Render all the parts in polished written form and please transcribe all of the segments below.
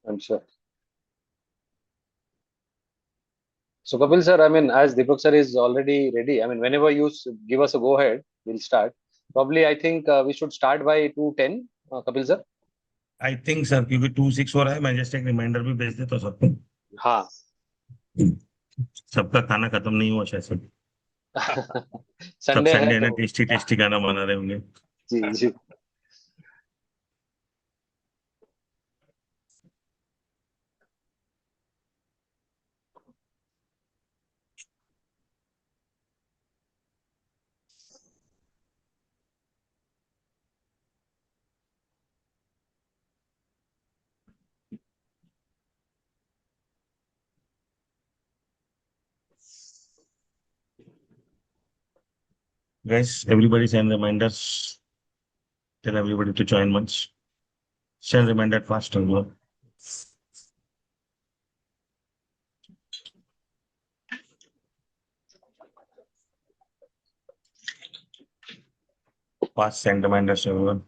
I'm sure. So Kapil sir, I mean, as Deepak sir is already ready, I mean, whenever you give us a go ahead, we'll start. Probably, I think we should start by 2:10, Kapil sir. I think sir, क्योंकि 2:06 हो रहा है, मैं just एक reminder भी भेज देता हूँ सबको। हाँ। सबका खाना खत्म नहीं हुआ शायद सब। सब संडे है संडे है ना, तो। टेस्टी टेस्टी खाना बना रहे होंगे। जी जी। Guys, everybody send reminders. Tell everybody to join once. Send reminder fast as well. Fast send reminders everyone.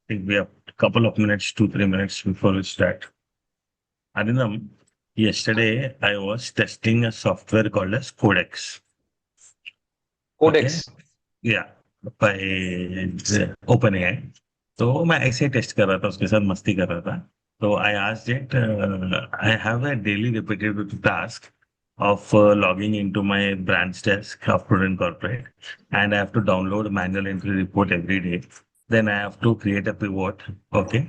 I think we have a couple of minutes, 2-3 minutes before we start. Arindam, yesterday I was testing a software called as Codex. Okay. Codex. Yeah. By OpenAI. तो मैं ऐसे ही test कर रहा था, उसके साथ मस्ती कर रहा था। तो I asked it, I have a daily repeated task of logging into my branch desk of Prudent Corporate, and I have to download manual entry report every day. Then I have to create a pivot, okay,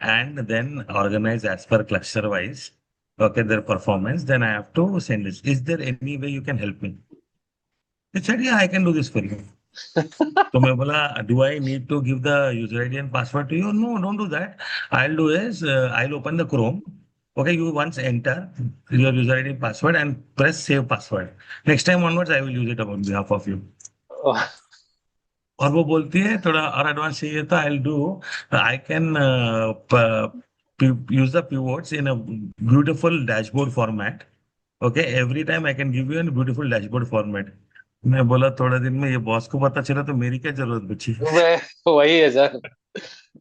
and then organize as per cluster wise, okay, their performance. Then I have to send this. Is there any way you can help me? He said, yeah, I can do this for you. तो मैं बोला, do I need to give the user ID and password to you? No, don't do that. I'll do is, I'll open the Chrome. Okay, you once enter your user ID and password and press save password. Next time onwards, I will use it on behalf of you. और वो बोलती है थोड़ा और advance चाहिए तो I do, I can use the pivots in a beautiful dashboard format. Okay, every time I can give you a beautiful dashboard format. मैं बोला थोड़े दिन में ये बॉस को पता चला तो मेरी क्या जरूरत बची। वही है सर,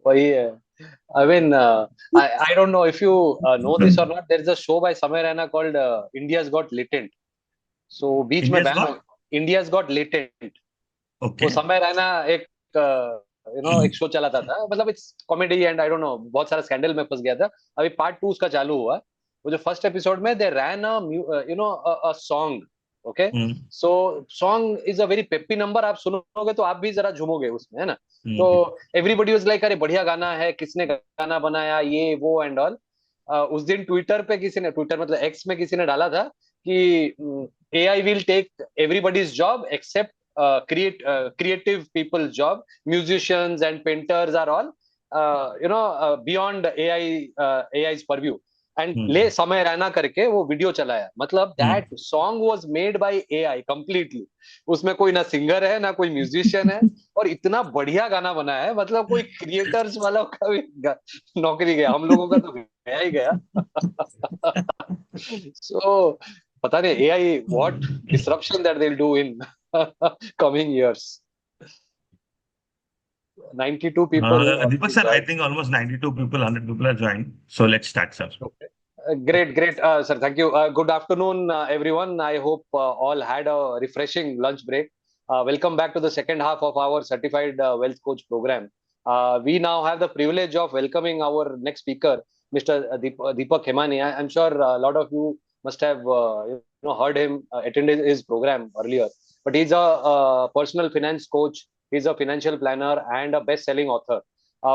वही है। I mean, I don't know if you know this or not. There's a show by Samay Raina called India's Got Latent. So बीच में इंडिया बैन हो, गॉट। India's Got Latent। वो ओके। समय रैना एक एक शो चलाता था, मतलब it's comedy and I don't know, बहुत सारा स्कैंडल में फंस गया था। अभी पार्ट 2 उसका चालू हुआ। वो जो फर्स्ट एपिसोड में they ran a song. Okay. So song is a very peppy number, आप सुनोगे तो आप भी जरा झूमोगे उसमें, है ना। तो एवरीबॉडी वाज लाइक, अरे बढ़िया गाना है, किसने गाना बनाया, ये वो एंड ऑल। उस दिन ट्विटर पे किसी ने, ट्विटर मतलब एक्स में किसी ने डाला था कि AI will take everybody's job except creative people's job. Musicians and painters are all beyond AI's purview. And ले समय रैना करके वो वीडियो चलाया, मतलब that song was made by AI completely. उसमें कोई ना सिंगर है ना कोई म्यूजिशियन है, और इतना बढ़िया गाना बना है, मतलब कोई क्रिएटर्स वाला का भी नौकरी गया, हम लोगों का तो गया ही गया। सो पता नहीं AI what disruption that they will do in coming years. 92 people Deepak already sir, I joined. think almost 92 people, 100 people are joined. So let's start, sir. Okay. Great, great, sir. Thank you. Good afternoon, everyone. I hope all had a refreshing lunch break. Welcome back to the second half of our certified wealth coach program. We now have the privilege of welcoming our next speaker, Mr. Deepak Hemani. I'm sure a lot of you must have heard him, attended his program earlier. But he's a personal finance coach. He's a financial planner and a best-selling author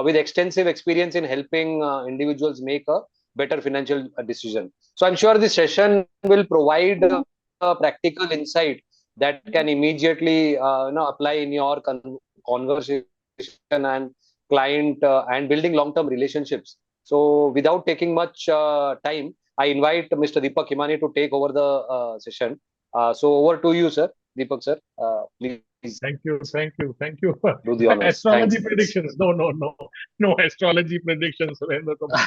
with extensive experience in helping individuals make a better financial decision. So I'm sure this session will provide practical insight that can immediately apply in your conversation and client and building long-term relationships So without taking much time, I invite Mr. Deepak Himani to take over the session. So over to you, sir. Deepak, sir. Please Thank you, thank you, thank you. do the honors. Astrology Thanks. predictions. No astrology predictions. Surendra Kumar.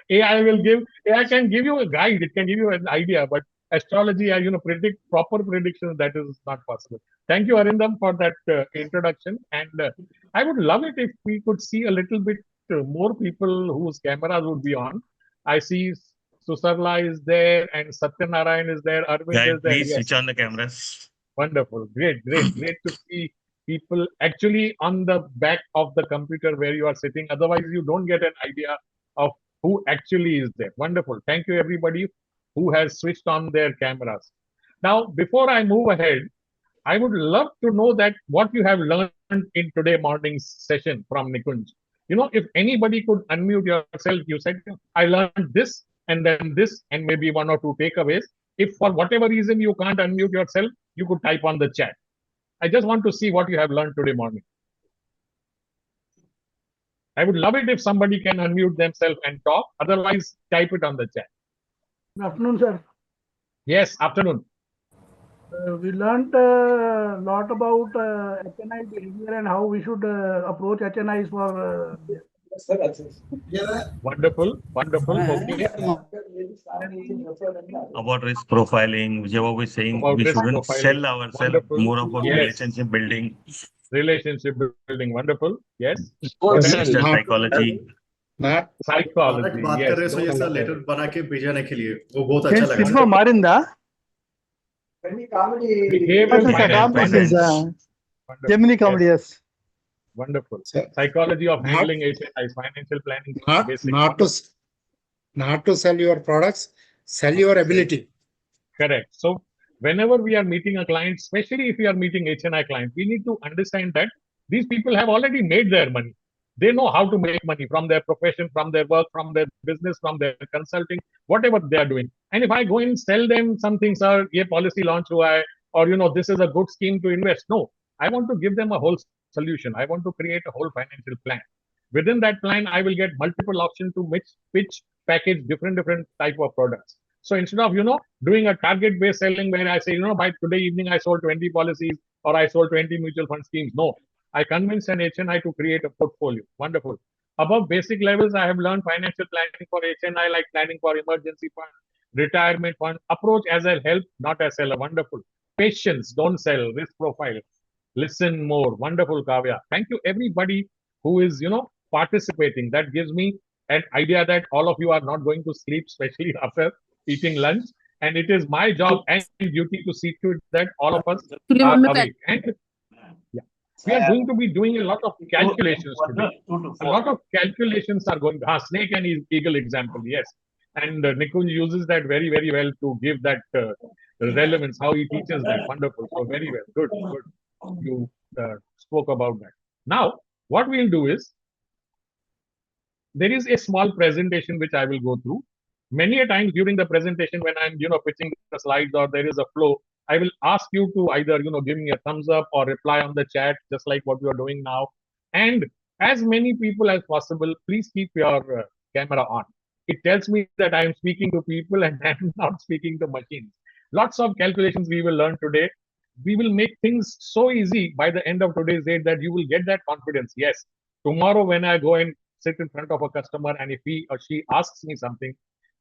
AI can give you a guide, it can give you an idea, but astrology, predict proper predictions, that is not possible. Thank you, Arindam, for that introduction. And I would love it if we could see a little bit more people whose cameras would be on. I see Susarla is there and Satyanarayan is there, Arvind Guys, is there. please Yes. switch on the cameras. Wonderful. Great to see people actually on the back of the computer where you are sitting. Otherwise, you don't get an idea of who actually is there. Wonderful. Thank you, everybody who has switched on their cameras. Now, before I move ahead, I would love to know that what you have learned in today morning's session from Nikunj. If anybody could unmute yourself, you said, I learned this and then this and maybe one or two takeaways. If for whatever reason you can't unmute yourself, you could type on the chat. I just want to see what you have learned today morning. I would love it if somebody can unmute themselves and talk. Otherwise, type it on the chat. Good afternoon, sir. Yes, afternoon. We learned a lot about HNI behavior and how we should approach HNIs for. Wonderful. Okay. About risk profiling, whichever we're saying, About we risk shouldn't profiling. sell ourselves, Wonderful. more about Yes. relationship building, Relationship building. Wonderful. Yes. Don't just sell. psychology. Psychology. बात Yes. कर रहे हो Don't जैसा sell. Letter बना के भेजने के लिए वो बहुत अच्छा लगा Sigma Marinda. Behavioral finance. Wonderful. Gemini Yes. comedy, yes. Wonderful. Sir, Psychology of not- handling HNI, financial planning. Basic. not to sell your products, sell your ability. Correct. So whenever we are meeting a client, especially if we are meeting HNI client, we need to understand that these people have already made their money. They know how to make money from their profession, from their work, from their business, from their consulting, whatever they are doing. And if I go and sell them something, sir, ye policy launch hua hai, or this is a good scheme to invest. No, I want to give them a whole solution. I want to create a whole financial plan. Within that plan, I will get multiple options to pitch package different type of products. So instead of doing a target based selling where I say by today evening I sold 20 policies or I sold 20 mutual fund schemes, no, I convinced an HNI to create a portfolio. Wonderful. Above basic levels, I have learned financial planning for HNI, like planning for emergency fund, retirement fund. Approach as a help, not as seller. Wonderful. Patience, don't sell. Risk profile. Listen more. Wonderful, Kavya. Thank you, everybody who is participating. That gives me an idea that all of you are not going to sleep, especially after eating lunch. And it is my job and duty to see to it that all of us are awake. And we are going to be doing a lot of calculations today. A lot of calculations are going. Snake and eagle example, yes. And Nikunj uses that very, very well to give that relevance, how he teaches that. Wonderful. So very well. Good. You spoke about that. Now, what we'll do is, there is a small presentation which I will go through. Many a times during the presentation, when I'm pitching the slides or there is a flow, I will ask you to either give me a thumbs up or reply on the chat, just like what you are doing now. And as many people as possible, please keep your camera on. It tells me that I am speaking to people and I'm not speaking to machines. Lots of calculations we will learn today. We will make things so easy by the end of today's date that you will get that confidence. Yes, tomorrow when I go and sit in front of a customer and if he or she asks me something,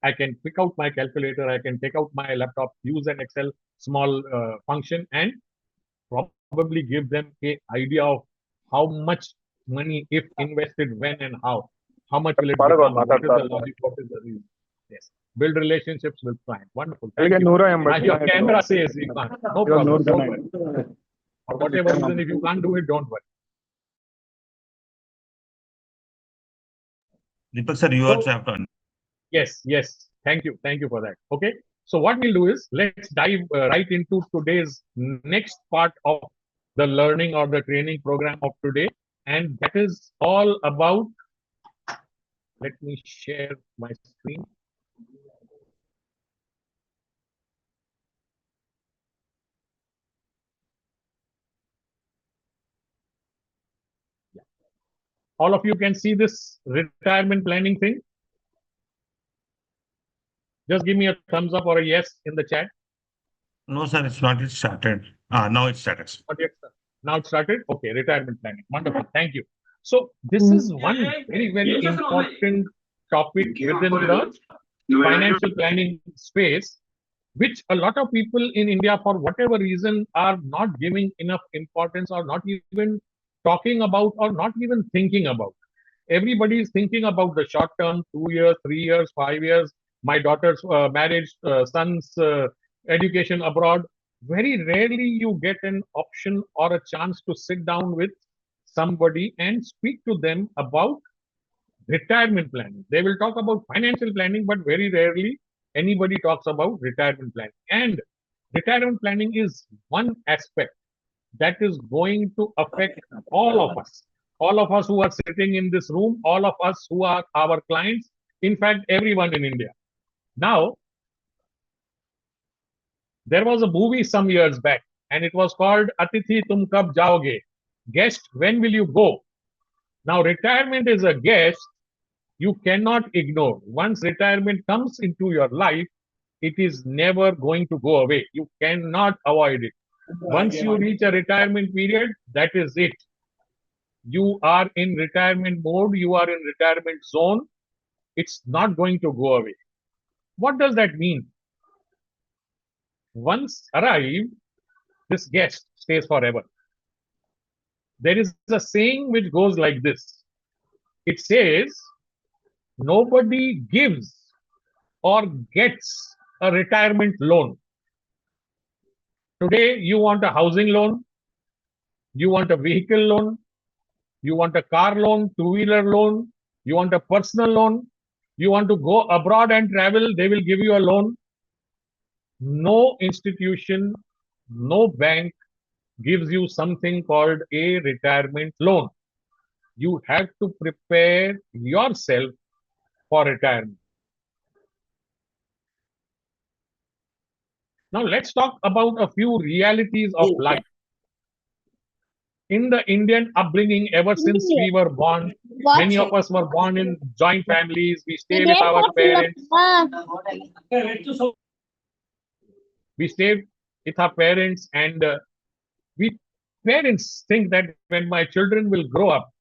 I can pick out my calculator, I can take out my laptop, use an Excel small function and probably give them an idea of how much money, if invested, when and how much will it become, what is the logic, what is the reason. Yes. Build relationships with clients. Wonderful. Thank you. Your camera says you can't. No problem. Don't worry. For whatever reason, if you can't do it, don't worry. Deepak sir, you also have to. Yes. Thank you for that. Okay. So what we'll do is, let's dive right into today's next part of the learning or the training program of today. And that is all about, let me share my screen. All of you can see this retirement planning thing. Just give me a thumbs up or a yes in the chat. No, sir, it's not yet started. Now it started. Not yet, sir. Now it started. Okay, retirement planning. Wonderful. Thank you. So this is one very important topic within the financial planning space, which a lot of people in India, for whatever reason, are not giving enough importance or not even talking about or not even thinking about. Everybody is thinking about the short term, 2 years, 3 years, 5 years, my daughter's marriage, son's education abroad. Very rarely you get an option or a chance to sit down with somebody and speak to them about retirement planning. They will talk about financial planning, but very rarely anybody talks about retirement planning. And retirement planning is one aspect that is going to affect all of us who are sitting in this room, all of us who are our clients, in fact, everyone in India. Now, there was a movie some years back, and it was called Atithi Tum Kab Jaoge? Guest, when will you go? Now, retirement is a guest you cannot ignore. Once retirement comes into your life, it is never going to go away. You cannot avoid it. Once you reach a retirement period, that is it. You are in retirement mode, you are in retirement zone. It's not going to go away. What does that mean? Once arrived, this guest stays forever. There is a saying which goes like this. It says, nobody gives or gets a retirement loan. Today, you want a housing loan, you want a vehicle loan, you want a car loan, two-wheeler loan, you want a personal loan, you want to go abroad and travel, they will give you a loan. No institution, no bank gives you something called a retirement loan. You have to prepare yourself for retirement. Now let's talk about a few realities of life. In the Indian upbringing, ever since we were born, many of us were born in joint families. We stay with our parents. We stay with our parents, and we parents think that when my children will grow up,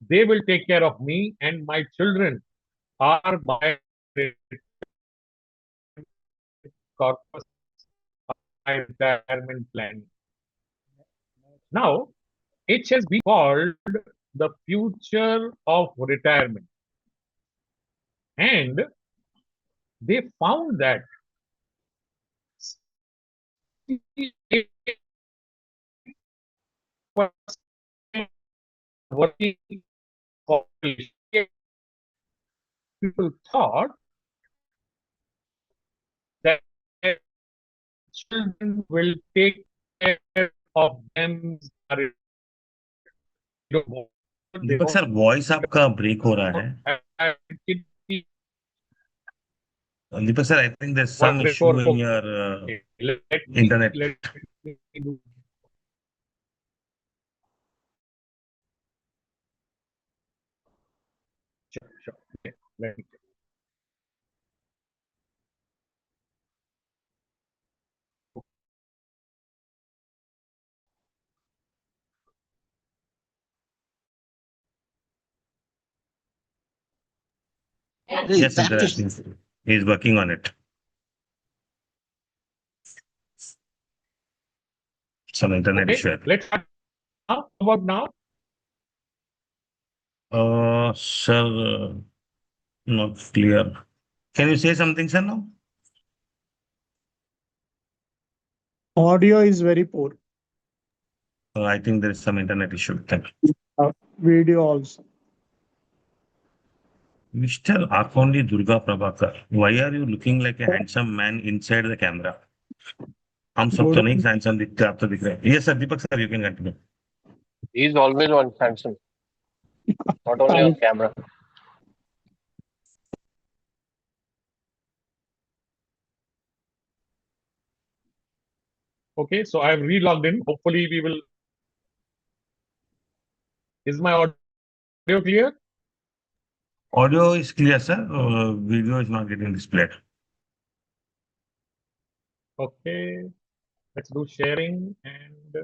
they will take care of me, and my children are my corpus, my retirement plan. Now, it has been called the future of retirement. And they found that working people thought that children will take care of them. Deepak sir voice आपका break हो रहा है Deepak sir I think there is some issue in your internet Yes, he's working on it. Some internet issue. Let's start now. About now. Sir, not clear. Can you say something, sir, now? Audio is very poor. I think there is some internet issue. Thank you. Video also. Mr. Akondi Durga Prabhakar, why are you looking like a handsome man inside the camera? हम सब तो नहीं handsome दिखते आप तो दिख रहे हैं. Yes, sir, Deepak sir, you can continue. He is always on handsome, not only on camera. Okay, so I have re-logged in. Hopefully, we will. Is my audio clear? Audio is clear, sir. Video is not getting displayed. Okay, let's do sharing and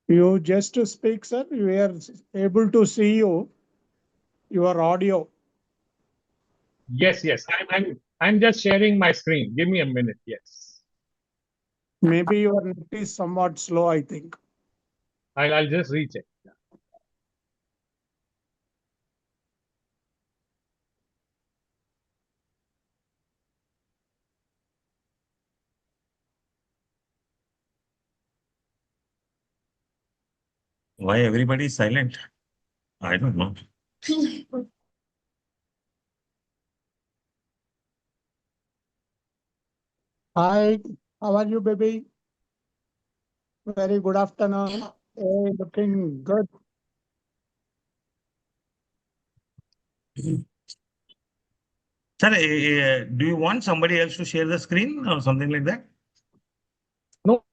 You just speak, sir. We are able to see you, your audio. yes, I'm just sharing my screen. Give me a minute. Yes, Maybe your net is somewhat slow, I think. I'll just recheck. Why everybody is silent? I don't know. Hi, how are you, baby? Very good afternoon. Hey, looking good. Sir, do you want somebody else to share the screen or something like that? No,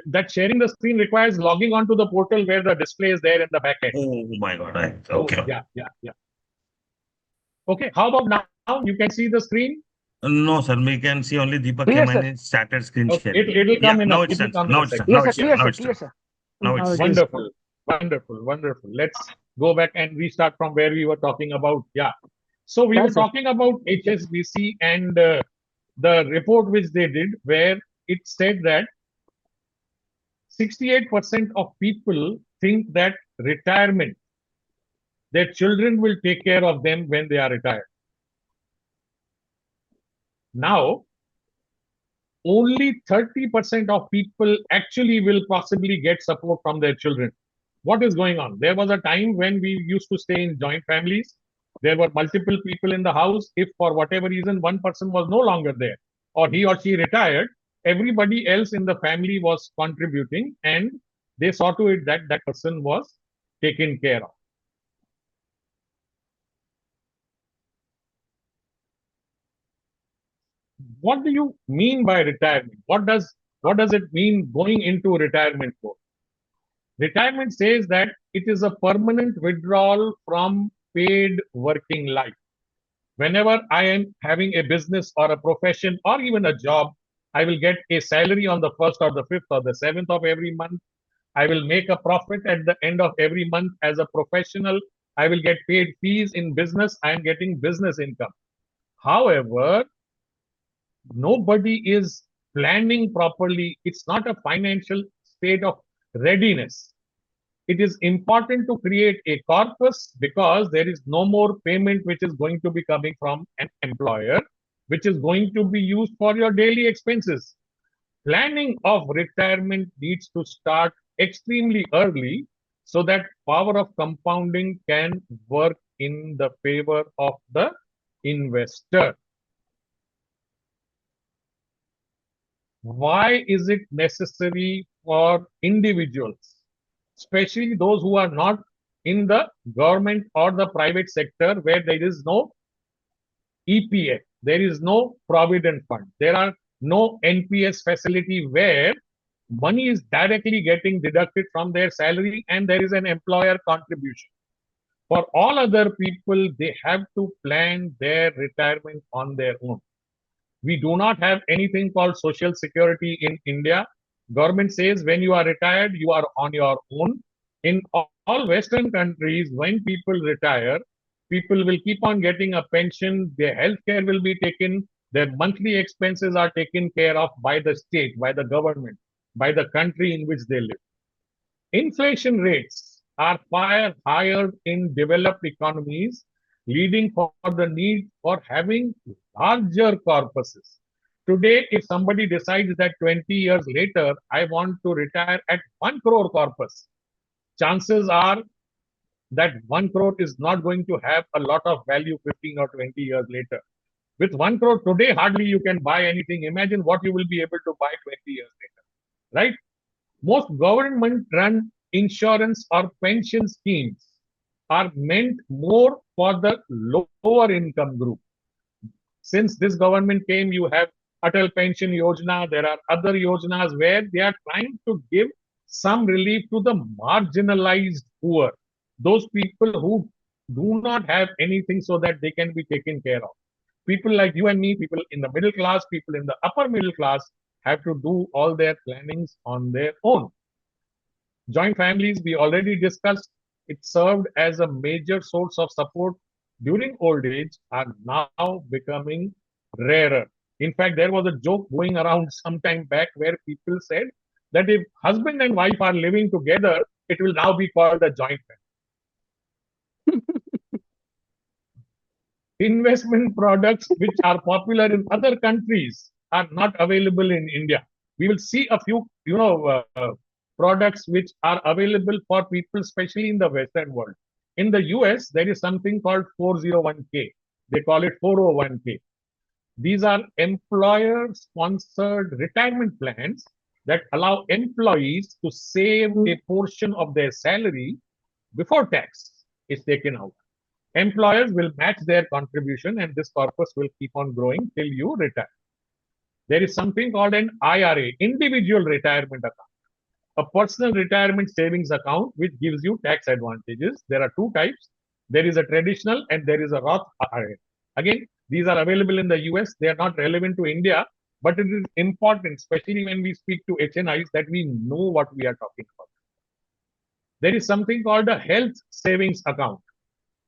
that sharing the screen requires logging onto the portal where the display is there in the back end. Oh my God. So, Okay. yeah. Okay, how about now? You can see the screen? No, sir, we can see only Deepak Clear, sir. Kemani started screen Okay, sharing. it'll Yeah, come in now a, it's it'll done. come in Now a it's done. second. Now Yes, sir. it's done. Clear, Now sir. it's Clear, done. sir. Now Now it's it is. Wonderful. Let's go back and restart from where we were talking about. Yeah. So we Yes, were sir. talking about HSBC and the report which they did, where it said that 68% of people think that retirement, their children will take care of them when they are retired. Now, only 30% of people actually will possibly get support from their children. What is going on? There was a time when we used to stay in joint families. There were multiple people in the house. If for whatever reason one person was no longer there or he or she retired, everybody else in the family was contributing and they saw to it that that person was taken care of. What do you mean by retirement? What does it mean going into retirement mode? Retirement says that it is a permanent withdrawal from paid working life. Whenever I am having a business or a profession or even a job, I will get a salary on the 1st or the 5th or the 7th of every month. I will make a profit at the end of every month as a professional. I will get paid fees in business. I am getting business income. However, nobody is planning properly. It's not a financial state of readiness. It is important to create a corpus because there is no more payment which is going to be coming from an employer, which is going to be used for your daily expenses. Planning of retirement needs to start extremely early so that power of compounding can work in the favor of the investor. Why is it necessary for individuals, especially those who are not in the government or the private sector where there is no EPF, there is no provident fund, there are no NPS facility where money is directly getting deducted from their salary and there is an employer contribution. For all other people, they have to plan their retirement on their own. We do not have anything called social security in India. Government says when you are retired, you are on your own. In all Western countries, when people retire, people will keep on getting a pension. Their health care will be taken. Their monthly expenses are taken care of by the state, by the government, by the country in which they live. Inflation rates are far higher in developed economies, leading for the need for having larger corpuses. Today, if somebody decides that 20 years later, I want to retire at 1 crore corpus, chances are that 1 crore is not going to have a lot of value 15 or 20 years later. With 1 crore today, hardly you can buy anything. Imagine what you will be able to buy 20 years later, right? Most government run insurance or pension schemes are meant more for the lower income group. Since this government came, you have Atal Pension Yojana. There are other yojanas where they are trying to give some relief to the marginalized poor, those people who do not have anything so that they can be taken care of. People like you and me, people in the middle class, people in the upper middle class have to do all their plannings on their own. Joint families, we already discussed, it served as a major source of support during old age, are now becoming rarer. In fact, there was a joke going around some time back where people said that if husband and wife are living together, it will now be called a joint family. Investment products which are popular in other countries are not available in India. We will see a few, products which are available for people, especially in the Western world. In the US, there is something called 401k. They call it 401k. These are employer-sponsored retirement plans that allow employees to save a portion of their salary before tax is taken out. Employers will match their contribution and this corpus will keep on growing till you retire. There is something called an IRA, individual retirement account, a personal retirement savings account, which gives you tax advantages. There are two types. There is a traditional and there is a Roth IRA. Again, these are available in the US. They are not relevant to India, but it is important, especially when we speak to HNIs, that we know what we are talking about. There is something called a health savings account,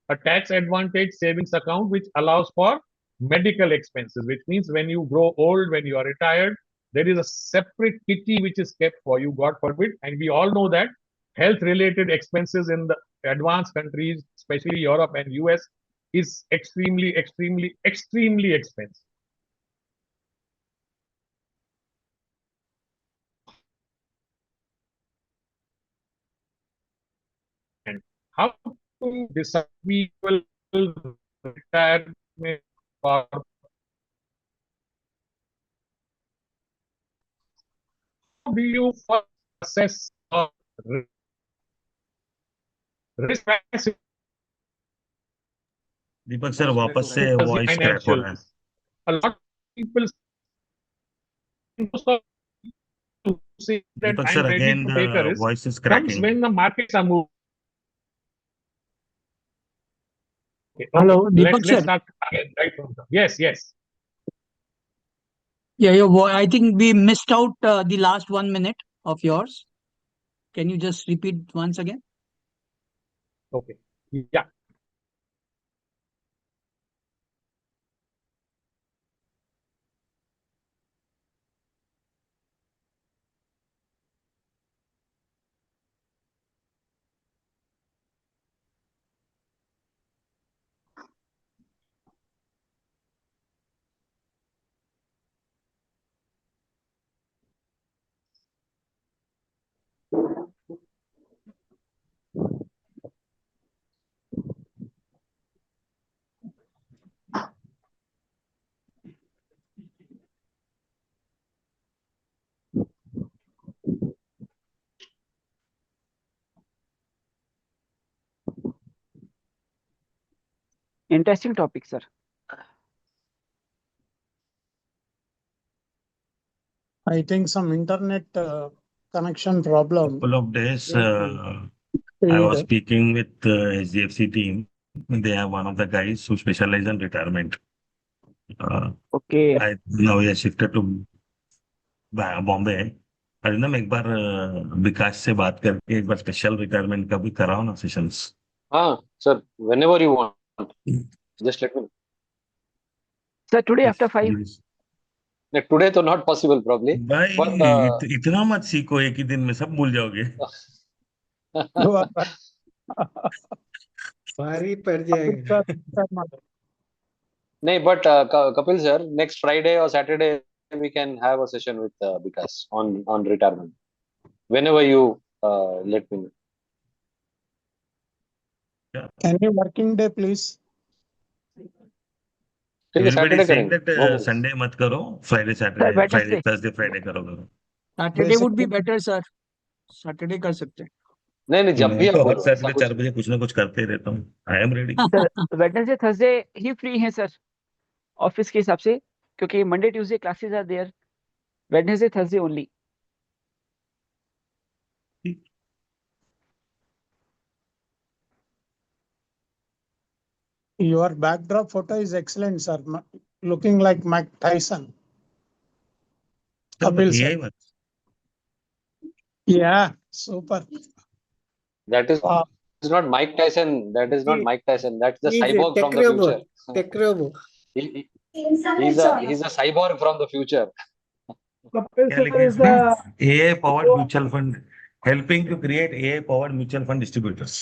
a tax advantage savings account, which allows for medical expenses, which means when you grow old, when you are retired, there is a separate kitty which is kept for you, God forbid. And we all know that health related expenses in the advanced countries, especially Europe and US, is extremely, extremely, extremely expensive. And how to decide we will retirement or how do you first assess risk? Deepak sir वापस से voice crack हो रहा है. A lot of people say that Deepak I'm sir, ready again to take a the risk voice is comes cracking. when the markets are moving. Okay, Hello, Deepak let's sir. start again right from the. Yes. Yeah, I think we missed out the last 1 minute of yours. Can you just repeat once again? Okay. Yeah. Interesting topic, sir. I think some internet connection problem. Couple of days, I was speaking with the HDFC team. They have one of the guys who specialize in retirement. Okay. Now he has shifted to Bombay. Arindam एक बार विकास से बात करके एक बार special retirement का भी कराओ ना sessions. हाँ sir, whenever you want, just let me know. Sir, today after 5. Like, today तो not possible probably. भाई But, इतना मत सीखो, एक ही दिन में सब भूल जाओगे. भारी पड़ जाएगा. नहीं, but Kapil sir, next Friday or Saturday we can have a session with Vikas on retirement. Whenever you let me know. Any working day, please. ठीक है, Everybody Saturday saying करेंगे. that No worries. Sunday मत करो, Friday, Saturday, Wednesday. Friday, Thursday, Friday करो. Saturday would be better, sir. Saturday कर सकते हैं. नहीं जब भी मैं आप तो हर बोलो ऐसा सैटरडे कुछ 4 बजे कुछ ना कुछ करते ही रहता हूँ. I am ready. Sir Wednesday Thursday ही फ्री हैं सर ऑफिस के हिसाब से, क्योंकि Monday Tuesday classes are there, Wednesday Thursday only. Your backdrop photo is excellent, sir. Looking like Mike Tyson. Kapil sir. AI मत. Yeah, super. that is Wow. not Mike Tyson. That is not He- Mike Tyson. That's the He's a cyborg tech from the robot. future. Tech robot. He, he's a cyborg from the future. Kapil क्या sir लिखे is the इसमें? AI powered mutual fund, helping to create AI powered mutual fund distributors.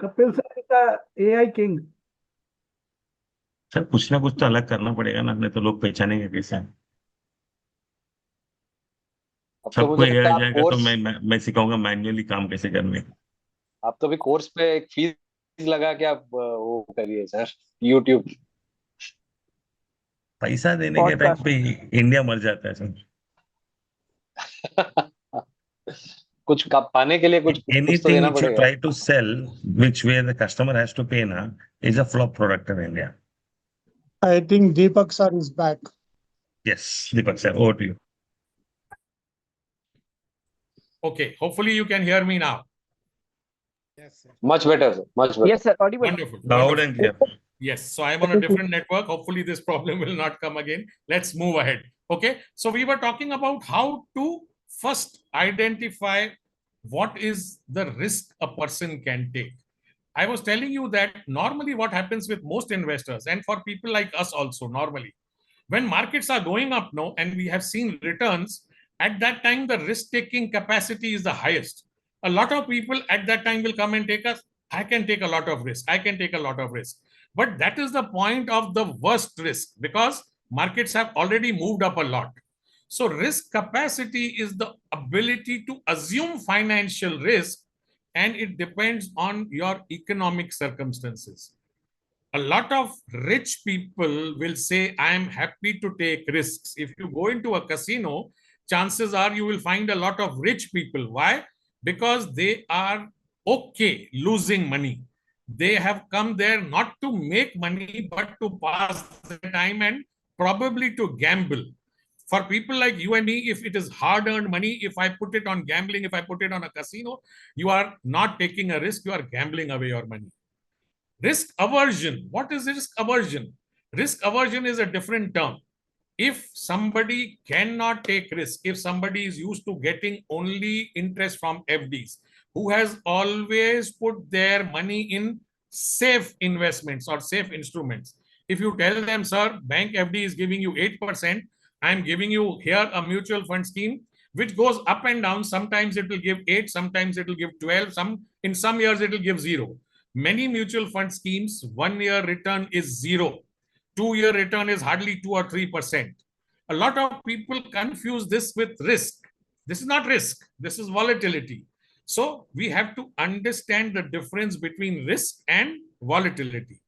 Kapil sir is the AI king. Sir कुछ ना कुछ तो अलग करना पड़ेगा ना, नहीं तो लोग पहचानेंगे कैसे. अब तो सबको मुझे AI लगता आ है आप जाएगा तो कोर्स मैं सिखाऊंगा मैन्युअली काम कैसे करने. आप तो भी कोर्स पे एक फीस लगा के आप वो करिए सर YouTube. पैसा देने के टाइम पॉडकास्ट. पे इंडिया मर जाता है सर. कुछ पाने के लिए कुछ तो Anything देना which you पड़ेगा. try to sell, which where the customer has to pay na, is a flop product in India. I think Deepak sir is back. Yes, Deepak sir, over to you. Okay, hopefully you can hear me now. Yes, sir. Much better, sir. Much better. Yes sir, audible. Wonderful. Loud Wonderful. and clear. Yes, so I'm on a different network. Hopefully this problem will not come again. Let's move ahead. Okay, so we were talking about how to first identify what is the risk a person can take. I was telling you that normally what happens with most investors and for people like us also normally, when markets are going up now and we have seen returns, at that time the risk-taking capacity is the highest. A lot of people at that time will come and take us, I can take a lot of risk, I can take a lot of risk. But that is the point of the worst risk because markets have already moved up a lot. So risk capacity is the ability to assume financial risk, and it depends on your economic circumstances. A lot of rich people will say, I am happy to take risks. If you go into a casino, chances are you will find a lot of rich people. Why? Because they are okay losing money. They have come there not to make money, but to pass the time and probably to gamble. For people like you and me, if it is hard-earned money, if I put it on gambling, if I put it on a casino, you are not taking a risk, you are gambling away your money. Risk aversion. What is risk aversion? Risk aversion is a different term. If somebody cannot take risk, if somebody is used to getting only interest from FDs, who has always put their money in safe investments or safe instruments. If you tell them, sir, bank FD is giving you 8%, I'm giving you here a mutual fund scheme, which goes up and down. Sometimes it will give 8, sometimes it will give 12, in some years it will give 0. Many mutual fund schemes, 1 year return is 0. 2-year return is hardly 2 or 3%. A lot of people confuse this with risk. This is not risk. This is volatility. So we have to understand the difference between risk and volatility.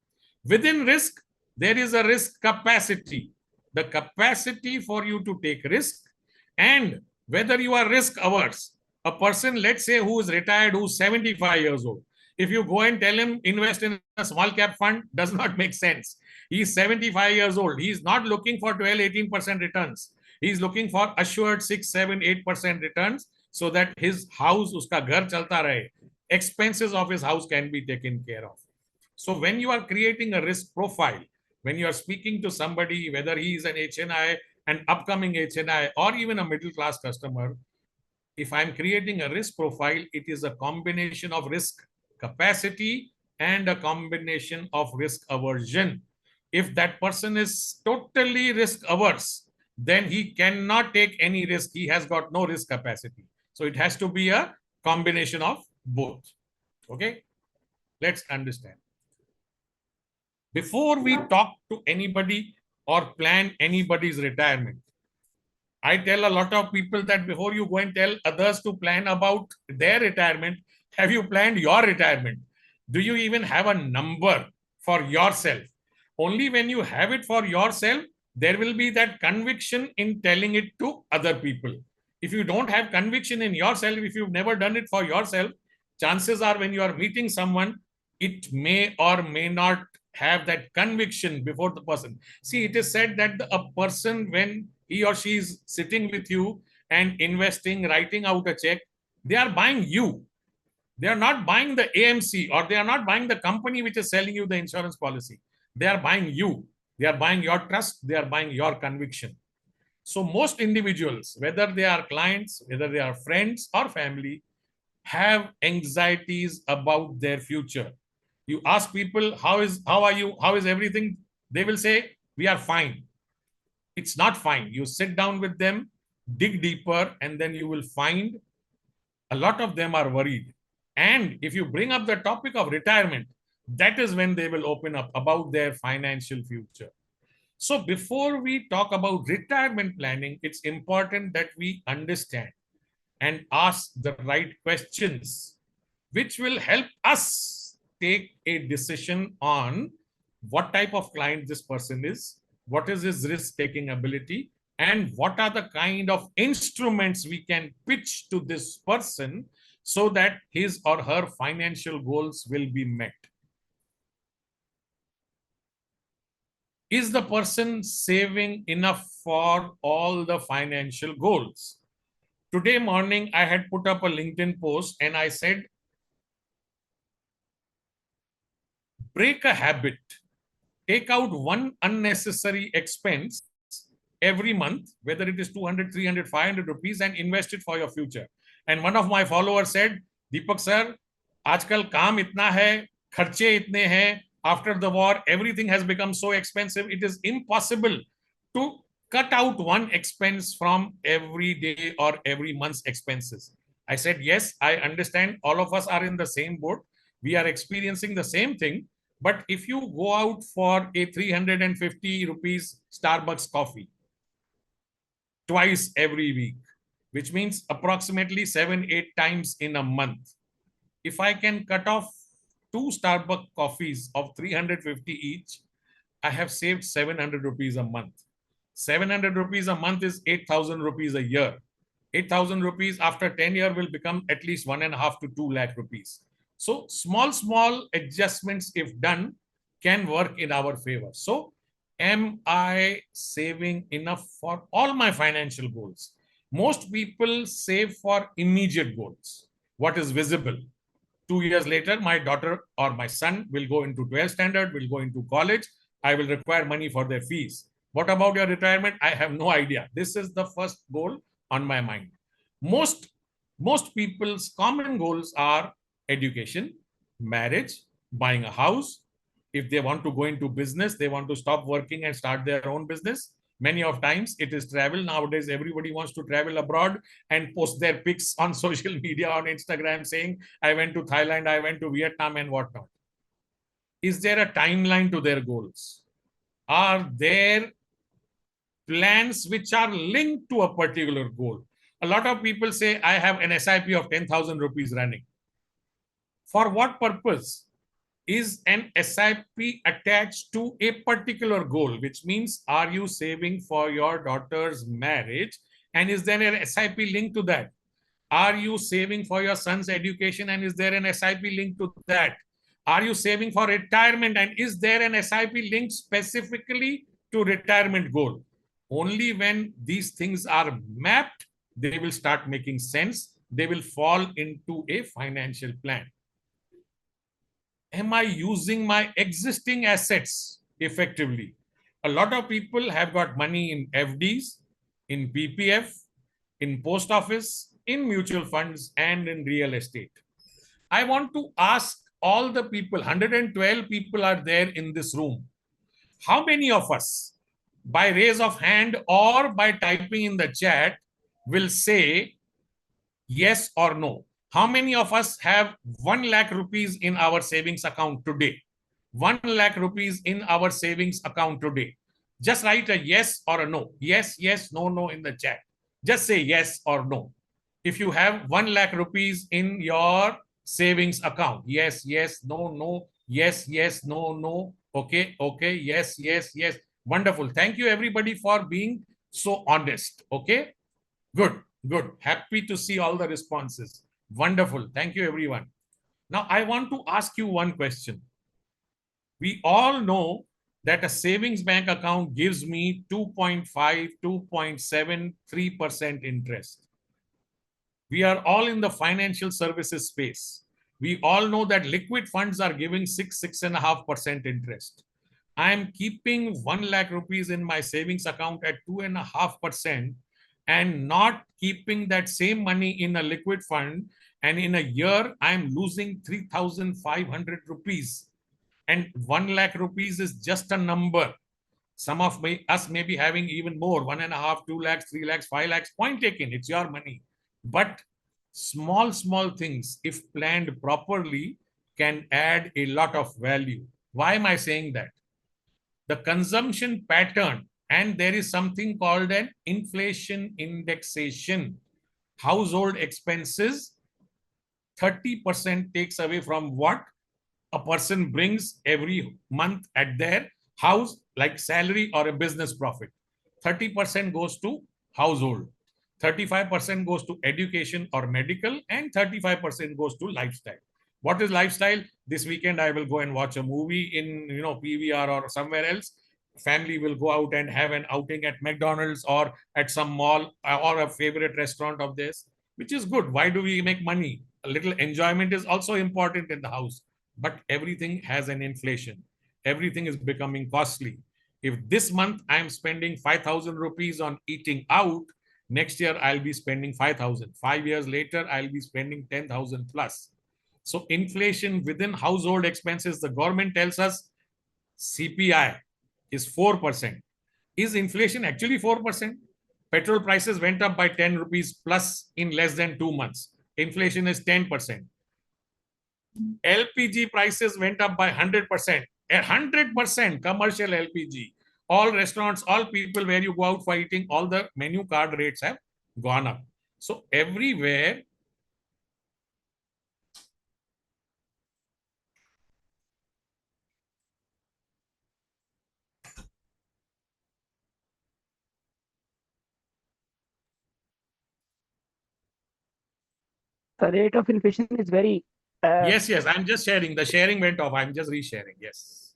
Within risk, there is a risk capacity. The capacity for you to take risk and whether you are risk averse. A person, let's say, who is retired, who's 75 years old. If you go and tell him invest in a small cap fund, does not make sense. He's 75 years old. He's not looking for 12, 18% returns. He's looking for assured 6, 7, 8% returns so that his house, uska ghar chalta rahe. Expenses of his house can be taken care of. So when you are creating a risk profile, when you are speaking to somebody, whether he is an HNI, an upcoming HNI, or even a middle class customer, if I'm creating a risk profile, it is a combination of risk capacity and a combination of risk aversion. If that person is totally risk averse, then he cannot take any risk. He has got no risk capacity. So it has to be a combination of both. Okay, let's understand. Before we talk to anybody or plan anybody's retirement, I tell a lot of people that before you go and tell others to plan about their retirement, have you planned your retirement? Do you even have a number for yourself? Only when you have it for yourself, there will be that conviction in telling it to other people. If you don't have conviction in yourself, if you've never done it for yourself, chances are when you are meeting someone, it may or may not have that conviction before the person. See, it is said that a person, when he or she is sitting with you and investing, writing out a check, they are buying you. They are not buying the AMC, or they are not buying the company which is selling you the insurance policy. They are buying you. They are buying your trust. They are buying your conviction. So most individuals, whether they are clients, whether they are friends or family, have anxieties about their future. You ask people, how are you? How is everything? They will say, we are fine. It's not fine. You sit down with them, dig deeper, and then you will find a lot of them are worried. And if you bring up the topic of retirement, that is when they will open up about their financial future. So before we talk about retirement planning, it's important that we understand and ask the right questions, which will help us take a decision on what type of client this person is, what is his risk-taking ability, and what are the kind of instruments we can pitch to this person so that his or her financial goals will be met. Is the person saving enough for all the financial goals? Today morning, I had put up a LinkedIn post and I said, break a habit. Take out one unnecessary expense every month, whether it is 200, 300, 500 rupees, and invest it for your future. And one of my followers said, Deepak sir, आजकल काम इतना है, खर्चे इतने हैं, after the war, everything has become so expensive, it is impossible to cut out one expense from every day or every month's expenses. I said, yes, I understand. All of us are in the same boat. We are experiencing the same thing. But if you go out for a 350 rupees Starbucks coffee twice every week, which means approximately 7-8 times in a month, if I can cut off 2 Starbucks coffees of 350 each, I have saved 700 rupees a month. 700 rupees a month is 8,000 rupees a year. 8,000 rupees after 10 years will become at least 1.5 to 2 lakh rupees. So small adjustments, if done, can work in our favor. So am I saving enough for all my financial goals? Most people save for immediate goals, what is visible. 2 years later, my daughter or my son will go into 12th standard, will go into college. I will require money for their fees. What about your retirement? I have no idea. This is the first goal on my mind. Most people's common goals are education, marriage, buying a house. If they want to go into business, they want to stop working and start their own business. Many of times it is travel. Nowadays, everybody wants to travel abroad and post their pics on social media, on Instagram, saying, I went to Thailand, I went to Vietnam and whatnot. Is there a timeline to their goals? Are there plans which are linked to a particular goal? A lot of people say, I have an SIP of 10,000 rupees running. For what purpose? Is an SIP attached to a particular goal, which means, are you saving for your daughter's marriage? And is there an SIP linked to that? Are you saving for your son's education? And is there an SIP linked to that? Are you saving for retirement? And is there an SIP linked specifically to retirement goal? Only when these things are mapped, they will start making sense. They will fall into a financial plan. Am I using my existing assets effectively? A lot of people have got money in FDs, in PPF, in post office, in mutual funds, and in real estate. I want to ask all the people, 112 people are there in this room. How many of us, by raise of hand or by typing in the chat, will say yes or no? How many of us have 1 lakh rupees in our savings account today? 1 lakh rupees in our savings account today. Just write a yes or a no. Yes, yes, no, no in the chat. Just say yes or no. If you have 1 lakh rupees in your savings account, yes, yes, no, no, yes, yes, no, no. Okay, okay, yes, yes, yes. Wonderful. Thank you everybody for being so honest. Okay, good. Good. Happy to see all the responses. Wonderful. Thank you, everyone. Now, I want to ask you one question. We all know that a savings bank account gives me 2.5, 2.73% interest. We are all in the financial services space. We all know that liquid funds are giving 6.5% interest. I am keeping 1 lakh rupees in my savings account at 2.5% and not keeping that same money in a liquid fund. And in a year, I'm losing 3,500 rupees. And 1 lakh rupees is just a number. Some of us may be having even more, 1.5, 2 lakhs, 3 lakhs, 5 lakhs, point taken, it's your money. But small things, if planned properly, can add a lot of value. Why am I saying that? The consumption pattern, and there is something called an inflation indexation. Household expenses, 30% takes away from what a person brings every month at their house, like salary or a business profit. 30% goes to household, 35% goes to education or medical, and 35% goes to lifestyle. What is lifestyle? This weekend I will go and watch a movie in PVR or somewhere else. Family will go out and have an outing at McDonald's or at some mall or a favorite restaurant of theirs, which is good. Why do we make money? A little enjoyment is also important in the house. But everything has an inflation. Everything is becoming costly. If this month I'm spending 5,000 rupees on eating out, next year I'll be spending 5,000. 5 years later, I'll be spending 10,000 plus. So inflation within household expenses, the government tells us CPI is 4%. Is inflation actually 4%? Petrol prices went up by 10 rupees plus in less than 2 months. Inflation is 10%. LPG prices went up by 100%. 100% commercial LPG. All restaurants, all people where you go out for eating, all the menu card rates have gone up. So everywhere, The rate of inflation is very. yes, I'm just sharing. The sharing went off. I'm just resharing. Yes.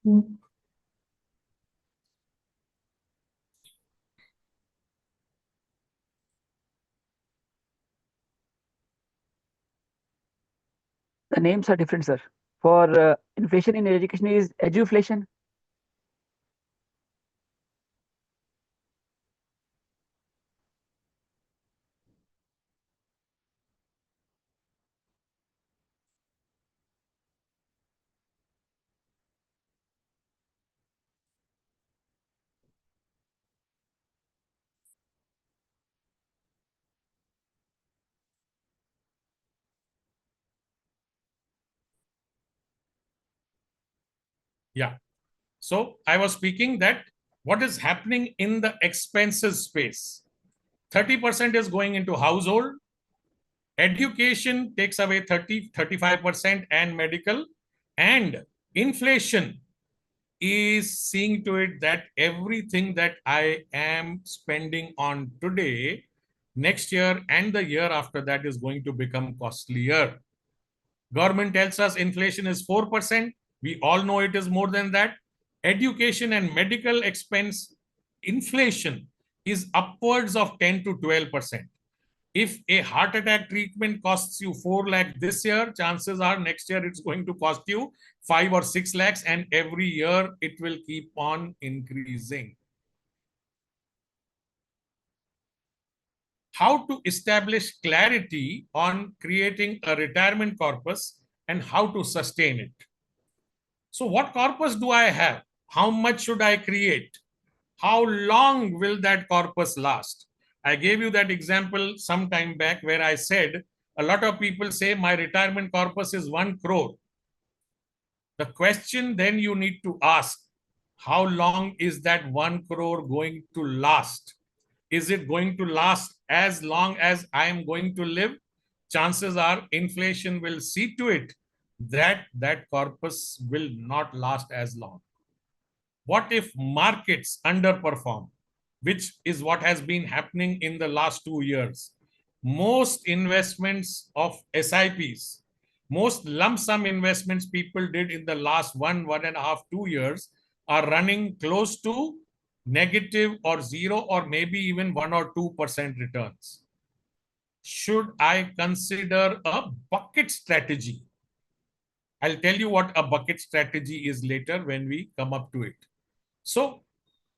The names are different, sir. For inflation in education is eduflation. Yeah. So I was speaking that what is happening in the expenses space. 30% is going into household. Education takes away 35%, and medical, and inflation is seeing to it that everything that I am spending on today, next year and the year after that is going to become costlier. Government tells us inflation is 4%. We all know it is more than that. Education and medical expense inflation is upwards of 10 to 12%. If a heart attack treatment costs you 4 lakh this year, chances are next year it's going to cost you 5 or 6 lakhs, and every year it will keep on increasing. How to establish clarity on creating a retirement corpus and how to sustain it. So what corpus do I have? How much should I create? How long will that corpus last? I gave you that example some time back where I said a lot of people say my retirement corpus is 1 crore. The question then you need to ask, how long is that 1 crore going to last? Is it going to last as long as I am going to live? Chances are inflation will see to it that that corpus will not last as long. What if markets underperform? which is what has been happening in the last 2 years. Most investments of SIPs, most lump sum investments people did in the last 1.5, 2 years are running close to negative or zero or maybe even 1 or 2% returns. Should I consider a bucket strategy? I'll tell you what a bucket strategy is later when we come up to it. So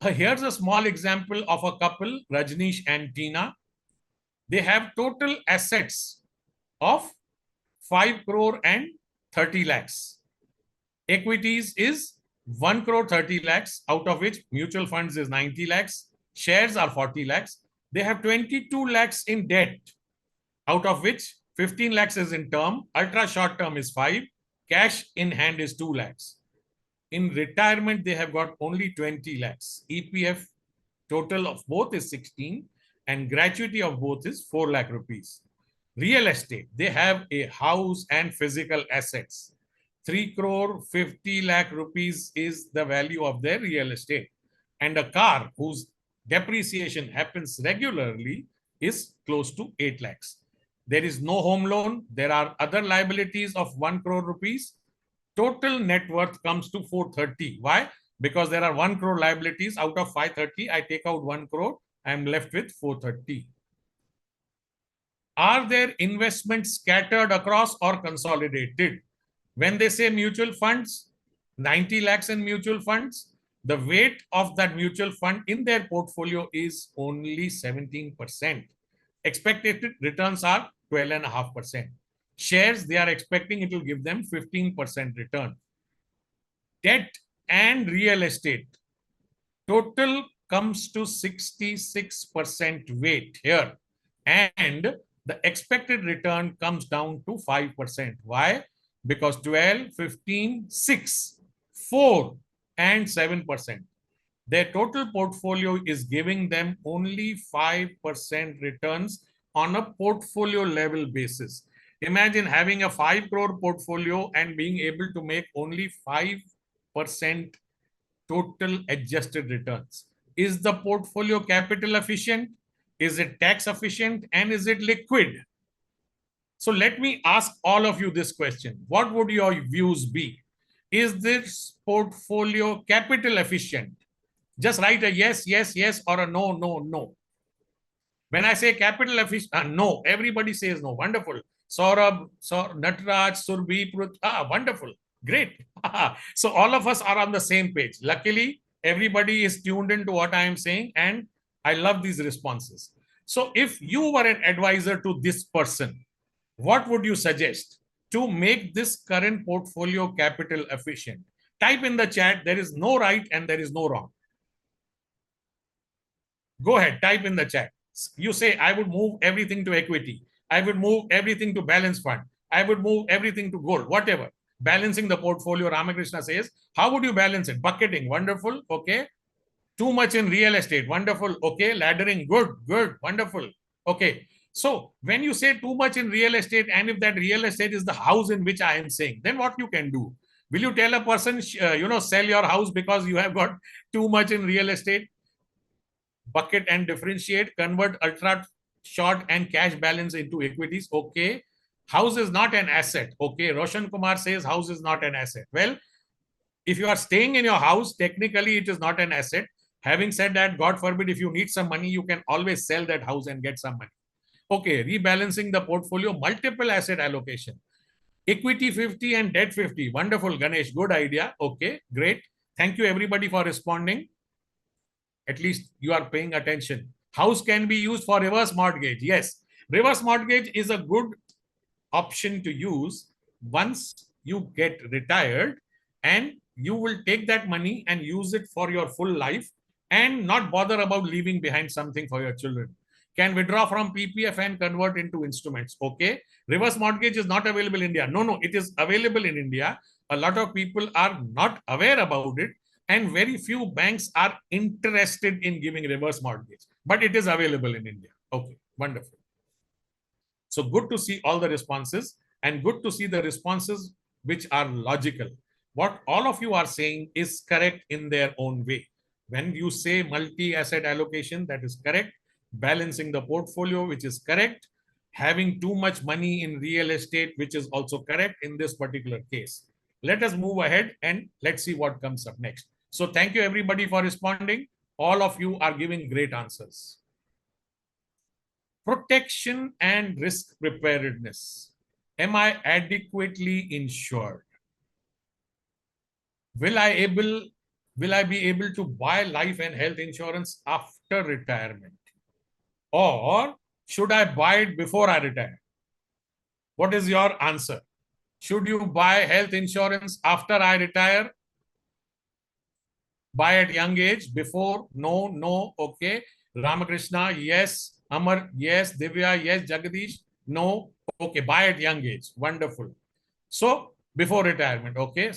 here's a small example of a couple, Rajneesh and Tina. They have total assets of 5 crore and 30 lakhs. Equities is 1 crore 30 lakhs, out of which mutual funds is 90 lakhs. Shares are 40 lakhs. They have 22 lakhs in debt, out of which 15 lakhs is in term. Ultra short term is 5. Cash in hand is 2 lakhs. In retirement, they have got only 20 lakhs. EPF total of both is 16 and gratuity of both is 4 lakh rupees. Real estate, they have a house and physical assets. 3 crore 50 lakh rupees is the value of their real estate. And a car whose depreciation happens regularly is close to 8 lakhs. There is no home loan. There are other liabilities of 1 crore rupees. Total net worth comes to 430. Why? Because there are 1 crore liabilities. Out of 530, I take out 1 crore. I am left with 430. Are their investments scattered across or consolidated? When they say mutual funds, 90 lakhs in mutual funds, the weight of that mutual fund in their portfolio is only 17%. Expected returns are 12.5%. Shares, they are expecting it will give them 15% return. Debt and real estate, total comes to 66% weight here. And the expected return comes down to 5%. Why? Because 12, 15, 6, 4 and 7%. Their total portfolio is giving them only 5% returns on a portfolio level basis. Imagine having a 5 crore portfolio and being able to make only 5% total adjusted returns. Is the portfolio capital efficient? Is it tax efficient? And is it liquid? So let me ask all of you this question. What would your views be? Is this portfolio capital efficient? Just write a yes, yes, yes, or a no, no, no. When I say capital efficient, no, everybody says no. Wonderful. Saurabh, Nataraj, Surbhi, wonderful. Great. So all of us are on the same page. Luckily, everybody is tuned into what I am saying, and I love these responses. So if you were an advisor to this person, what would you suggest to make this current portfolio capital efficient? Type in the chat. There is no right and there is no wrong. Go ahead, type in the chat. You say, I would move everything to equity. I would move everything to balance fund. I would move everything to gold, whatever. Balancing the portfolio, Ramakrishna says, how would you balance it? Bucketing, wonderful, okay. Too much in real estate, wonderful, okay. Laddering, good, good, wonderful, okay. So when you say too much in real estate, and if that real estate is the house in which I am saying, then what you can do? Will you tell a person, sell your house because you have got too much in real estate? Bucket and differentiate, convert ultra short and cash balance into equities. Okay. House is not an asset. Okay. Roshan Kumar says house is not an asset. Well, if you are staying in your house, technically it is not an asset. Having said that, God forbid, if you need some money, you can always sell that house and get some money. Okay. Rebalancing the portfolio, multiple asset allocation. Equity 50 and debt 50. Wonderful, Ganesh. Good idea. Okay. Great. Thank you everybody for responding. At least you are paying attention. House can be used for reverse mortgage. Yes, reverse mortgage is a good option to use once you get retired, and you will take that money and use it for your full life and not bother about leaving behind something for your children. Can withdraw from PPF and convert into instruments. Okay. Reverse mortgage is not available in India. No, it is available in India. A lot of people are not aware about it. And very few banks are interested in giving reverse mortgage, but it is available in India. Okay, wonderful. So good to see all the responses, and good to see the responses which are logical. What all of you are saying is correct in their own way. When you say multi-asset allocation, that is correct. Balancing the portfolio, which is correct. Having too much money in real estate, which is also correct in this particular case. Let us move ahead and let's see what comes up next. So thank you everybody for responding. All of you are giving great answers. Protection and risk preparedness. Am I adequately insured? Will I be able to buy life and health insurance after retirement? Or should I buy it before I retire? What is your answer? Should you buy health insurance after I retire? Buy at young age, before? No, no, okay. Ramakrishna, yes. Amar, yes. Divya, yes. Jagadish, no. Okay, buy at young age. Wonderful. So, before retirement, okay.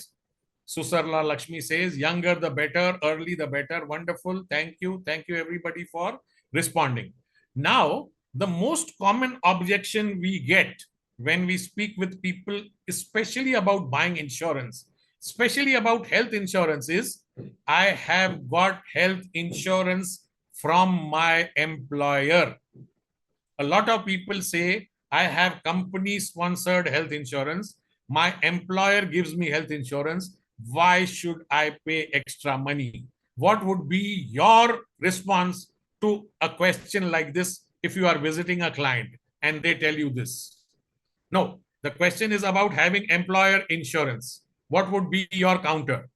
Susarla Lakshmi says, younger the better, early the better. Wonderful. Thank you. Thank you everybody for responding. Now, the most common objection we get when we speak with people, especially about buying insurance, especially about health insurance, is I have got health insurance from my employer. A lot of people say, I have company sponsored health insurance. My employer gives me health insurance. Why should I pay extra money? What would be your response to a question like this if you are visiting a client and they tell you this? No, the question is about having employer insurance. What would be your counter?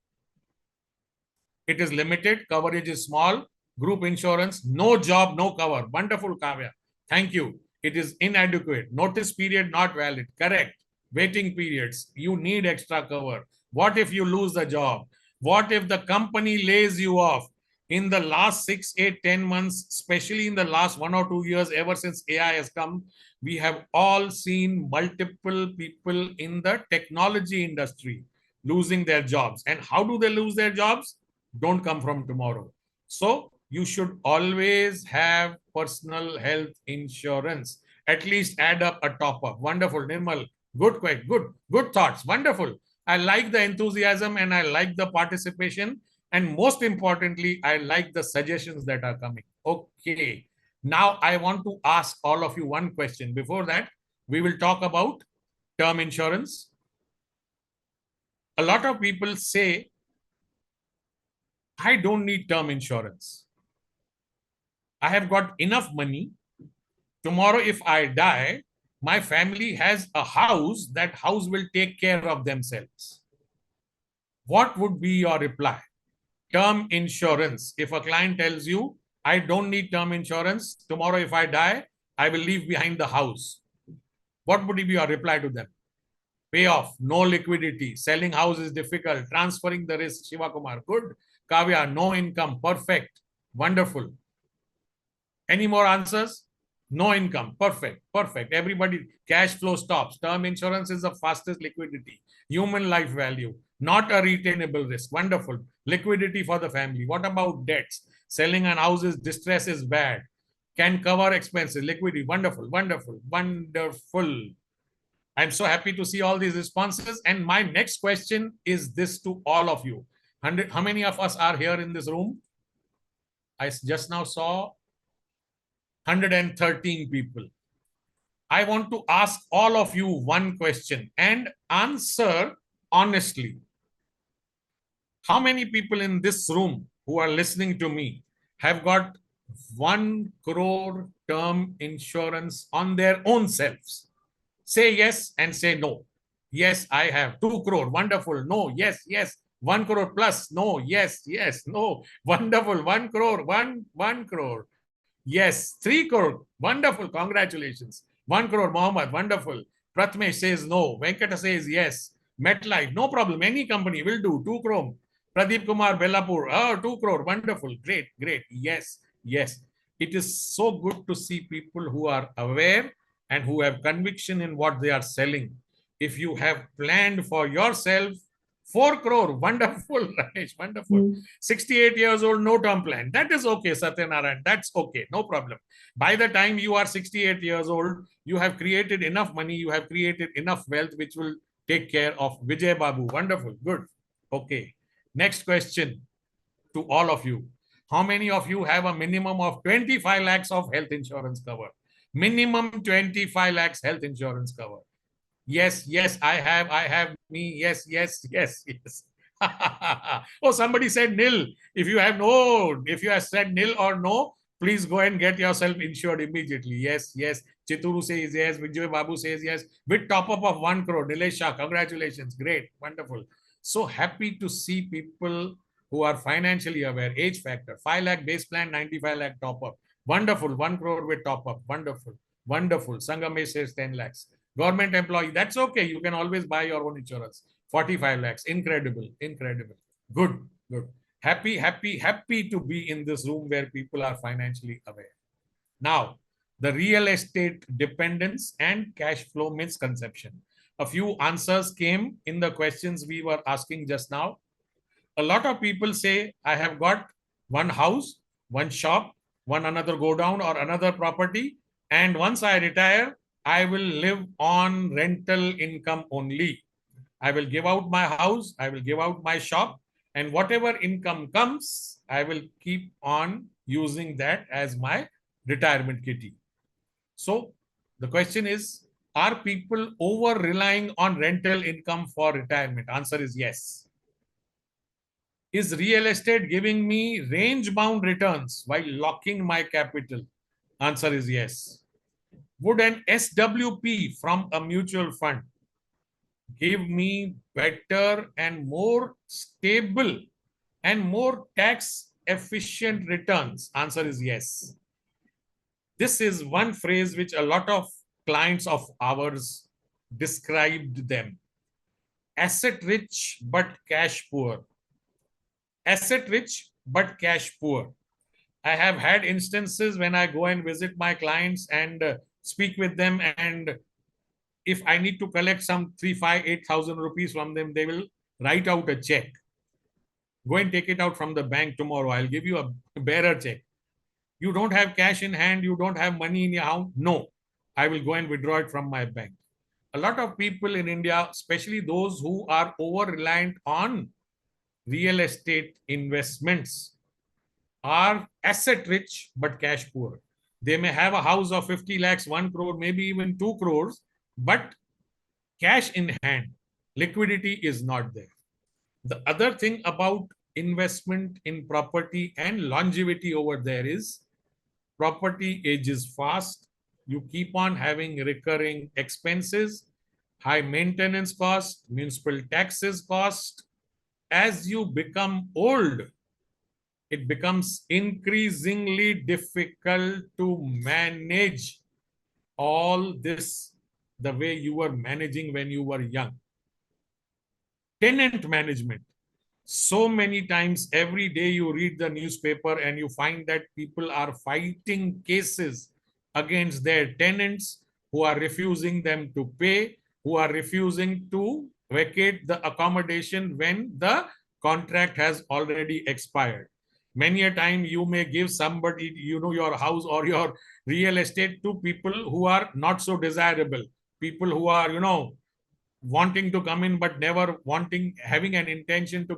It is limited, coverage is small, group insurance, no job, no cover. Wonderful, Kavya. Thank you. It is inadequate. Notice period not valid. Correct. Waiting periods. You need extra cover. What if you lose the job? What if the company lays you off? In the last 6, 8, 10 months, especially in the last 1 or 2 years, ever since AI has come, we have all seen multiple people in the technology industry losing their jobs. And how do they lose their jobs? Don't come from tomorrow. So you should always have personal health insurance. At least add up a top up. Wonderful, Nirmal. Good thoughts. Wonderful. I like the enthusiasm and I like the participation. And most importantly, I like the suggestions that are coming. Okay. Now I want to ask all of you one question. Before that, we will talk about term insurance. A lot of people say, I don't need term insurance. I have got enough money. Tomorrow, if I die, my family has a house. That house will take care of themselves. What would be your reply? Term insurance. If a client tells you, I don't need term insurance, tomorrow if I die, I will leave behind the house. What would be your reply to them? Payoff, no liquidity, selling house is difficult, transferring the risk. Shiva Kumar, good. Kavya, no income, perfect, wonderful. Any more answers? No income, perfect, perfect. Everybody, cash flow stops. Term insurance is the fastest liquidity. Human life value, not a retainable risk. Wonderful. Liquidity for the family. What about debts? Selling an house is distress is bad. Can cover expenses. Liquidity. Wonderful, wonderful, wonderful. I'm so happy to see all these responses. And my next question is this to all of you. How many of us are here in this room? I just now saw 113 people. I want to ask all of you one question and answer honestly. How many people in this room who are listening to me have got 1 crore term insurance on their own selves? Say yes and say no. Yes, I have 2 crore. Wonderful. No. Yes, yes. 1 crore plus. No. Yes, yes. No. Wonderful. 1 crore. 1 crore. Yes. 3 crore. Wonderful. Congratulations. 1 crore. Mohammed. Wonderful. Pratmesh says no. Venkata says yes. MetLife. No problem. Any company will do. 2 crore. Pradeep Kumar Bellapur. Oh, 2 crore. Wonderful. Great. Great. Yes. Yes. It is so good to see people who are aware and who have conviction in what they are selling. If you have planned for yourself, 4 crore, wonderful, Ramesh, wonderful. 68 years old, no term plan. That is okay, Satyanarayan, that's okay, no problem. By the time you are 68 years old, you have created enough money, you have created enough wealth, which will take care of Vijay Babu. Wonderful, good. Okay, next question to all of you. How many of you have a minimum of 25 lakhs of health insurance cover? Minimum 25 lakhs health insurance cover. Yes, yes, I have me. Yes, yes, yes, yes. Oh, somebody said nil. If you have said nil or no, please go and get yourself insured immediately. Yes, yes. Chituru says yes. Vijay Babu says yes. With top up of 1 crore. Nilesh Shah, congratulations. Great. Wonderful. So happy to see people who are financially aware. Age factor. 5 lakh base plan, 95 lakh top up. Wonderful. 1 crore with top up. Wonderful. Wonderful. Sangamesh says 10 lakhs. Government employee, that's okay. You can always buy your own insurance. 45 lakhs. Incredible. Incredible. Good. Good. Happy, happy, happy to be in this room where people are financially aware. Now, the real estate dependence and cash flow misconception. A few answers came in the questions we were asking just now. A lot of people say, I have got one house, one shop, one another go down or another property, and once I retire, I will live on rental income only. I will give out my house, I will give out my shop, and whatever income comes, I will keep on using that as my retirement kitty. So the question is, are people over relying on rental income for retirement? Answer is yes. Is real estate giving me range bound returns while locking my capital? Answer is yes. Would an SWP from a mutual fund give me better and more stable and more tax efficient returns? Answer is yes. This is one phrase which a lot of clients of ours described them. Asset rich but cash poor. Asset rich but cash poor. I have had instances when I go and visit my clients and speak with them, and if I need to collect some 3, 5, 8,000 rupees from them, they will write out a check. Go and take it out from the bank tomorrow. I'll give you a bearer check. You don't have cash in hand, you don't have money in your house. No, I will go and withdraw it from my bank. A lot of people in India, especially those who are over reliant on real estate investments, are asset rich but cash poor. They may have a house of 50 lakhs, 1 crore, maybe even 2 crores, but cash in hand, liquidity is not there. The other thing about investment in property and longevity over there is property ages fast. You keep on having recurring expenses, high maintenance cost, municipal taxes cost. As you become old, it becomes increasingly difficult to manage all this the way you were managing when you were young. Tenant management. So many times every day you read the newspaper and you find that people are fighting cases against their tenants who are refusing them to pay, who are refusing to vacate the accommodation when the contract has already expired. Many a time you may give somebody, your house or your real estate to people who are not so desirable, people who are, wanting to come in but never having an intention to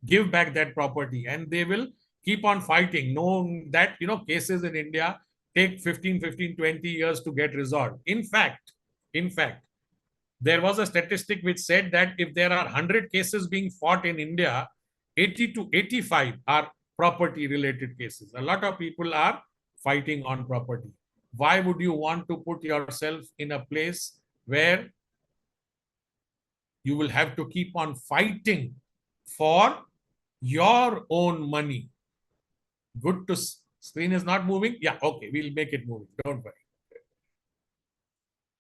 give back that property, and they will keep on fighting, knowing that cases in India take 15, 20 years to get resolved. In fact, there was a statistic which said that if there are 100 cases being fought in India, 80 to 85 are property related cases. A lot of people are fighting on property. Why would you want to put yourself in a place where you will have to keep on fighting for your own money? Good to screen is not moving. Yeah, okay, we'll make it moving. Don't worry.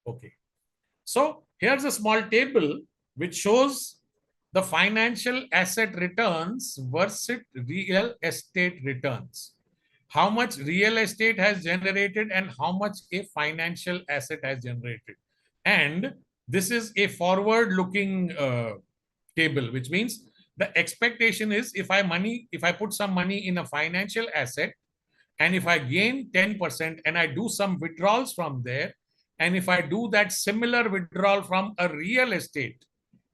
Okay. So here's a small table which shows the financial asset returns versus real estate returns. How much real estate has generated and how much a financial asset has generated. And this is a forward-looking table, which means the expectation is if I put some money in a financial asset, and if I gain 10% and I do some withdrawals from there, and if I do that similar withdrawal from a real estate,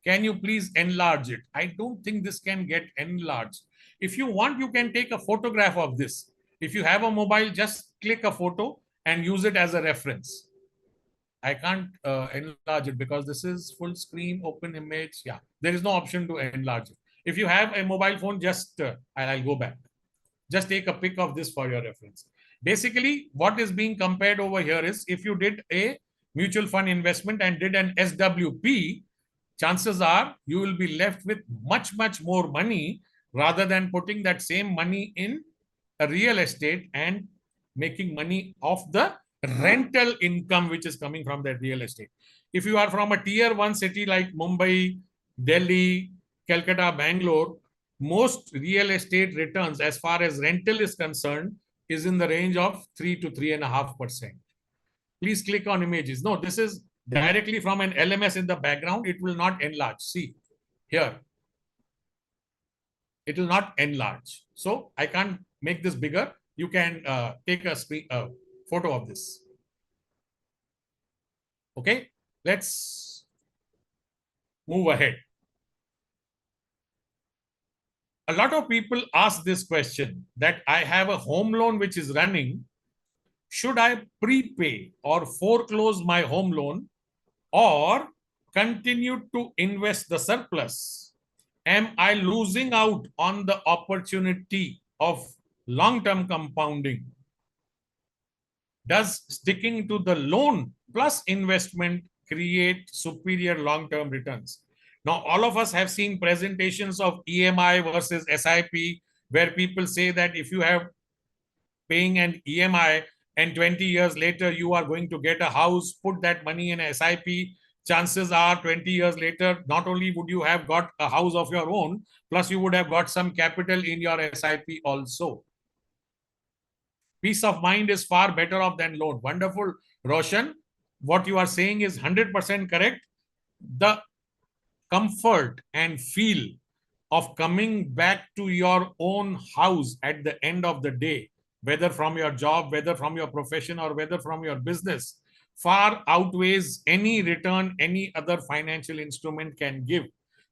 can you please enlarge it? I don't think this can get enlarged. If you want, you can take a photograph of this. If you have a mobile, just click a photo and use it as a reference. I can't enlarge it because this is full screen, open image. Yeah, there is no option to enlarge it. If you have a mobile phone, just I'll go back. Just take a pic of this for your reference. Basically, what is being compared over here is if you did a mutual fund investment and did an SWP, chances are you will be left with much, much more money rather than putting that same money in a real estate and making money off the rental income which is coming from that real estate. If you are from a tier 1 city like Mumbai, Delhi, Calcutta, Bangalore, most real estate returns as far as rental is concerned is in the range of 3 to 3.5%. Please click on images. No, this is directly from an LMS in the background. It will not enlarge. See here. It will not enlarge. So I can't make this bigger. You can take a photo of this. Okay, let's move ahead. A lot of people ask this question that I have a home loan which is running. Should I prepay or foreclose my home loan or continue to invest the surplus? Am I losing out on the opportunity of long-term compounding? Does sticking to the loan plus investment create superior long-term returns? Now, all of us have seen presentations of EMI versus SIP, where people say that if you have paying an EMI and 20 years later you are going to get a house, put that money in SIP, chances are 20 years later, not only would you have got a house of your own, plus you would have got some capital in your SIP also. Peace of mind is far better off than loan. Wonderful, Roshan. What you are saying is 100% correct. The comfort and feel of coming back to your own house at the end of the day, whether from your job, whether from your profession, or whether from your business, far outweighs any return any other financial instrument can give.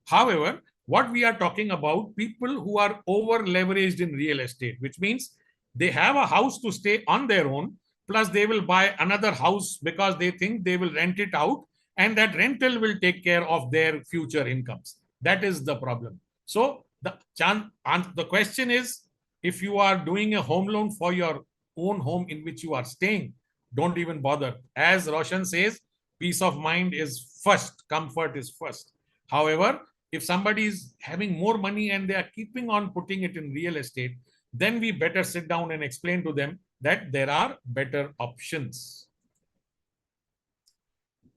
However, what we are talking about, people who are over leveraged in real estate, which means they have a house to stay on their own, plus they will buy another house because they think they will rent it out and that rental will take care of their future incomes. That is the problem. So the question is, if you are doing a home loan for your own home in which you are staying, don't even bother. As Roshan says, peace of mind is first, comfort is first. However, if somebody is having more money and they are keeping on putting it in real estate, then we better sit down and explain to them that there are better options.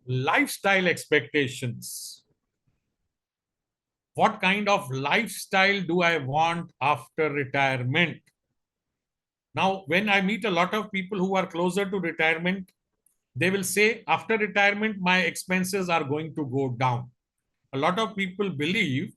Lifestyle expectations. What kind of lifestyle do I want after retirement? Now, when I meet a lot of people who are closer to retirement, they will say, after retirement, my expenses are going to go down. A lot of people believe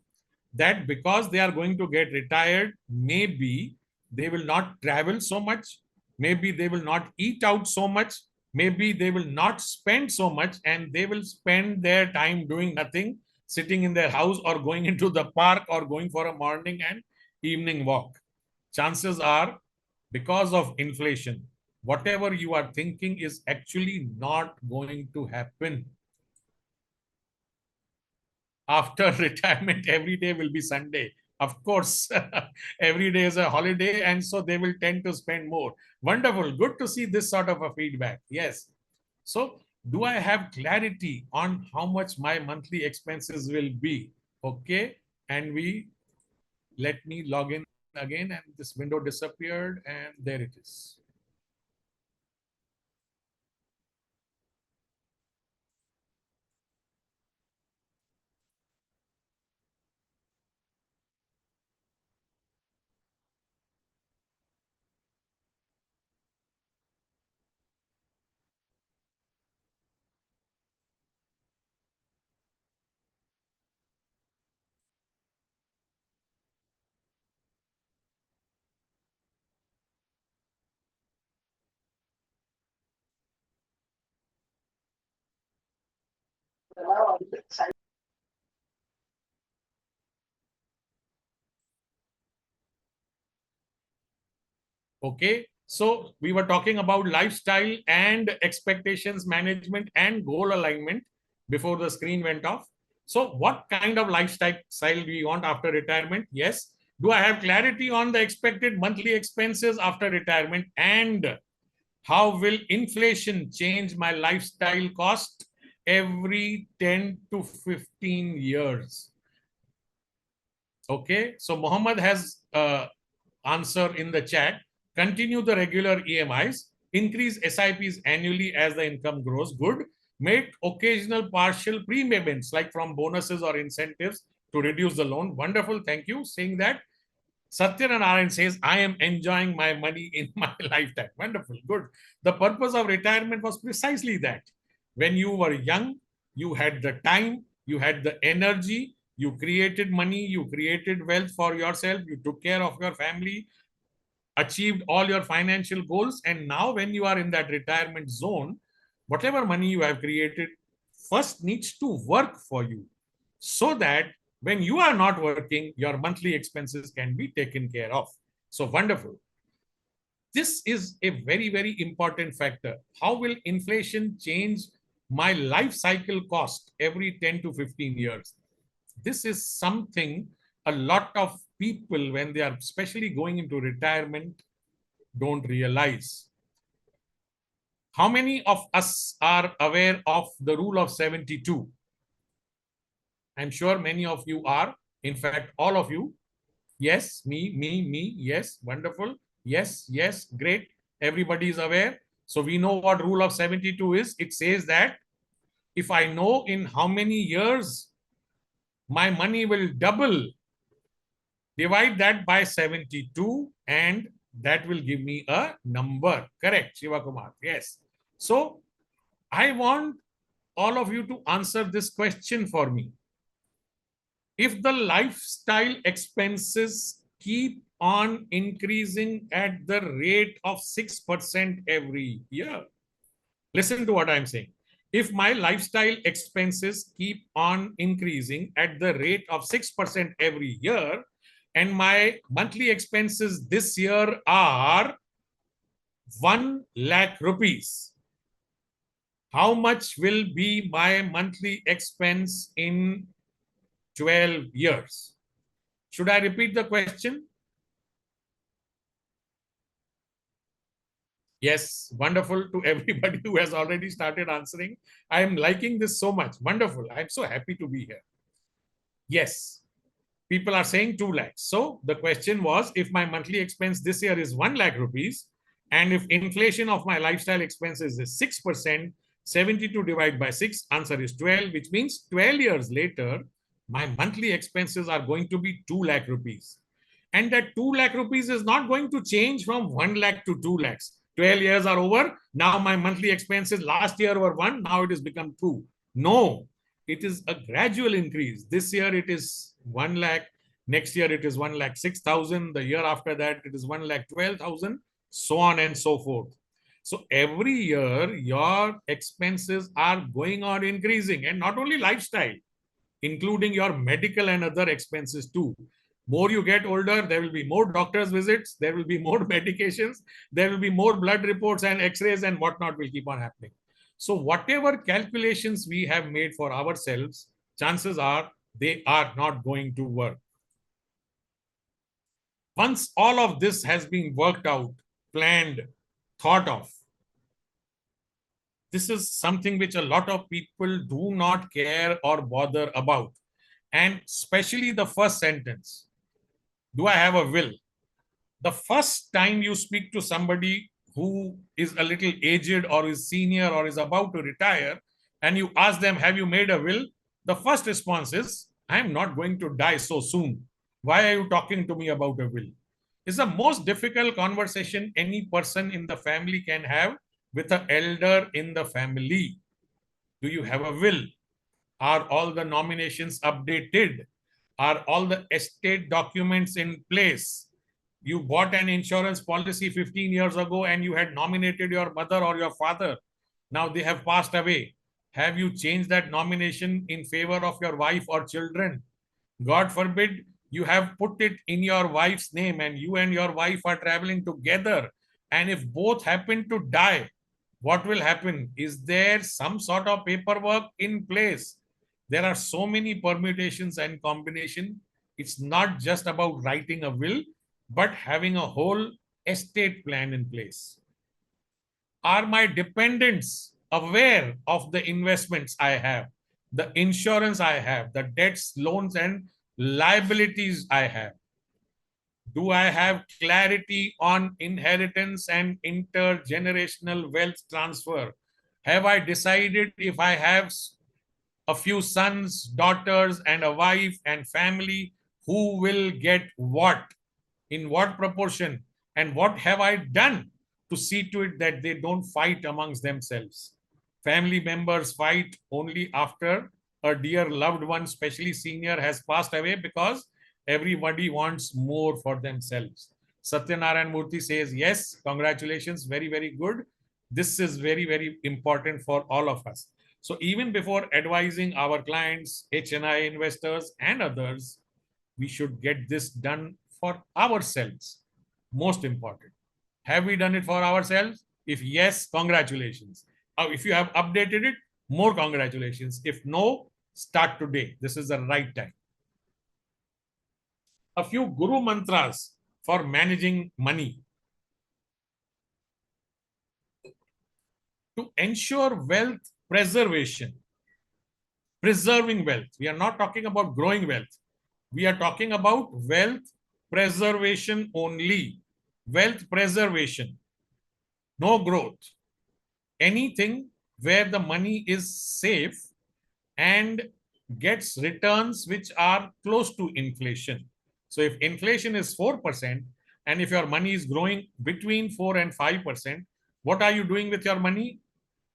that because they are going to get retired, maybe they will not travel so much, maybe they will not eat out so much, maybe they will not spend so much, and they will spend their time doing nothing, sitting in their house or going into the park or going for a morning and evening walk. Chances are, because of inflation, whatever you are thinking is actually not going to happen. After retirement, every day will be Sunday. Of course, every day is a holiday, and so they will tend to spend more. Wonderful. Good to see this sort of a feedback. Yes. So, do I have clarity on how much my monthly expenses will be? Okay. And let me log in again, and this window disappeared, and there it is. Okay, so we were talking about lifestyle and expectations management and goal alignment before the screen went off. So what kind of lifestyle do we want after retirement? Yes. Do I have clarity on the expected monthly expenses after retirement? And how will inflation change my lifestyle cost every 10 to 15 years? Okay, so Mohammed has answer in the chat. Continue the regular EMIs, increase SIPs annually as the income grows. Good. Make occasional partial prepayments like from bonuses or incentives to reduce the loan. Wonderful. Thank you. Saying that, Satyanarayan says, I am enjoying my money in my lifetime. Wonderful. Good. The purpose of retirement was precisely that. When you were young, you had the time, you had the energy, you created money, you created wealth for yourself, you took care of your family, achieved all your financial goals. And now when you are in that retirement zone, whatever money you have created first needs to work for you, so that when you are not working, your monthly expenses can be taken care of. So wonderful. This is a very, very important factor. How will inflation change my life cycle cost every 10 to 15 years? This is something a lot of people, when they are especially going into retirement, don't realize. How many of us are aware of the rule of 72? I'm sure many of you are. In fact, all of you. Yes, me, yes, wonderful. Yes, yes, great. Everybody is aware. So we know what rule of 72 is. It says that if I know in how many years my money will double, divide that by 72 and that will give me a number. Correct, Shiva Kumar. Yes. So I want all of you to answer this question for me. If the lifestyle expenses keep on increasing at the rate of 6% every year, listen to what I'm saying. If my lifestyle expenses keep on increasing at the rate of 6% every year, and my monthly expenses this year are 1 lakh rupees, how much will be my monthly expense in 12 years? Should I repeat the question? Yes, wonderful to everybody who has already started answering. I am liking this so much. Wonderful. I'm so happy to be here. Yes, people are saying 2 lakhs. So the question was, if my monthly expense this year is 1 lakh rupees, and if inflation of my lifestyle expenses is 6%, 72 divided by 6, answer is 12, which means 12 years later, my monthly expenses are going to be 2 lakh rupees. And that 2 lakh rupees is not going to change from 1 lakh to 2 lakhs. 12 years are over. Now my monthly expenses last year were 1. Now it has become 2. No, it is a gradual increase. This year it is 1 lakh. Next year it is 1 lakh 6,000. The year after that it is 1 lakh 12,000. So on and so forth. So every year your expenses are going on increasing, and not only lifestyle, including your medical and other expenses too. More you get older, there will be more doctor's visits, there will be more medications, there will be more blood reports and x-rays and whatnot will keep on happening. So whatever calculations we have made for ourselves, chances are they are not going to work. Once all of this has been worked out, planned, thought of, this is something which a lot of people do not care or bother about. And especially the first sentence, do I have a will? The first time you speak to somebody who is a little aged or is senior or is about to retire, and you ask them, have you made a will? The first response is, I am not going to die so soon. Why are you talking to me about a will? It's the most difficult conversation any person in the family can have with an elder in the family. Do you have a will? Are all the nominations updated? Are all the estate documents in place? You bought an insurance policy 15 years ago and you had nominated your mother or your father. Now they have passed away. Have you changed that nomination in favor of your wife or children? God forbid, You have put it in your wife's name and you and your wife are traveling together. And if both happen to die, what will happen? Is there some sort of paperwork in place? There are so many permutations and combination. It's not just about writing a will, but having a whole estate plan in place. Are my dependents aware of the investments I have, the insurance I have, the debts, loans, and liabilities I have? Do I have clarity on inheritance and intergenerational wealth transfer? Have I decided if I have a few sons, daughters, and a wife and family, who will get what, in what proportion, and what have I done to see to it that they don't fight amongst themselves? Family members fight only after a dear loved one, especially senior, has passed away, because everybody wants more for themselves. Satyanarayan Murthy says, yes, congratulations, very, very good. This is very, very important for all of us. So even before advising our clients, HNI investors, and others, we should get this done for ourselves. Most important. Have we done it for ourselves? If yes, congratulations. If you have updated it, more congratulations. If no, start today. This is the right time. A few guru mantras for managing money. To ensure wealth preservation, preserving wealth. We are not talking about growing wealth. We are talking about wealth preservation only. Wealth preservation, no growth. Anything where the money is safe and gets returns which are close to inflation. So if inflation is 4%, and if your money is growing between 4 and 5%, what are you doing with your money?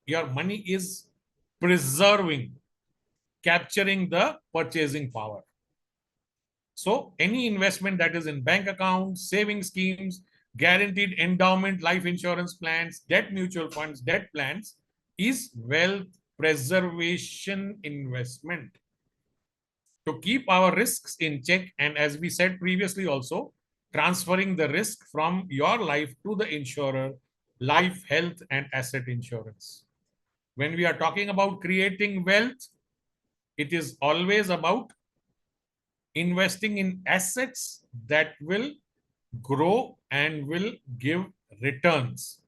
Your money is preserving, capturing the purchasing power. So any investment that is in bank accounts, saving schemes, guaranteed endowment, life insurance plans, debt mutual funds, debt plans is wealth preservation investment. To keep our risks in check, and as we said previously also, transferring the risk from your life to the insurer, life, health, and asset insurance. When we are talking about creating wealth, it is always about investing in assets that will grow and will give returns.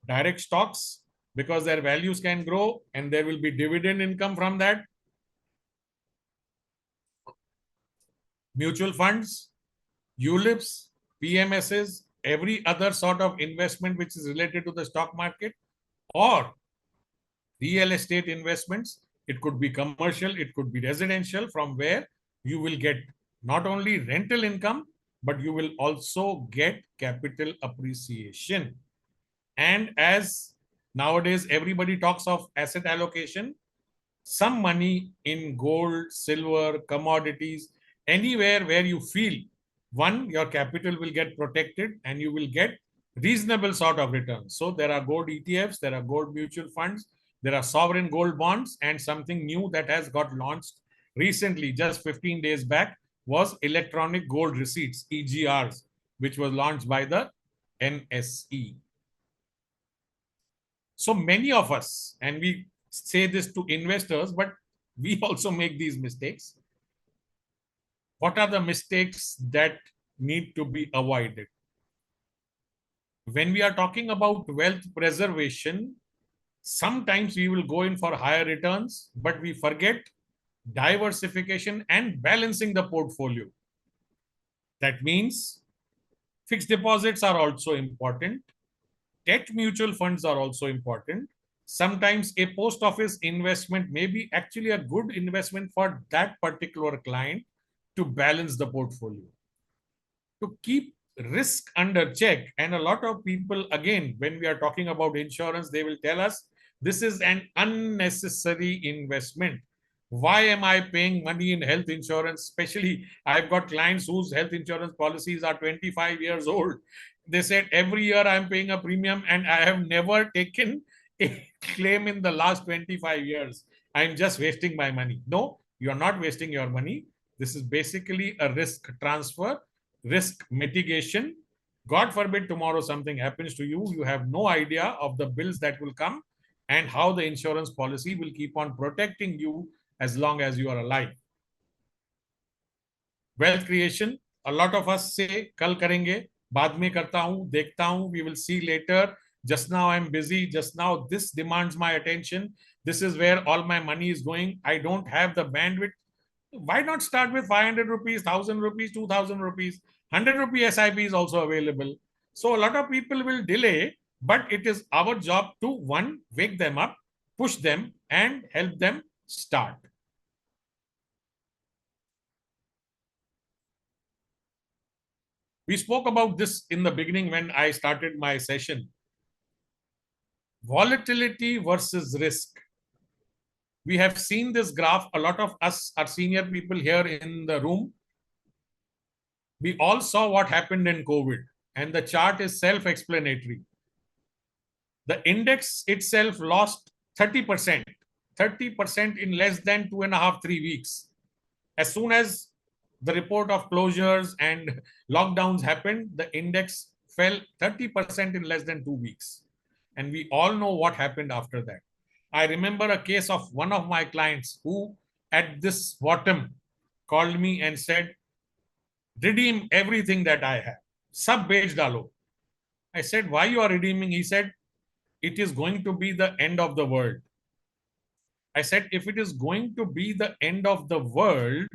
Direct stocks, because their values can grow and there will be dividend income from that. Mutual funds, ULIPs, PMSs, every other sort of investment which is related to the stock market, or real estate investments. It could be commercial, it could be residential, from where you will get not only rental income, but you will also get capital appreciation. And as nowadays everybody talks of asset allocation, some money in gold, silver, commodities, anywhere where you feel, one, your capital will get protected and you will get reasonable sort of returns. So there are gold ETFs, there are gold mutual funds, there are sovereign gold bonds, and something new that has got launched recently, just 15 days back, was electronic gold receipts, EGRs, which was launched by the NSE. So many of us, and we say this to investors, but we also make these mistakes. What are the mistakes that need to be avoided? When we are talking about wealth preservation, sometimes we will go in for higher returns, but we forget diversification and balancing the portfolio. That means fixed deposits are also important. Debt mutual funds are also important. Sometimes a post office investment may be actually a good investment for that particular client to balance the portfolio. To keep risk under check, and a lot of people, again, when we are talking about insurance, they will tell us this is an unnecessary investment. Why am I paying money in health insurance? Especially, I've got clients whose health insurance policies are 25 years old. They said every year I'm paying a premium and I have never taken a claim in the last 25 years. I'm just wasting my money. No, you're not wasting your money. This is basically a risk transfer, risk mitigation. God forbid tomorrow something happens to you, you have no idea of the bills that will come and how the insurance policy will keep on protecting you as long as you are alive. Wealth creation, a lot of us say, kal karenge, baad mein karta hu, dekhta hu, we will see later. Just now I'm busy, just now this demands my attention. This is where all my money is going. I don't have the bandwidth. Why not start with 500 rupees, 1000 rupees, 2000 rupees? 100 rupee SIP is also available. So a lot of people will delay, but it is our job to, one, wake them up, push them and help them start. We spoke about this in the beginning when I started my session. Volatility versus risk. We have seen this graph. A lot of us are senior people here in the room. We all saw what happened in COVID, and the chart is self-explanatory. The index itself lost 30%, 30% in less than 2.5, 3 weeks. As soon as the report of closures and lockdowns happened, the index fell 30% in less than 2 weeks. And we all know what happened after that. I remember a case of one of my clients who at this bottom called me and said, redeem everything that I have. Sab bech dalo. I said, why you are redeeming? He said, it is going to be the end of the world. I said, if it is going to be the end of the world,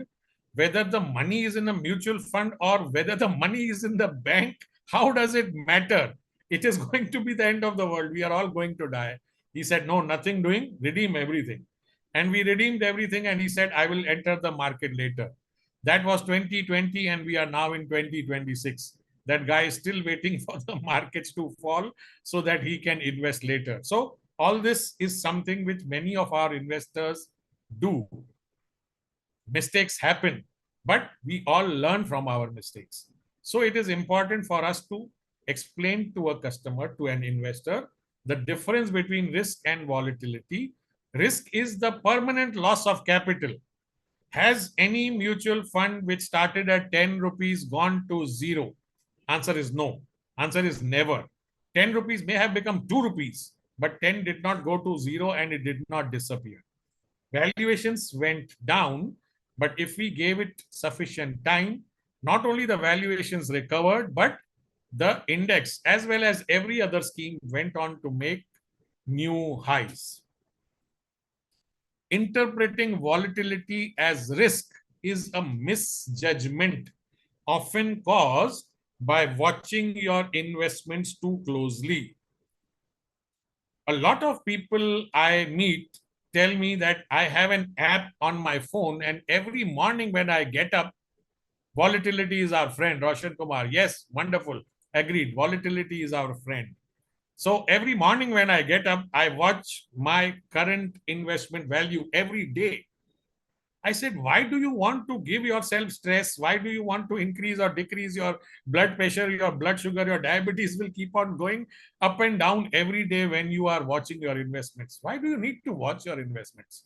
whether the money is in a mutual fund or whether the money is in the bank, how does it matter? It is going to be the end of the world. We are all going to die. He said, no, nothing doing, redeem everything. And we redeemed everything, and he said, I will enter the market later. That was 2020, and we are now in 2026. That guy is still waiting for the markets to fall so that he can invest later. So all this is something which many of our investors do. Mistakes happen, but we all learn from our mistakes. So it is important for us to explain to a customer, to an investor, the difference between risk and volatility. Risk is the permanent loss of capital. Has any mutual fund which started at 10 rupees gone to zero? Answer is no. Answer is never. 10 rupees may have become 2 rupees, but 10 did not go to zero and it did not disappear. Valuations went down, but if we gave it sufficient time, not only the valuations recovered, but the index as well as every other scheme went on to make new highs. Interpreting volatility as risk is a misjudgment often caused by watching your investments too closely. A lot of people I meet tell me that I have an app on my phone, and every morning when I get up, volatility is our friend. Roshan Kumar, yes, wonderful, agreed. Volatility is our friend. So every morning when I get up, I watch my current investment value every day. I said, why do you want to give yourself stress? Why do you want to increase or decrease your blood pressure, your blood sugar, your diabetes will keep on going up and down every day when you are watching your investments? Why do you need to watch your investments?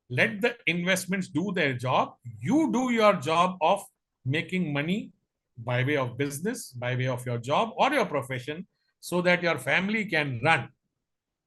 Let the investments do their job. You do your job of making money by way of business, by way of your job or your profession, so that your family can run.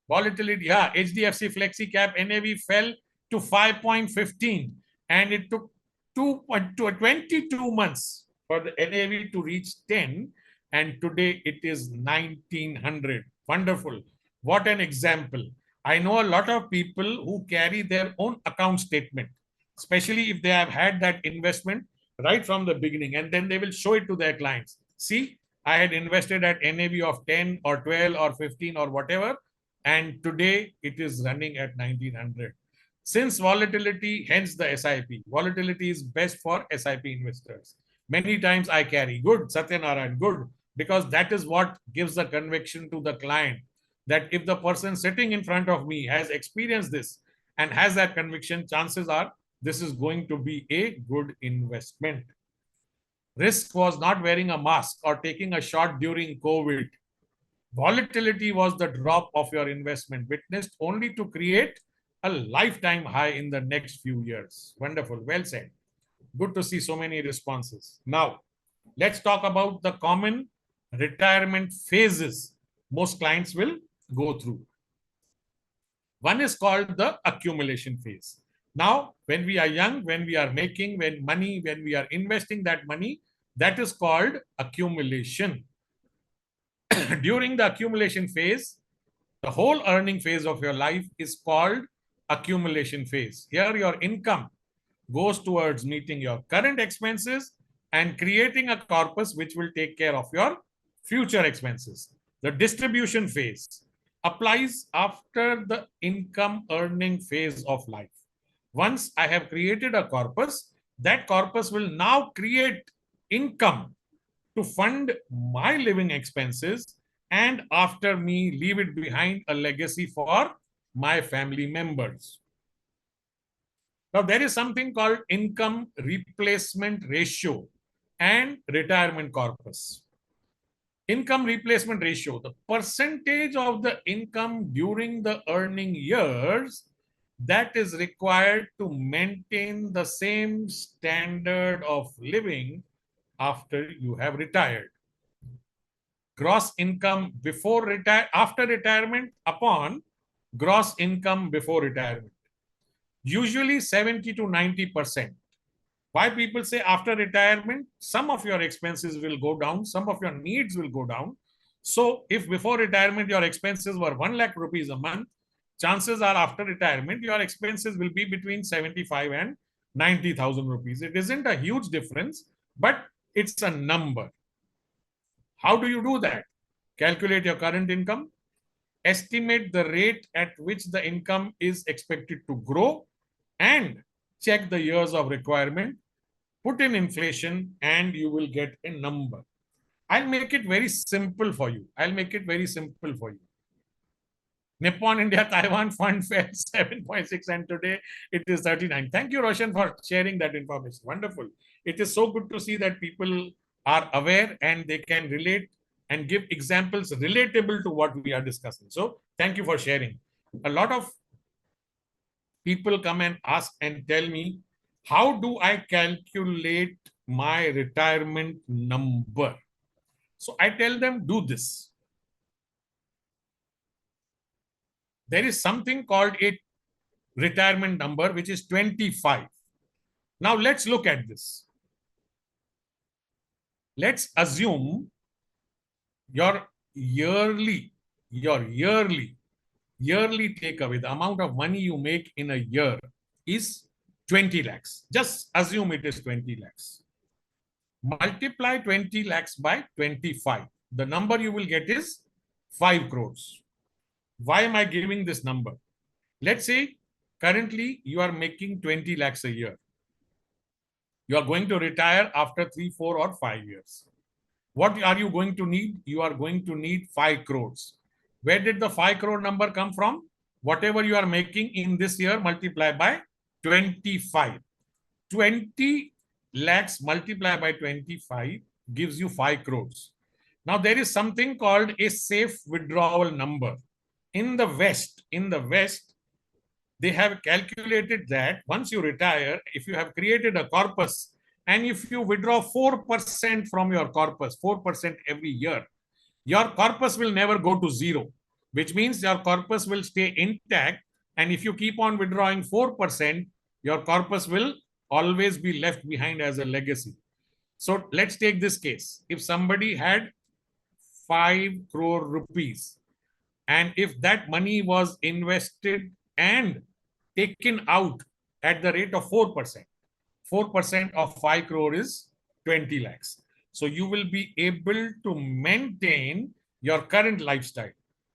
Volatility, yeah, HDFC Flexi Cap NAV fell to 5.15 and it took 22 months for the NAV to reach 10, and today it is 1900. Wonderful. What an example. I know a lot of people who carry their own account statement, especially if they have had that investment right from the beginning, and then they will show it to their clients. See, I had invested at NAV of 10 or 12 or 15 or whatever, and today it is running at 1900. Since volatility, hence the SIP. Volatility is best for SIP investors. Many times I carry. Good, Satyanarayan, good. Because that is what gives the conviction to the client that if the person sitting in front of me has experienced this and has that conviction, chances are this is going to be a good investment. Risk was not wearing a mask or taking a shot during COVID. Volatility was the drop of your investment witnessed only to create a lifetime high in the next few years. Wonderful. Well said. Good to see so many responses. Now, let's talk about the common retirement phases most clients will go through. One is called the accumulation phase. Now, when we are young, when we are making when we are investing that money, that is called accumulation. During the accumulation phase, the whole earning phase of your life is called accumulation phase. Here, your income goes towards meeting your current expenses and creating a corpus which will take care of your future expenses. The distribution phase applies after the income earning phase of life. Once I have created a corpus, that corpus will now create income to fund my living expenses, and after me leave it behind a legacy for my family members. Now, there is something called income replacement ratio and retirement corpus. Income replacement ratio, the percentage of the income during the earning years that is required to maintain the same standard of living after you have retired. Gross income after retirement upon gross income before retirement. Usually 70 to 90%. Why people say after retirement, some of your expenses will go down, some of your needs will go down. So if before retirement your expenses were 1 lakh rupees a month, chances are after retirement your expenses will be between 75 and 90,000 rupees. It isn't a huge difference, but it's a number. How do you do that? Calculate your current income, estimate the rate at which the income is expected to grow, and check the years of requirement, put in inflation, and you will get a number. I'll make it very simple for you. Nippon India Taiwan Fund fell 7.6 and today it is 39. Thank you, Roshan, for sharing that information. Wonderful. It is so good to see that people are aware and they can relate and give examples relatable to what we are discussing. So thank you for sharing. A lot of people come and ask and tell me, how do I calculate my retirement number? So I tell them, do this. There is something called a retirement number, which is 25. Now let's look at this. Let's assume your yearly takeaway, the amount of money you make in a year is 20 lakhs. Just assume it is 20 lakhs. Multiply 20 lakhs by 25. The number you will get is 5 crores. Why am I giving this number? Let's say currently you are making 20 lakhs a year. You are going to retire after 3, 4 or 5 years. What are you going to need? You are going to need 5 crores. Where did the 5 crore number come from? Whatever you are making in this year, multiply by 25. 20 lakhs multiplied by 25 gives you 5 crores. Now there is something called a safe withdrawal number. In the West, they have calculated that once you retire, if you have created a corpus and if you withdraw 4% from your corpus, 4% every year, your corpus will never go to zero, which means your corpus will stay intact. And if you keep on withdrawing 4%, your corpus will always be left behind as a legacy. So let's take this case. If somebody had 5 crore rupees, and if that money was invested and taken out at the rate of 4%, 4% of 5 crore is 20 lakhs. So you will be able to maintain your current lifestyle.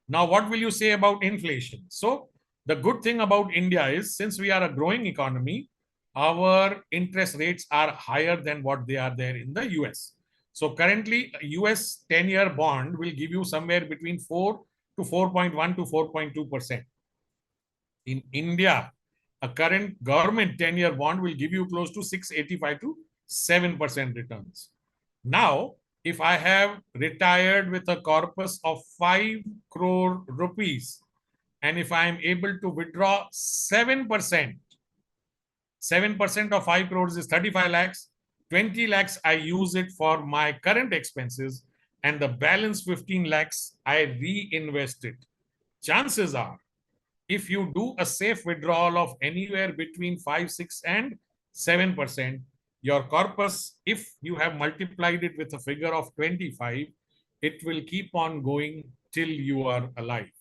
Now, what will you say about inflation? So the good thing about India is, since we are a growing economy, our interest rates are higher than what they are there in the US. So currently, US 10-year bond will give you somewhere between 4 to 4.1 to 4.2%. In India, a current government 10-year bond will give you close to 6.85 to 7% returns. Now, if I have retired with a corpus of 5 crore rupees, and if I am able to withdraw 7%, 7% of 5 crores is 35 lakhs. 20 lakhs, I use it for my current expenses, and the balance 15 lakhs, I reinvest it. Chances are, if you do a safe withdrawal of anywhere between 5, 6, and 7%, your corpus, if you have multiplied it with a figure of 25, it will keep on going till you are alive.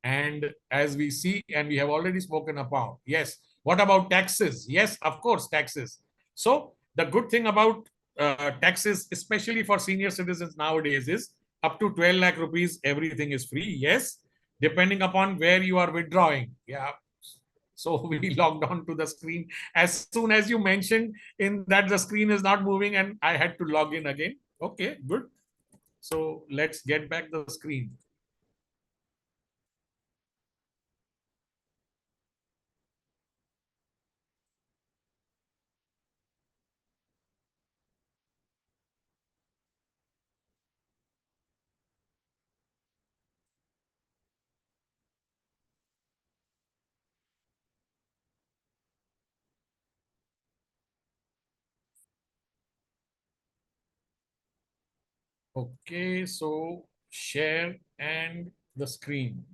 And as we see, and we have already spoken about, yes, what about taxes? Yes, of course, taxes. So the good thing about taxes, especially for senior citizens nowadays, is up to 12 lakh rupees, everything is free. Yes, depending upon where you are withdrawing. Yeah. So we logged on to the screen. As soon as you mentioned in that the screen is not moving, and I had to log in again. Okay, good. So let's get back the screen. Okay, so share and the screen.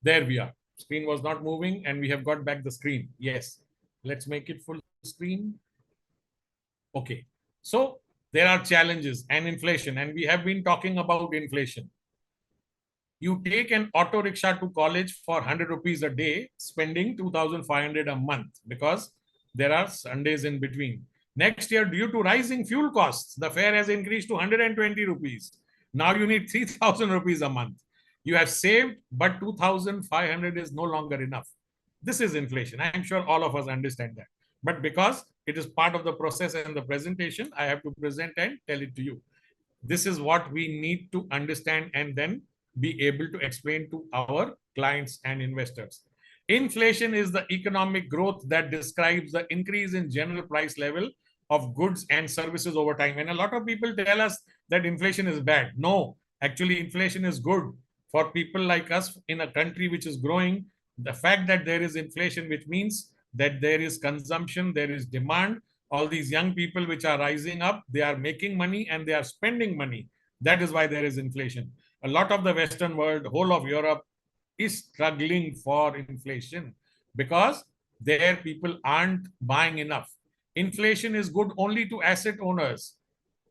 There we are. Screen was not moving and we have got back the screen. Yes. Let's make it full screen. Okay. So there are challenges and inflation, and we have been talking about inflation. You take an auto rickshaw to college for 100 rupees a day, spending 2,500 a month, because there are Sundays in between. Next year, due to rising fuel costs, the fare has increased to 120 rupees. Now you need 3,000 rupees a month. You have saved, but 2,500 is no longer enough. This is inflation. I am sure all of us understand that. But because it is part of the process and the presentation, I have to present and tell it to you. This is what we need to understand and then be able to explain to our clients and investors. Inflation is the economic growth that describes the increase in general price level of goods and services over time. And a lot of people tell us that inflation is bad. No, actually, inflation is good for people like us in a country which is growing. The fact that there is inflation, which means that there is consumption, there is demand. All these young people which are rising up, they are making money and they are spending money. That is why there is inflation. A lot of the Western world, whole of Europe, is struggling for inflation because their people aren't buying enough. Inflation is good only to asset owners.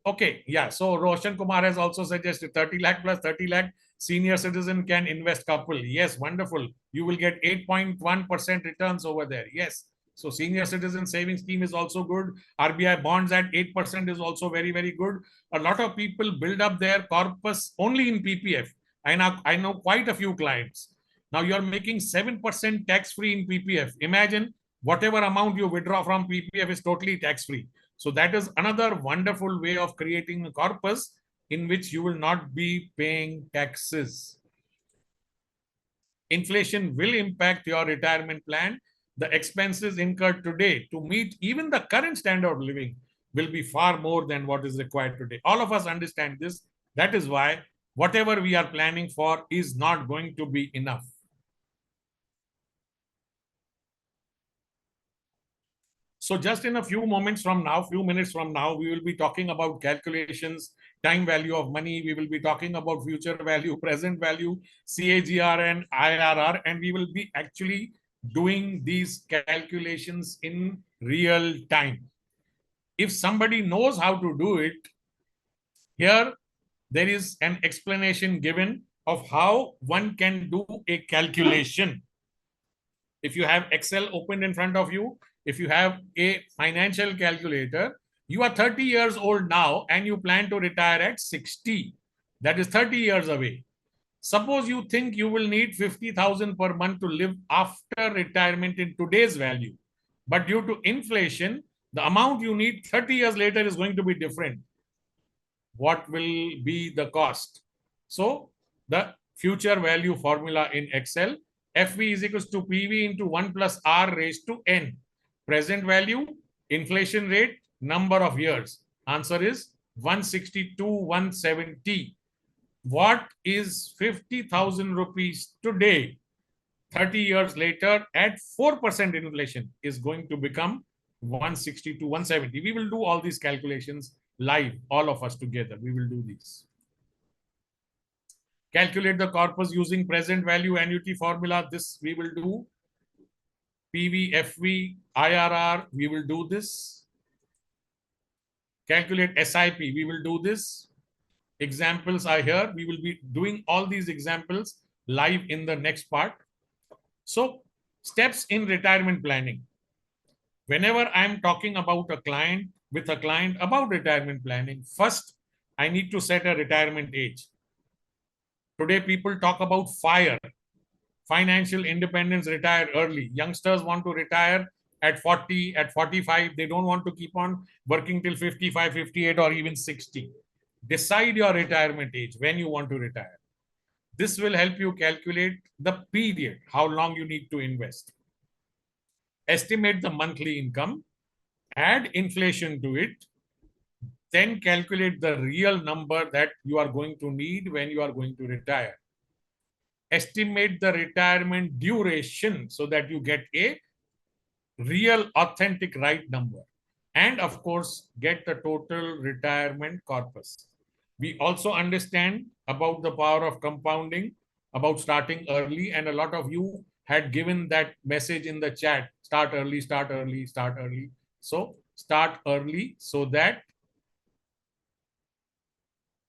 Okay, yeah. So Roshan Kumar has also suggested 30 lakh plus 30 lakh senior citizen can invest couple. Yes, wonderful. You will get 8.1% returns over there. Yes. So senior citizen savings scheme is also good. RBI bonds at 8% is also very, very good. A lot of people build up their corpus only in PPF. I know quite a few clients. Now you're making 7% tax-free in PPF. Imagine whatever amount you withdraw from PPF is totally tax-free. So that is another wonderful way of creating a corpus in which you will not be paying taxes. Inflation will impact your retirement plan. The expenses incurred today to meet even the current standard of living will be far more than what is required today. All of us understand this. That is why whatever we are planning for is not going to be enough. So just in a few minutes from now, we will be talking about calculations, time value of money. We will be talking about future value, present value, CAGR and IRR, and we will be actually doing these calculations in real time. If somebody knows how to do it, here there is an explanation given of how one can do a calculation. If you have Excel open in front of you, if you have a financial calculator, you are 30 years old now and you plan to retire at 60. That is 30 years away. Suppose you think you will need 50,000 per month to live after retirement in today's value. But due to inflation, the amount you need 30 years later is going to be different. What will be the cost? So the future value formula in Excel, FV is equals to PV into 1 plus R raised to N. Present value, inflation rate, number of years. Answer is 162, 170. what is 50,000 rupees today, 30 years later at 4% inflation is going to become 160 to 170. We will do all these calculations live, all of us together. We will do these. Calculate the corpus using present value annuity formula. This we will do. PV, FV, IRR, we will do this. Calculate SIP, we will do this. Examples are here. We will be doing all these examples live in the next part. So, steps in retirement planning. Whenever I'm talking about a client, with a client about retirement planning, first, I need to set a retirement age. Today, people talk about FIRE, financial independence, retire early. Youngsters want to retire at 40, at 45. They don't want to keep on working till 55, 58, or even 60. Decide your retirement age, when you want to retire. This will help you calculate the period, how long you need to invest. Estimate the monthly income, add inflation to it, then calculate the real number that you are going to need when you are going to retire. Estimate the retirement duration so that you get a real, authentic, right number. And of course, get the total retirement corpus. We also understand about the power of compounding, about starting early, and a lot of you had given that message in the chat: start early, start early, start early. So start early so that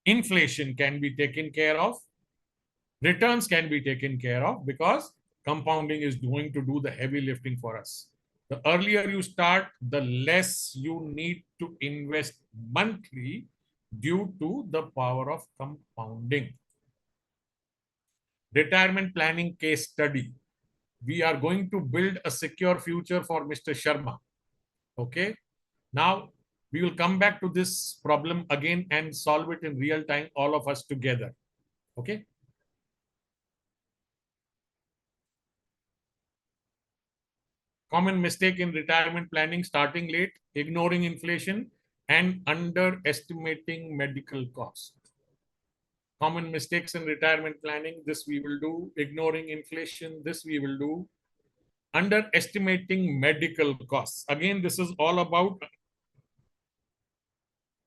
inflation can be taken care of, returns can be taken care of, because compounding is going to do the heavy lifting for us. The earlier you start, the less you need to invest monthly due to the power of compounding. Retirement planning case study. We are going to build a secure future for Mr. Sharma. Okay. Now, we will come back to this problem again and solve it in real time, all of us together. Okay. Common mistake in retirement planning: starting late, ignoring inflation, and underestimating medical costs. Common mistakes in retirement planning: this we will do. Ignoring inflation, this we will do. Underestimating medical costs. Again, this is all about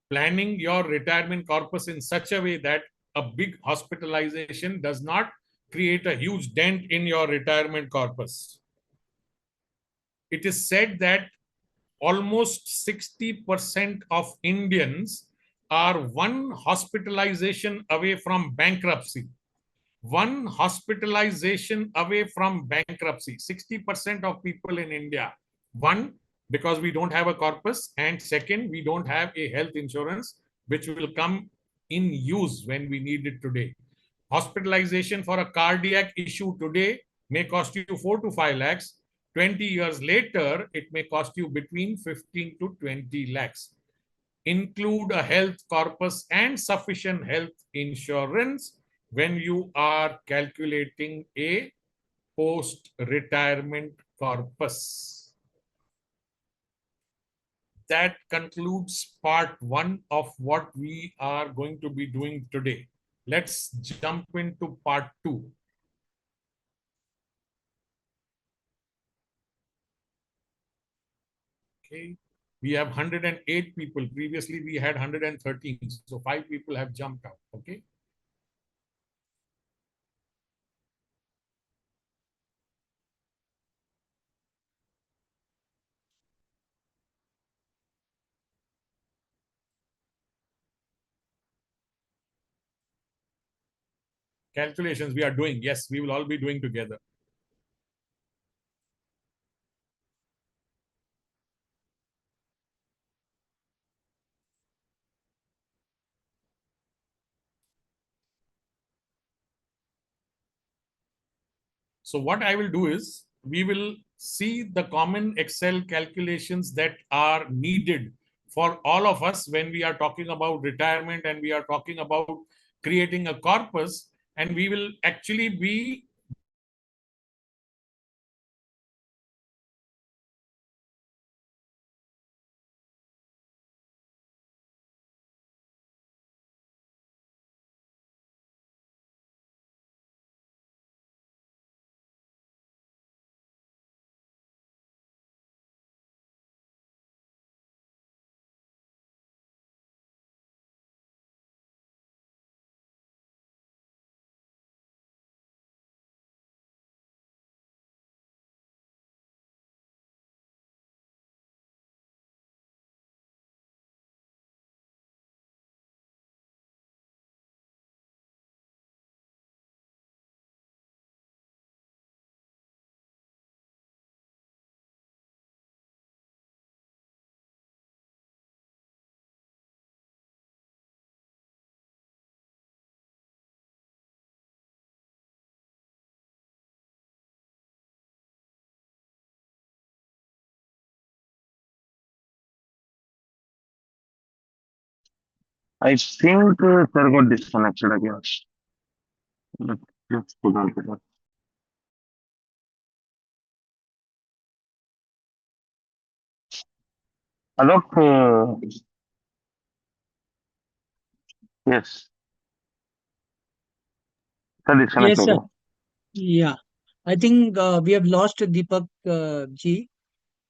planning your retirement corpus in such a way that a big hospitalization does not create a huge dent in your retirement corpus. It is said that almost 60% of Indians are one hospitalization away from bankruptcy. One hospitalization away from bankruptcy. 60% of people in India. One, because we don't have a corpus, and second, we don't have a health insurance which will come in use when we need it today. Hospitalization for a cardiac issue today may cost you 4 to 5 lakhs. 20 years later, it may cost you between 15 to 20 lakhs. Include a health corpus and sufficient health insurance when you are calculating a post-retirement corpus. That concludes part 1 of what we are going to be doing today. Let's jump into part 2. Okay. We have 108 people. Previously, we had 113. So 5 people have jumped out. Okay. Calculations we are doing. Yes, we will all be doing together. So what I will do is, we will see the common Excel calculations that are needed for all of us when we are talking about retirement and we are talking about creating a corpus, and we will actually be I think sir got disconnected again. Let's put on to that. Alok, yes, sir disconnect Yes, हो sir. गया. Yeah. I think we have lost Deepak ji.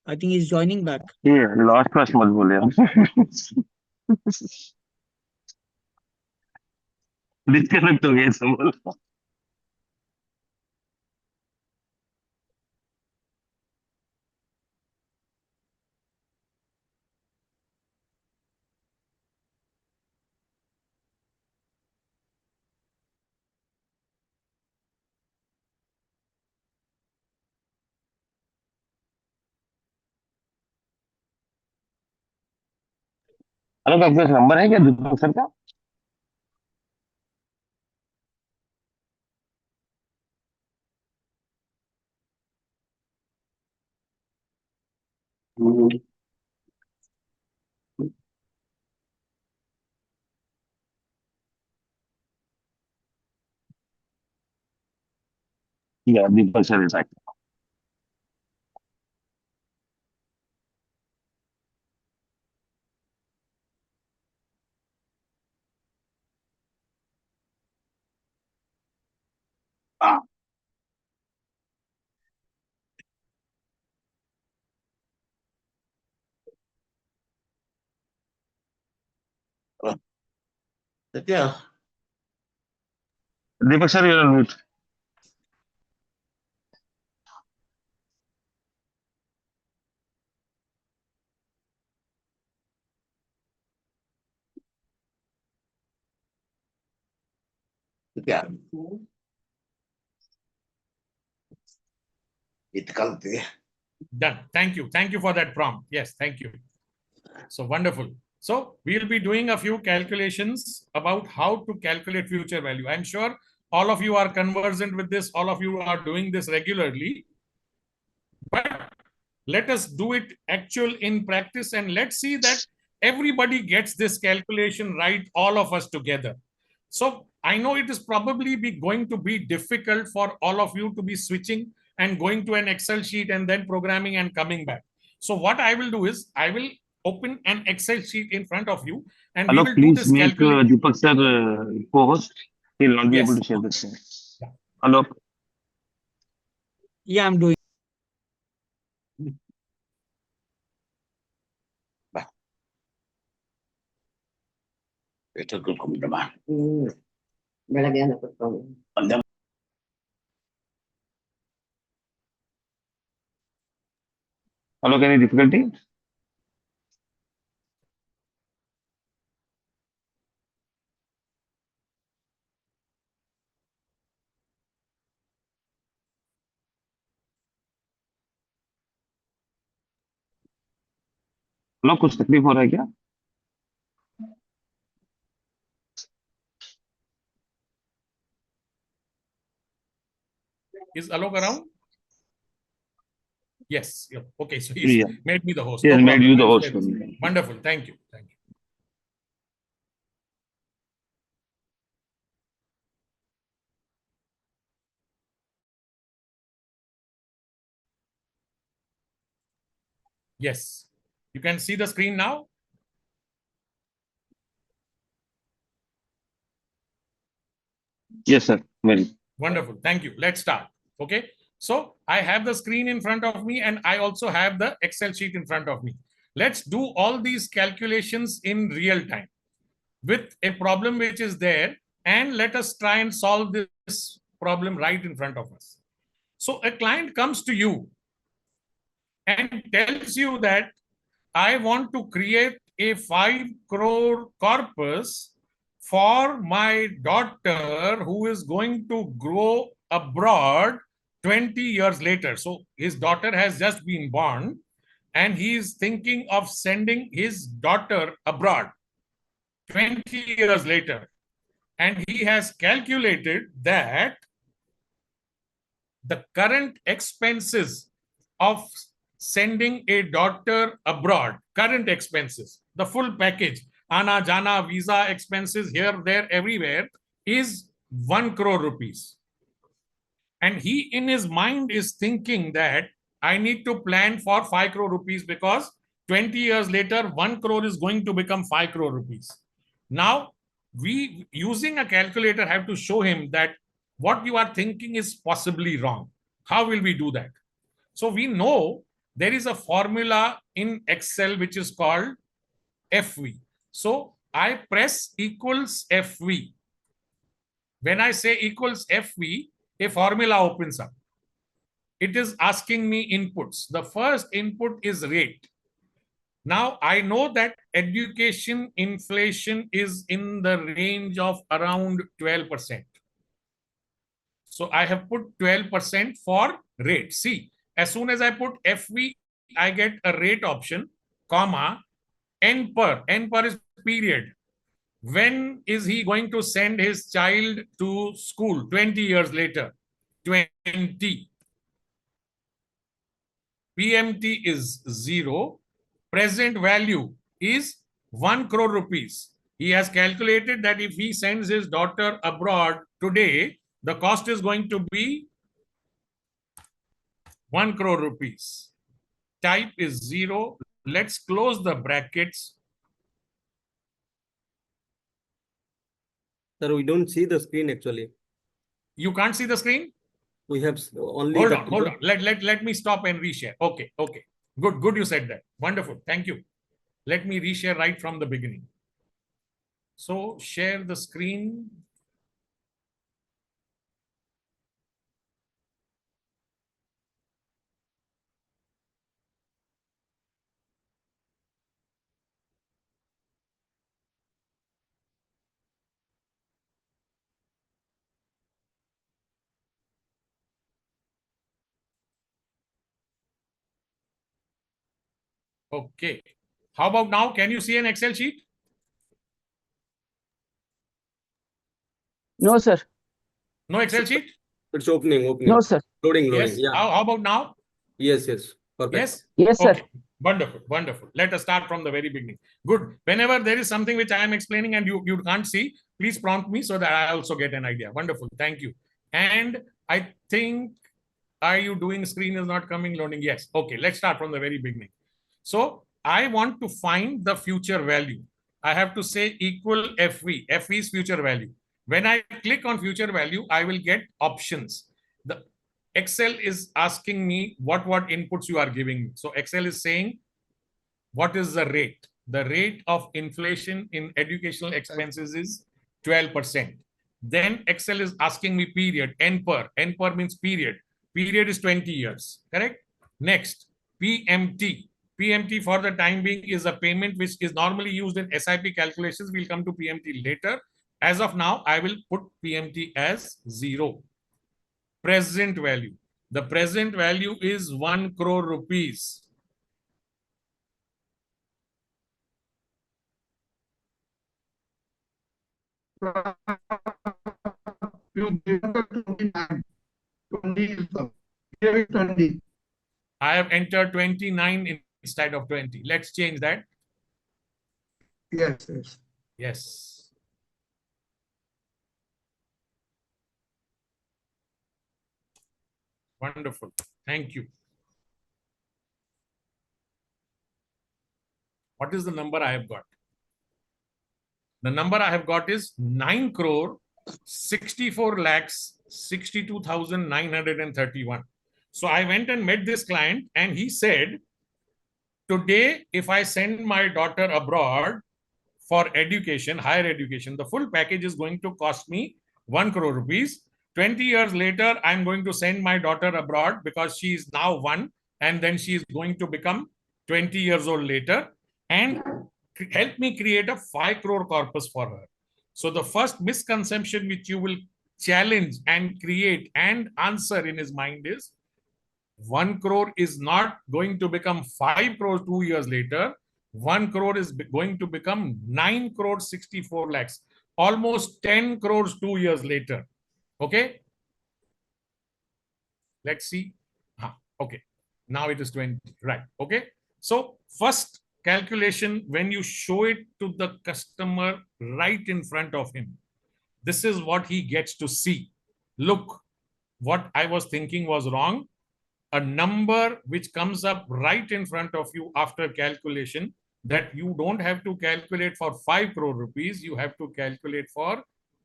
I think he's joining back. ये lost class मत बोले यार. Disconnect हो गया सब बोल. अलग आपके पास नंबर है क्या दीपक सर का? या दीपक सर इज एक्टिव. क्या Deepak sir you are on mute. क्या Done. Thank you. Thank you for that prompt. Yes, thank you. So wonderful. So we'll be doing a few calculations about how to calculate future value. I'm sure all of you are conversant with this. All of you are doing this regularly. But let us do it actual in practice, and let's see that everybody gets this calculation right, all of us together. So I know it is probably going to be difficult for all of you to be switching and going to an Excel sheet and then programming and coming back. So what I will do is I will open an Excel sheet in front of you and we Alok, will do please this make calculation. Deepak sir co-host. He will not be Yes. able to share the screen. Alok. Yeah, I'm doing. Alok, any difficulty? Alok, कुछ तकलीफ हो रहा है क्या? Is Alok around? Yes. Yeah. Okay. So he's Yeah. made me the host. He has No made you problem. the I'll host. share this. Wonderful. Thank you. Thank you. Yes. You can see the screen now. Yes, sir. Well. Wonderful. Thank you. Let's start. Okay. So I have the screen in front of me and I also have the Excel sheet in front of me. Let's do all these calculations in real time with a problem which is there, and let us try and solve this problem right in front of us. So a client comes to you and tells you that I want to create a 5 crore corpus for my daughter who is going to grow abroad 20 years later. So his daughter has just been born and he is thinking of sending his daughter abroad 20 years later. And he has calculated that the current expenses of sending a daughter abroad, current expenses, the full package, Ana Jana, visa expenses here, there, everywhere is 1 crore rupees. And he in his mind is thinking that I need to plan for 5 crore rupees because 20 years later, 1 crore is going to become 5 crore rupees. Now, we using a calculator have to show him that what you are thinking is possibly wrong. How will we do that? So we know there is a formula in Excel which is called FV. So I press equals FV. When I say equals FV, a formula opens up. It is asking me inputs. The first input is rate. Now I know that education inflation is in the range of around 12%. So I have put 12% for rate. See, as soon as I put FV, I get a rate option, comma, N per is period. When is he going to send his child to school? 20 years later. 20. PMT is 0. Present value is 1 crore rupees. He has calculated that if he sends his daughter abroad today, the cost is going to be 1 crore rupees. Type is 0. Let's close the brackets. Sir, we don't see the screen actually. You can't see the screen? We have only. Hold on. Let me stop and reshare. Okay. Good. You said that. Wonderful. Thank you. Let me reshare right from the beginning. So share the screen. Okay. How about now? Can you see an Excel sheet? No, sir. No Excel sheet? It's opening. No, sir. Loading. Yes. Yeah. How about now? Yes. Perfect. Yes? Yes, sir. Okay. Wonderful. Let us start from the very beginning. Good. Whenever there is something which I am explaining and you can't see, please prompt me so that I also get an idea. Wonderful. Thank you. And I think, are you doing screen is not coming loading? Yes. Okay. Let's start from the very beginning. So I want to find the future value. I have to say equal FV. FV is future value. When I click on future value, I will get options. The Excel is asking me what inputs you are giving me. So Excel is saying, what is the rate? The rate of inflation in educational expenses is 12%. Then Excel is asking me period, N per means period. Period is 20 years, correct? Next, PMT. PMT for the time being is a payment which is normally used in SIP calculations. We'll come to PMT later. As of now, I will put PMT as 0. Present value. The present value is 1 crore rupees. I have entered 29 instead of 20. Let's change that. Yes. Wonderful. Thank you. What is the number I have got? The number I have got is 9 crore 64 lakhs 62,931. So I went and met this client and he said, today, if I send my daughter abroad for education, higher education, the full package is going to cost me 1 crore rupees. 20 years later, I'm going to send my daughter abroad because she is now 1 and then she is going to become 20 years old later and help me create a 5 crore corpus for her. So the first misconception which you will challenge and create and answer in his mind is 1 crore is not going to become 5 crore 2 years later. 1 crore is going to become 9 crore 64 lakhs, almost 10 crores 2 years later. Okay. Let's see. Okay. Now it is 20. Right. Okay. So first calculation when you show it to the customer right in front of him. This is what he gets to see. Look, what I was thinking was wrong. A number which comes up right in front of you after calculation, that you don't have to calculate for 5 crore rupees, you have to calculate for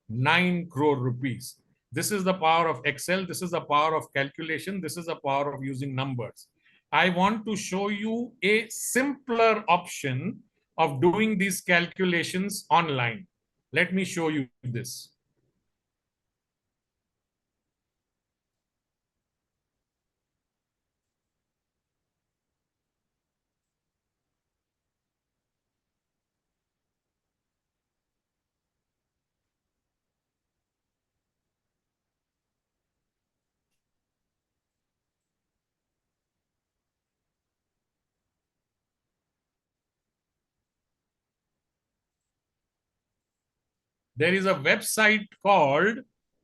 9 crore rupees. This is the power of Excel. This is the power of calculation. This is the power of using numbers. I want to show you a simpler option of doing these calculations online. Let me show you this. There is a website called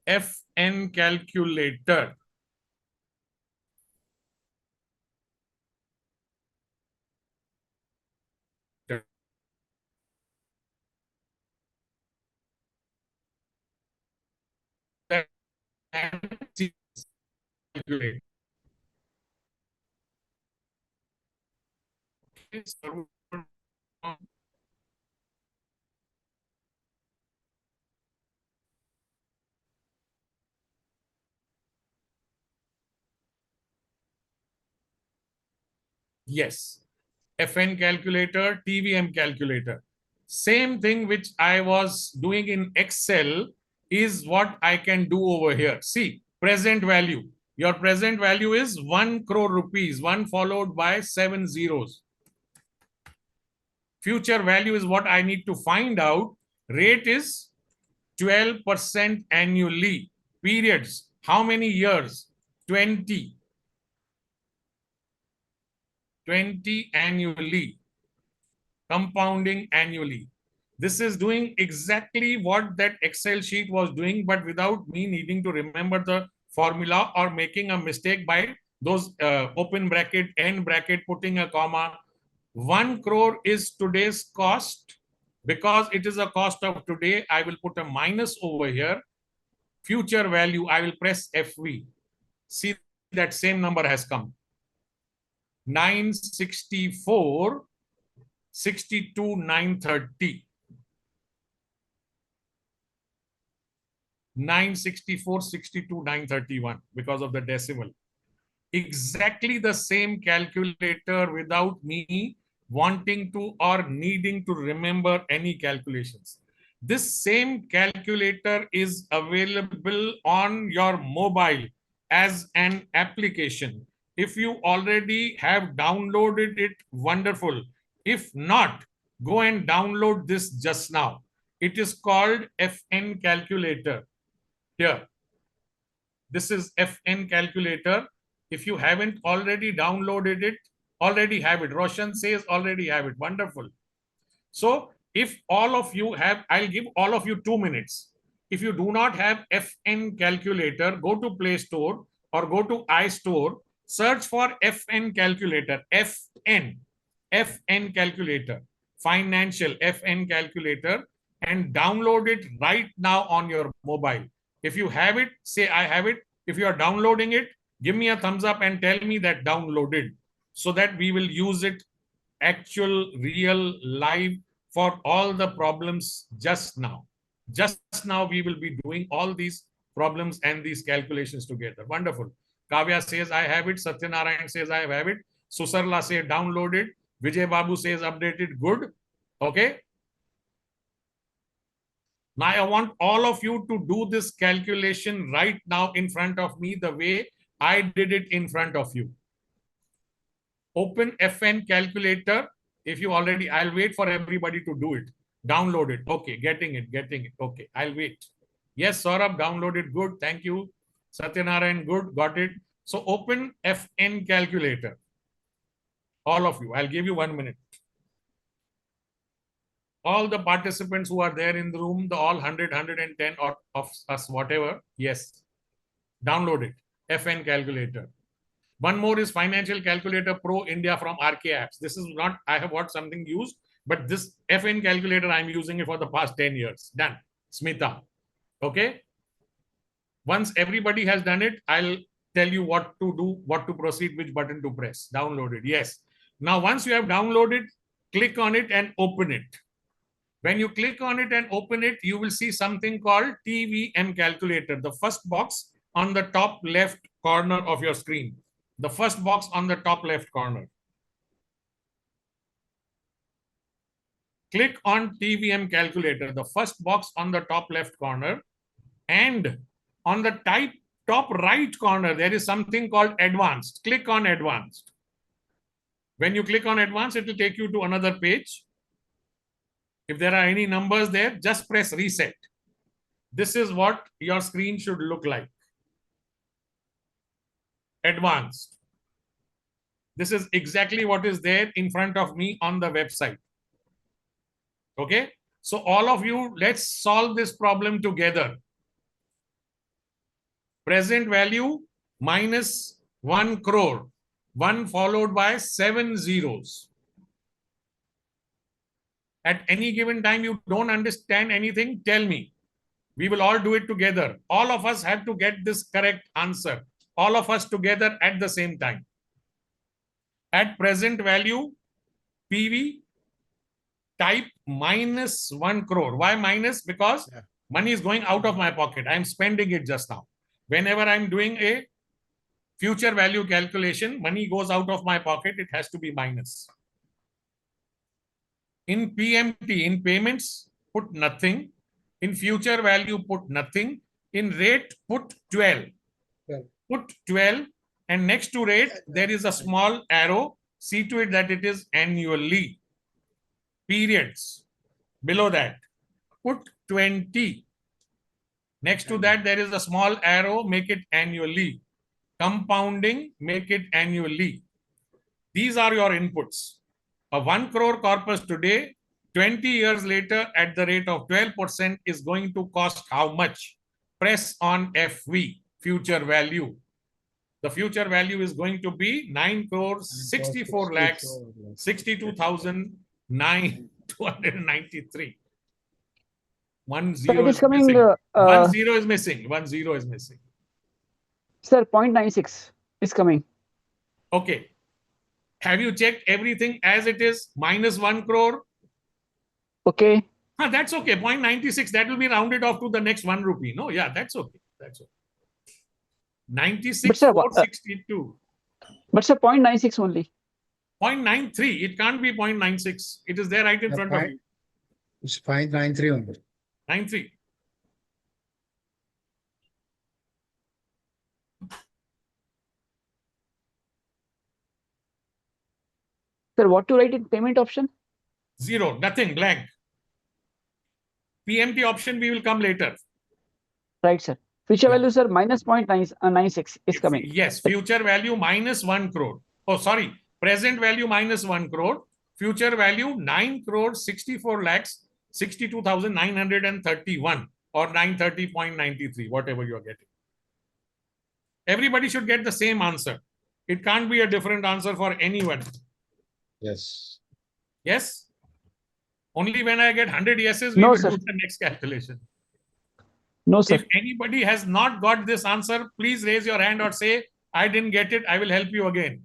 FN Calculator. Yes, FN calculator, TVM calculator. Same thing which I was doing in Excel is what I can do over here. See, present value. Your present value is 1 crore rupees, 1 followed by 7 zeros. Future value is what I need to find out. Rate is 12% annually. Periods, how many years? 20. 20 annually. Compounding annually. This is doing exactly what that Excel sheet was doing, but without me needing to remember the formula or making a mistake by those open bracket, end bracket, putting a comma. 1 crore is today's cost. Because it is a cost of today, I will put a minus over here. Future value, I will press FV. See, that same number has come. 964, 62, 930. 964, 62, 931 because of the decimal. Exactly the same calculator without me wanting to or needing to remember any calculations. This same calculator is available on your mobile as an application. If you already have downloaded it, wonderful. If not, go and download this just now. It is called FN Calculator. Here, this is FN Calculator. If you haven't already downloaded it, already have it. Roshan says already have it. Wonderful. So if all of you have, I'll give all of you 2 minutes. If you do not have FN Calculator, go to Play Store or go to iStore, search for FN Calculator, FN Calculator, Financial FN Calculator, and download it right now on your mobile. If you have it, say I have it. If you are downloading it, give me a thumbs up and tell me that downloaded, so that we will use it actual, real, live for all the problems just now. Just now we will be doing all these problems and these calculations together. Wonderful. Kavya says I have it. Satyanarayan says I have it. Susarla says downloaded. Vijay Babu says updated. Good. Okay. Now I want all of you to do this calculation right now in front of me the way I did it in front of you. Open FN Calculator. If you already, I'll wait for everybody to do it. Download it. Okay, getting it. Okay, I'll wait. Yes, Saurabh, downloaded. Good. Thank you. Satyanarayan, good. Got it. So open FN Calculator. All of you. I'll give you 1 minute. All the participants who are there in the room, the all 100, 110 or of us, whatever. Yes. Download it. FN Calculator. One more is Financial Calculator Pro India from RK Apps. This is not, I have got something used, but this FN calculator, I'm using it for the past 10 years. Done. Smita. Okay. Once everybody has done it, I'll tell you what to do, what to proceed, which button to press. Download it. Yes. Now, once you have downloaded, click on it and open it. When you click on it and open it, you will see something called TVM calculator. The first box on the top left corner of your screen. The first box on the top left corner. Click on TVM calculator, the first box on the top left corner, and on the top right corner, there is something called advanced. Click on advanced. When you click on advanced, it will take you to another page. If there are any numbers there, just press reset. This is what your screen should look like. Advanced. This is exactly what is there in front of me on the website. Okay. So all of you, let's solve this problem together. Present value minus 1 crore. 1 followed by 7 zeros. At any given time, you don't understand anything, tell me. We will all do it together. All of us have to get this correct answer. All of us together at the same time. At present value, PV, type minus 1 crore. Why minus? Because money is going out of my pocket. I'm spending it just now. Whenever I'm doing a future value calculation, money goes out of my pocket, it has to be minus. In PMT, in payments, put nothing. In future value, put nothing. In rate, put 12. Put 12, and next to rate, there is a small arrow. See to it that it is annually. Periods. Below that, put 20. Next to that, there is a small arrow, make it annually. Compounding, make it annually. These are your inputs. A 1 crore corpus today, 20 years later, at the rate of 12% is going to cost how much? Press on FV, future value. The future value is going to be 9 crore 64 lakhs 62,293. 1 So zero it is coming. missing. 1 0 is missing. 1 0 is missing. Sir, 0.96 is coming. Okay. Have you checked everything as it is? Minus 1 crore. Okay. That's okay. 0.96. That will be rounded off to the next 1 rupee. No, yeah, that's okay. That's okay. 96,462. But sir, 0.96 only. 0.93. It can't be 0.96. It is there right in front of you. It's 0.93 only. 93. Sir, what to write in payment option? 0. Nothing. Blank. PMT option we will come later. Right, sir. Future value, sir, minus 0.96 is coming. Yes. Future value minus 1 crore. Oh, sorry. Present value minus 1 crore. Future value 9 crore 64 lakhs 62,931 or 930.93, whatever you are getting. Everybody should get the same answer. It can't be a different answer for anyone. Yes. Yes? Only when I get 100 yeses, we No, will sir. do the next calculation. No, sir. If anybody has not got this answer, please raise your hand or say, I didn't get it. I will help you again.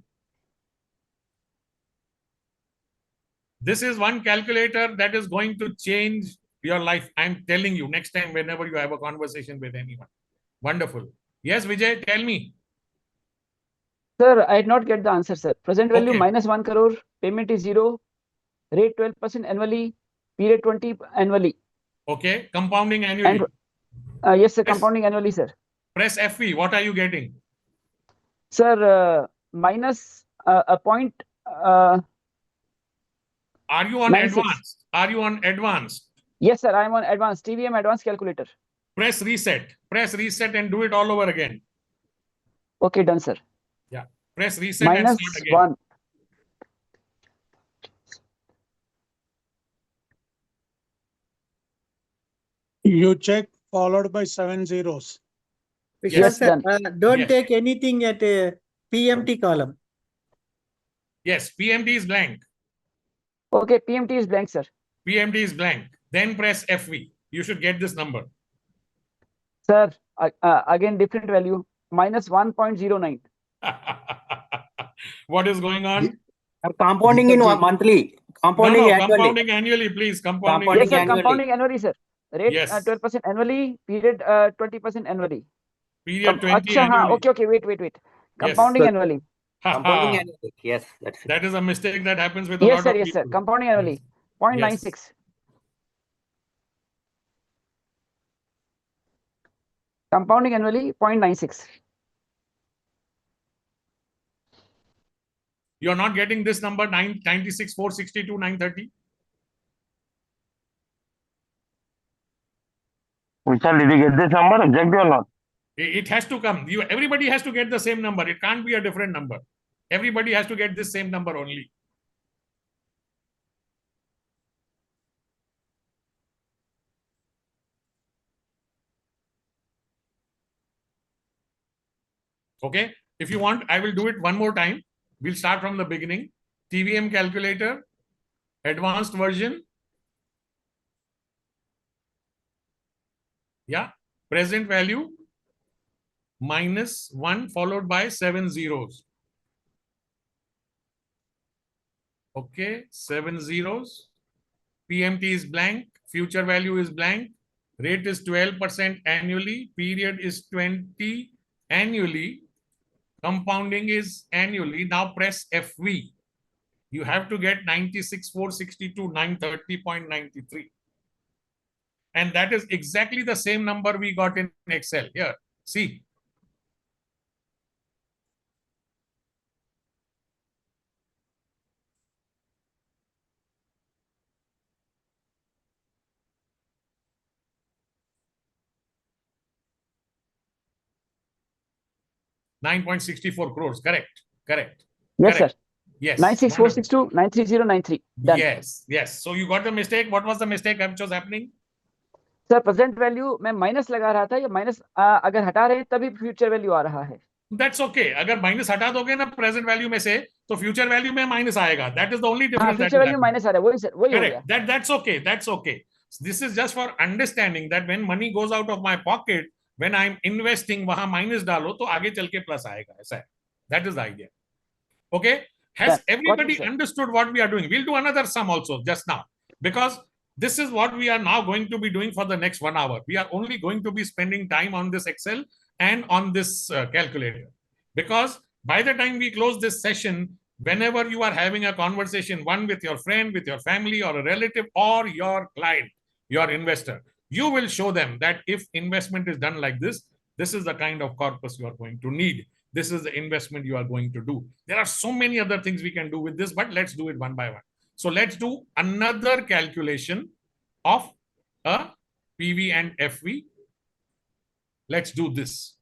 This is one calculator that is going to change your life. I'm telling you, next time, whenever you have a conversation with anyone. Wonderful. Yes, Vijay, tell me. Sir, I did not get the answer, sir. Present value Okay. minus 1 crore, payment is 0, rate 12% annually, period 20 annually. Okay, compounding annually. And yes, sir, Yes. compounding annually, sir. Press FV. What are you getting? Sir, minus a point. Are you on 96. advanced? Are you on advanced? Yes, sir, I am on advanced TVM advanced calculator. Press reset. Press reset and do it all over again. Okay, done, sir. Yeah. Press reset Minus and start again. 1. You check followed by 7 zeros. Vishwas Yes, sir, done. don't Yes. take anything at PMT column. Yes, PMT is blank. Okay, PMT is blank, sir. PMT is blank. Then press FV. You should get this number. Sir, again different value, minus 1.09. What is going on? Compounding in monthly. Compounding No, annually. compounding annually, please. Compounding. Yes, sir, annually. compounding annually, sir. Rate Yes. 12% annually, period 20% annually. Period 20 Acha, हाँ, annually. okay, wait. Yes. Compounding annually. Compounding annually. Yes, that's it. That is a mistake that happens with a Yes, lot sir, of yes, sir. people. Compounding annually. 0.96. Compounding annually, 0.96. You're not getting this number 996, 462, 930. Vishal, did you get this number exactly or not? It has to come. Everybody has to get the same number. It can't be a different number. Everybody has to get this same number only. Okay. If you want, I will do it one more time. We'll start from the beginning. TVM calculator, advanced version. Yeah. Present value minus 1 followed by 7 zeros. Okay. 7 zeros. PMT is blank. Future value is blank. Rate is 12% annually. Period is 20 annually. Compounding is annually. Now press FV. You have to get 96, 462, 930.93. And that is exactly the same number we got in Excel. Here, see. ₹9.64 crores. Correct. Yes, Correct. sir. Yes. 96462 93093. Done. Yes. So you got the mistake. What was the mistake which was happening? Sir present value मैं minus लगा रहा था, या minus अगर हटा रहे तभी future value आ रहा है. That's okay. अगर माइनस हटा दोगे ना प्रेजेंट वैल्यू में से, तो फ्यूचर वैल्यू में माइनस आएगा. That is the only difference. Future value minus आ रहा है, वही सर, वही हो गया. Correct. That's okay. That's okay. This is just for understanding that when money goes out of my pocket, when I'm investing, वहां minus डालो तो आगे चल के प्लस आएगा. ऐसा है. That is the idea. Okay. Has everybody understood what we are doing? We'll do another sum also just now, because this is what we are now going to be doing for the next 1 hour. We are only going to be spending time on this Excel and on this calculator, because by the time we close this session, whenever you are having a conversation, one with your friend, with your family or a relative or your client, your investor, you will show them that if investment is done like this, this is the kind of corpus you are going to need. This is the investment you are going to do. There are so many other things we can do with this, but let's do it one by one. So let's do another calculation of a PV and FV. Let's do this.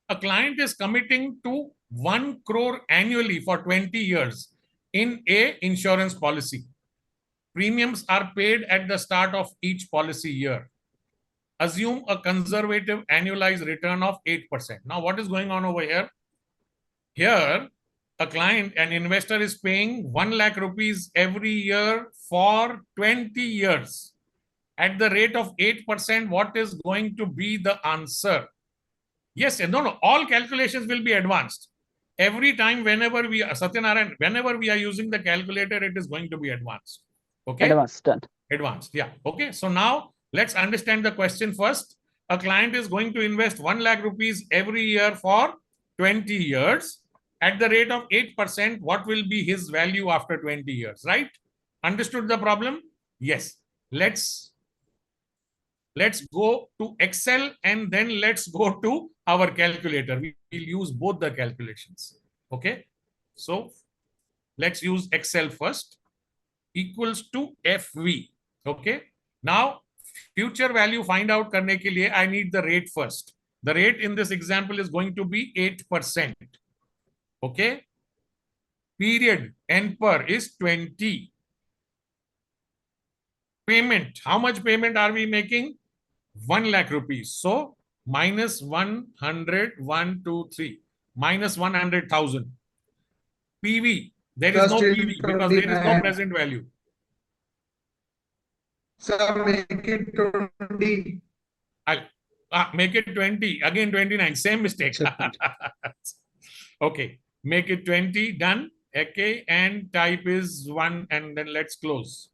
A client is committing to 1 crore annually for 20 years in a insurance policy. Premiums are paid at the start of each policy year. Assume a conservative annualized return of 8%. Now, what is going on over here? Here, a client, an investor is paying 1 lakh rupees every year for 20 years. At the rate of 8%, what is going to be the answer? Yes, no, all calculations will be advanced. Every time, whenever we are, Satyanarayan, whenever we are using the calculator, it is going to be advanced. Okay? Advanced, done. Advanced, yeah. Okay, so now let's understand the question first. A client is going to invest 1 lakh rupees every year for 20 years. At the rate of 8%, what will be his value after 20 years, right? Understood the problem? Yes. Let's go to Excel and then let's go to our calculator. We will use both the calculations. Okay. So let's use Excel first. Equals to FV. Okay. Now, future value find out karne ke liye, I need the rate first. The rate in this example is going to be 8%. Okay. Period NPER is 20. Payment. How much payment are we making? 1 lakh rupees. So minus 100, 1, 2, 3, minus 100,000. PV, there is no PV because there is no present value. Sir, make it 20. Make it 20, again 29, same mistake. Okay, make it 20, done. Okay, and type is 1, and then let's close.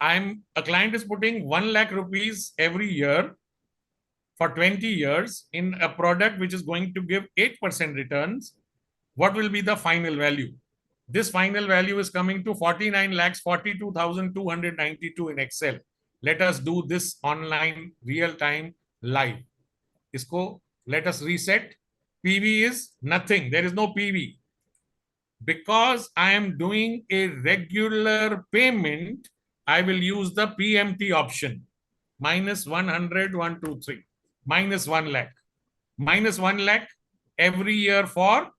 A client is putting 1 lakh rupees every year for 20 years in a product which is going to give 8% returns. What will be the final value? This final value is coming to 49,42,292 in Excel. Let us do this online, real time, live. Let us reset. PV is nothing. There is no PV. Because I am doing a regular payment, I will use the PMT option. Minus 100, 1, 2, 3. Minus 1 lakh. Minus 1 lakh every year for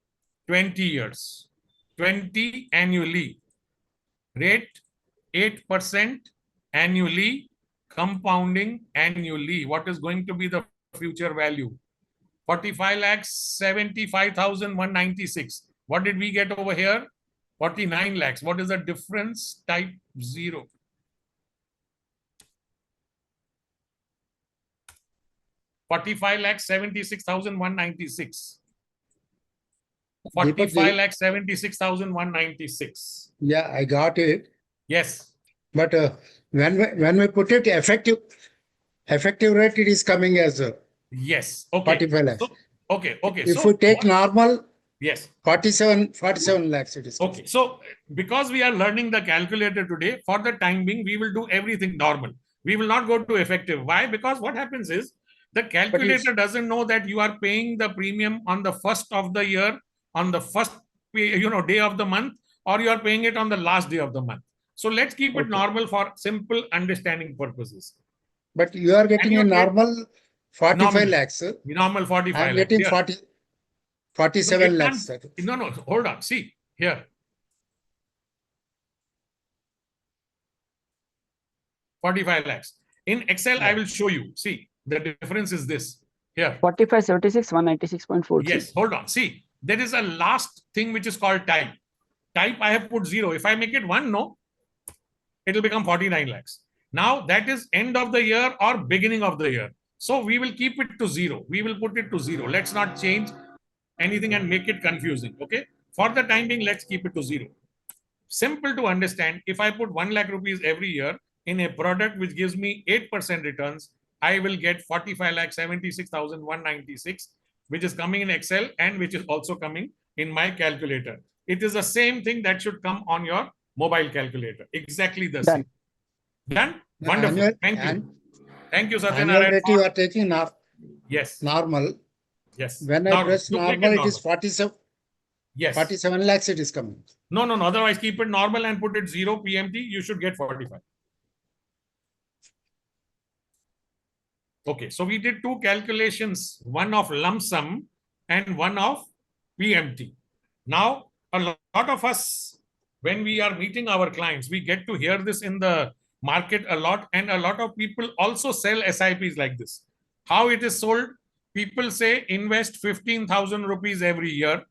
20 years. 20 annually. Rate 8% annually. Compounding annually. What is going to be the future value? 45,75,196. What did we get over here? 49 lakhs. What is the difference? Type 0. $45,76,196. 45,76,196. Yeah, I got it. Yes. But when we put it effective rate, it is coming as yes. Okay. 45 lakhs. So, okay. If we take normal, yes, 47 lakhs it is. Okay. So because we are learning the calculator today, for the time being, we will do everything normal. We will not go to effective. Why? Because what happens is the calculator doesn't know that you are paying the premium on the first of the year, on the first day of the month, or you are paying it on the last day of the month. So let's keep it normal for simple understanding purposes. But you are getting a normal 45 lakhs. Normal 45 lakhs. I'm getting 47 lakhs. No, hold on. See here. 45 lakhs. In Excel, I will show you. See, the difference is this. Here. 4576 196.43. Yes, hold on. See, there is a last thing which is called type. Type, I have put 0. If I make it 1, no, it will become 49 lakhs. Now, that is end of the year or beginning of the year. So, we will keep it to 0. We will put it to 0. Let's not change anything and make it confusing. Okay. For the time being, let's keep it to 0. Simple to understand. If I put 1 lakh rupees every year in a product which gives me 8% returns, I will get 45,76,196, which is coming in Excel and which is also coming in my calculator. It is the same thing that should come on your mobile calculator. Exactly the same. Done? Wonderful. Thank you. Thank you, Satyanarayan. You are taking yes. Normal. Yes. When I press normal, it is 47. Yes. 47 lakhs it is coming. No. Otherwise, keep it normal and put it 0 PMT. You should get 45. Okay, so we did 2 calculations, one of lump sum and one of PMT. Now, a lot of us, when we are meeting our clients, we get to hear this in the market a lot, and a lot of people also sell SIPs like this. How it is sold? People say invest 15,000 rupees every year.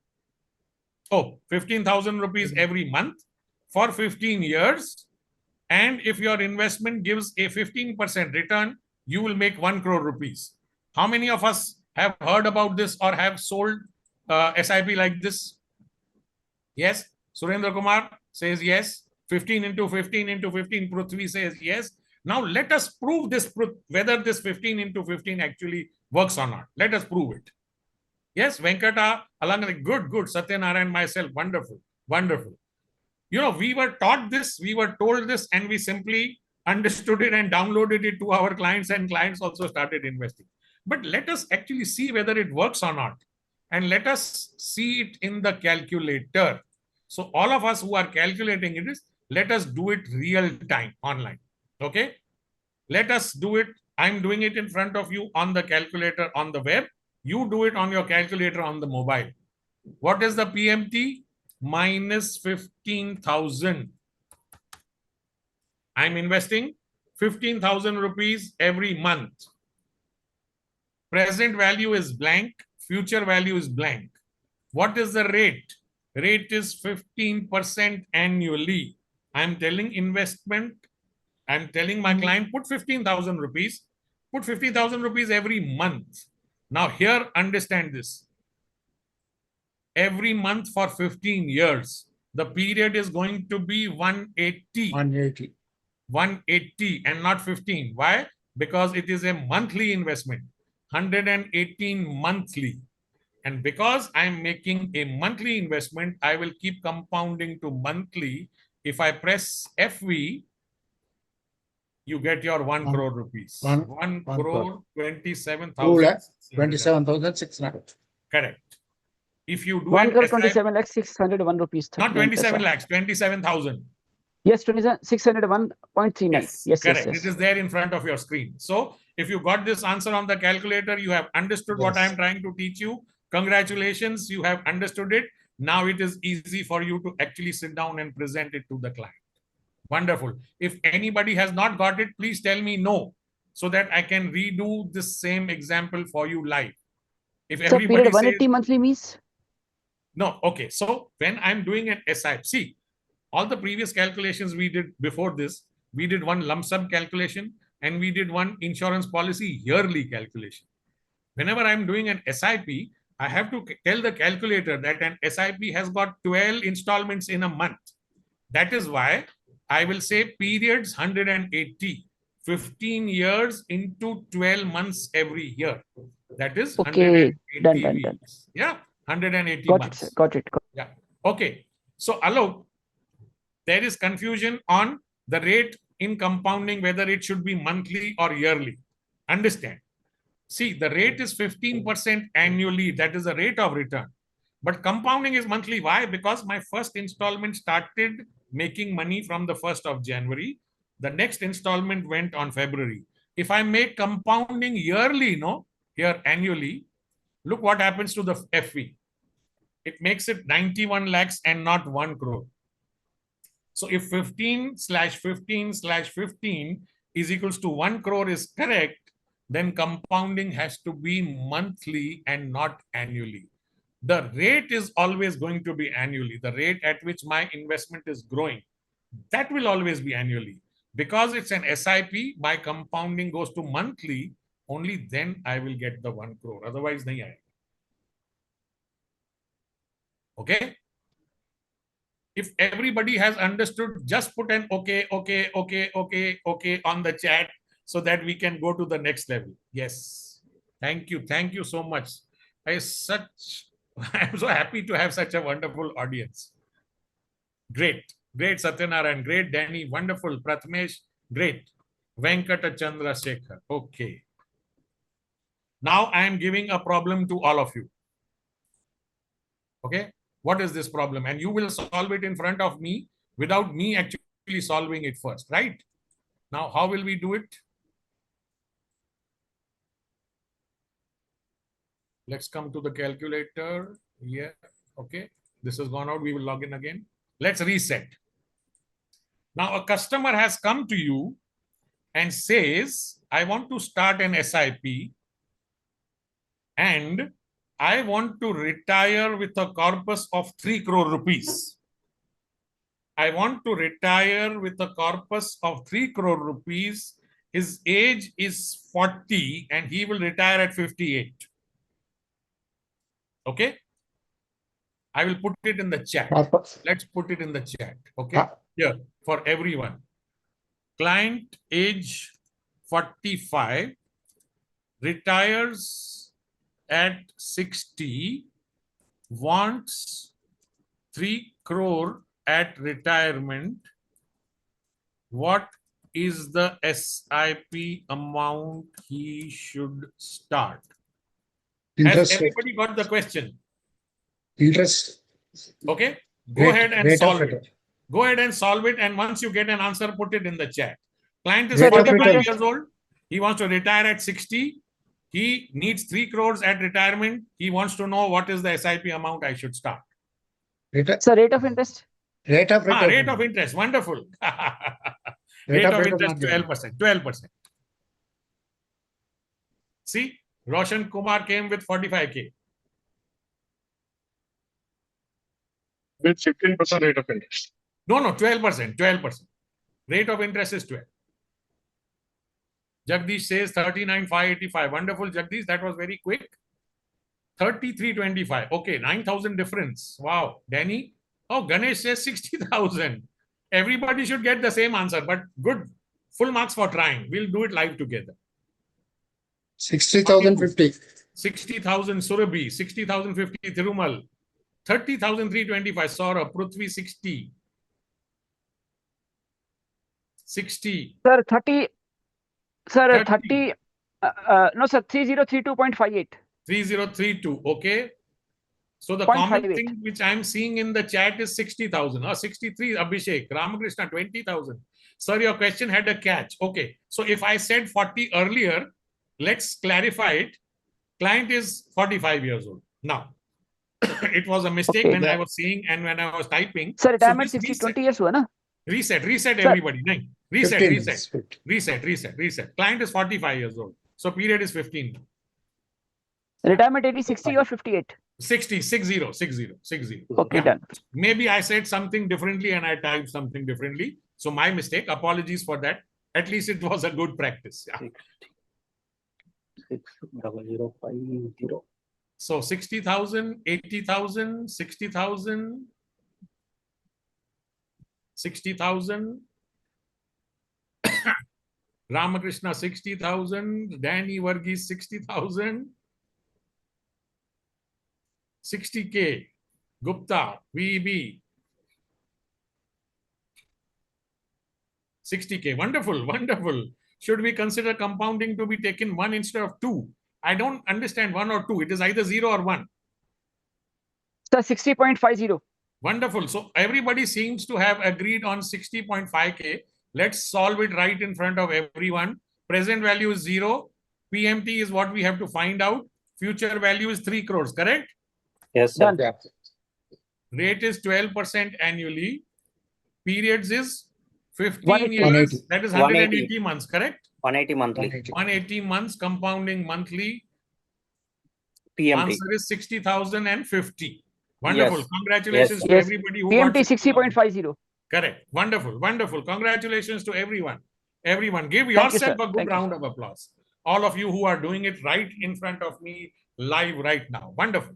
15,000 rupees every month for 15 years. And if your investment gives a 15% return, you will make 1 crore rupees. How many of us have heard about this or have sold SIP like this? Yes. Surendra Kumar says yes. 15 into 15 into 15. Prithvi says yes. Now let us prove this, whether this 15 into 15 actually works or not. Let us prove it. Yes, Venkata, Alanga, good. Satyanarayan, myself, wonderful. We were taught this, we were told this, and we simply understood it and downloaded it to our clients, and clients also started investing. But let us actually see whether it works or not. And let us see it in the calculator. So all of us who are calculating it, let us do it real time online. Okay. Let us do it. I'm doing it in front of you on the calculator on the web. You do it on your calculator on the mobile. What is the PMT? Minus 15,000. I'm investing 15,000 rupees every month. Present value is blank. Future value is blank. What is the rate? Rate is 15% annually. I'm telling investment. I'm telling my client, put 15,000 rupees. Put 50,000 rupees every month. Now here, understand this. Every month for 15 years, the period is going to be 180. 180. 180 and not 15. Why? Because it is a monthly investment. 118 monthly. And because I'm making a monthly investment, I will keep compounding to monthly. If I press FV, you get your 1 crore rupees. 1 crore 27,600. Correct. If you do 1 crore SIP 27 lakhs 601 rupees. not 39 27 paisa. lakhs, 27,000. Yes, 601.39. Yes, Correct. yes. It is there in front of your screen. So if you got this answer on the calculator, you have understood what I am trying to teach you. Congratulations, you have understood it. Now it is easy for you to actually sit down and present it to the client. Wonderful. If anybody has not got it, please tell me no, so that I can redo this same example for you live. If So everybody period says 180 monthly means? no, okay. So when I'm doing an SIP, see, all the previous calculations we did before this, we did one lump sum calculation and we did one insurance policy yearly calculation. Whenever I'm doing an SIP, I have to tell the calculator that an SIP has got 12 installments in a month. That is why I will say periods 180, 15 years into 12 months every year. That is Okay, 180 done. weeks. Yeah, 180 Got months. it, sir. Got it. Yeah. Okay. So, Alok, there is confusion on the rate in compounding, whether it should be monthly or yearly. Understand? See, the rate is 15% annually. That is the rate of return. But compounding is monthly. Why? Because my first installment started making money from the 1st of January. The next installment went on February. If I make compounding yearly, no, here annually, look what happens to the FV. It makes it 91 lakhs and not 1 crore. So if 15/15/15 is equals to 1 crore is correct, then compounding has to be monthly and not annually. The rate is always going to be annually. The rate at which my investment is growing, that will always be annually. Because it's an SIP, my compounding goes to monthly, only then I will get the 1 crore. Otherwise, nahi aayega. Okay? If everybody has understood, just put an okay on the chat so that we can go to the next level. Yes. Thank you. Thank you so much. I'm so happy to have such a wonderful audience. Great. Great, Satyanarayan. Great, Danny. Wonderful. Prathamesh. Great. Venkata Chandra Shekhar. Okay. Now I am giving a problem to all of you. Okay. What is this problem? And you will solve it in front of me without me actually solving it first, right? Now, how will we do it? Let's come to the calculator. Yeah. Okay. This has gone out. We will log in again. Let's reset. Now, a customer has come to you and says, I want to start an SIP and I want to retire with a corpus of 3 crore rupees. I want to retire with a corpus of 3 crore rupees. His age is 40 and he will retire at 58. Okay. I will put it in the chat. Let's put it in the chat. Okay. Here for everyone. Client age 45, retires at 60, wants 3 crore at retirement. What is the SIP amount he should start? Has everybody got the question? Interest. Okay. Go ahead and solve it. Go ahead and solve it. And once you get an answer, put it in the chat. Client is 45 years old. He wants to retire at 60. He needs 3 crores at retirement. He wants to know what is the SIP amount I should start. So rate of interest? Rate of return. Rate of interest. Wonderful. Rate of interest 12%. 12%. See, Roshan Kumar came with 45K. With 15% rate of interest. No, 12%. 12%. Rate of interest is 12. Jagdish says 39,585. Wonderful, Jagdish. That was very quick. 33,25. Okay, 9,000 difference. Wow. Danny? Oh, Ganesh says 60,000. Everybody should get the same answer, but good. Full marks for trying. We'll do it live together. 60,050. 60,000 Surabhi. 60,050 Thirumal. 30,325 Saurabh. Prithvi 60. 60. Sir, 30. Sir, 30. No, sir, 3032.58. 3032. Okay. So the 0.58. common thing which I'm seeing in the chat is 60,000 or 63. Abhishek, Ramakrishna 20,000. Sir, your question had a catch. Okay. So if I said 40 earlier, let's clarify it. Client is 45 years old. Now, it was a mistake when I was seeing and when I was typing. Sir, retirement 20 years हुआ ना? Reset everybody. Nahin. Reset. Client is 45 years old. So period is 15. Retirement 80, 60 or 58? 60. Okay, Yeah. done. Maybe I said something differently and I typed something differently. So my mistake. Apologies for that. At least it was a good practice. Yeah. 60050. So 60,000, 80,000, 60,000, 60,000. Ramakrishna 60,000. Danny Varghese 60,000. 60K. Gupta, VEB. 60K. Wonderful. Should we consider compounding to be taken 1 instead of 2? I don't understand 1 or 2. It is either 0 or 1. Sir, 60.50. Wonderful. So everybody seems to have agreed on 60.5K. Let's solve it right in front of everyone. Present value is 0. PMT is what we have to find out. Future value is 3 crores, correct? Yes, sir. Done. Rate is 12% annually. Periods is 15 180. years. 180. That is 180. 180 months, correct? 180 monthly. 180 months compounding monthly. PMT. Answer is 60,050. Wonderful. Yes. Congratulations to Yes. everybody who PMT got 60.50. Correct. Wonderful. Congratulations to everyone. Everyone, give Thank you, yourself sir. a good Thank you, round of applause. All of you who are doing it right in front of me live right now. Wonderful.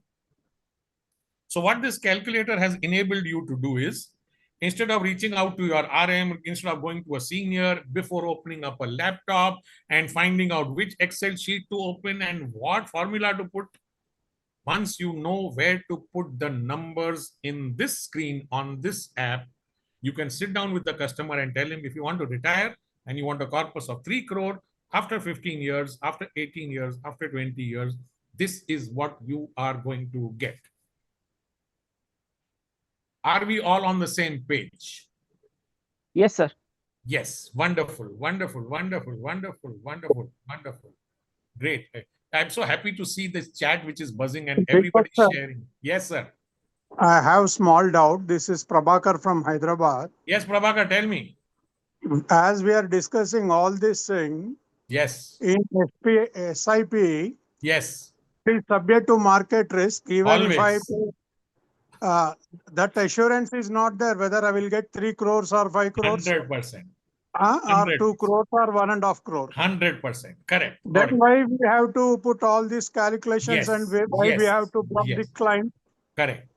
So what this calculator has enabled you to do is, instead of reaching out to your RM, instead of going to a senior before opening up a laptop and finding out which Excel sheet to open and what formula to put, once you know where to put the numbers in this screen on this app, you can sit down with the customer and tell him if you want to retire and you want a corpus of 3 crore after 15 years, after 18 years, after 20 years, this is what you are going to get. Are we all on the same page? Yes, sir. Yes. Wonderful. Great. I'm so happy to see this chat which is buzzing and everybody sir. sharing. Yes, sir. I have small doubt. This is Prabhakar from Hyderabad. Yes, Prabhakar, tell me. As we are discussing all this thing Yes. in SIP, Yes. it is subject to market risk. Even if I Always. that assurance is not there whether I will get 3 crores or 5 crores 100%. or 2 crores or 1.5 crore. 100%. Correct. Got That's it. why we have to put all these calculations Yes, and why we yes, have to block the yes. client. Correct.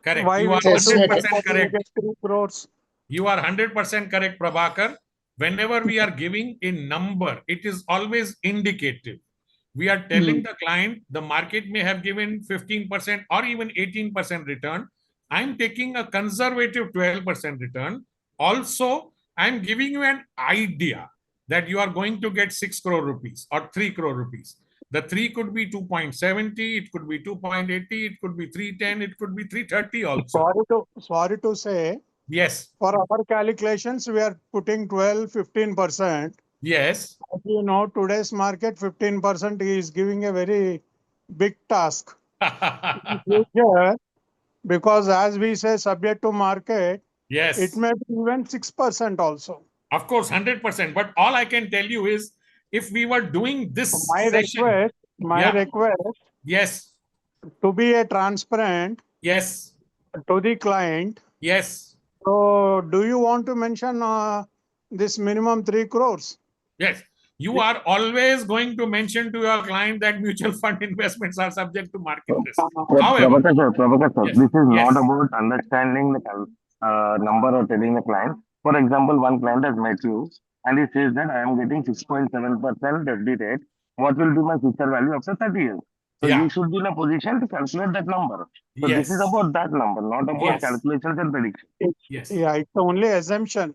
Correct. Why You we are have to 100% get correct. 3 crores. You are 100% correct, Prabhakar. Whenever we are giving a number, it is always indicative. We are telling the client the market may have given 15% or even 18% return. I'm taking a conservative 12% return. Also, I'm giving you an idea that you are going to get 6 crore rupees or 3 crore rupees. The 3 could be 2.70, it could be 2.80, it could be 310, it could be 330 also. Sorry to say, Yes. for our calculations, we are putting 12-15%. Yes. As you know, today's market 15% is giving a very big task. Yeah, because as we say, subject to market, Yes. it may be even 6% also. Of course, 100%. But all I can tell you is, if we were doing this My session, request yes, to be a transparent yes, to the client. yes, So do you want to mention this minimum 3 crores? yes. You are always going to mention to your client that mutual fund investments are subject to market risk. However, Prabhakar sir, yes, this is yes. not about understanding the number or telling the client. For example, one client has met you and he says that I am getting 6.7% FD rate. What will be my future value after 30 years? So Yeah. you should be in a position to calculate that number. So this is Yes. about that number, not about Yes. calculations and predictions. Yes. Yeah, it's only assumption.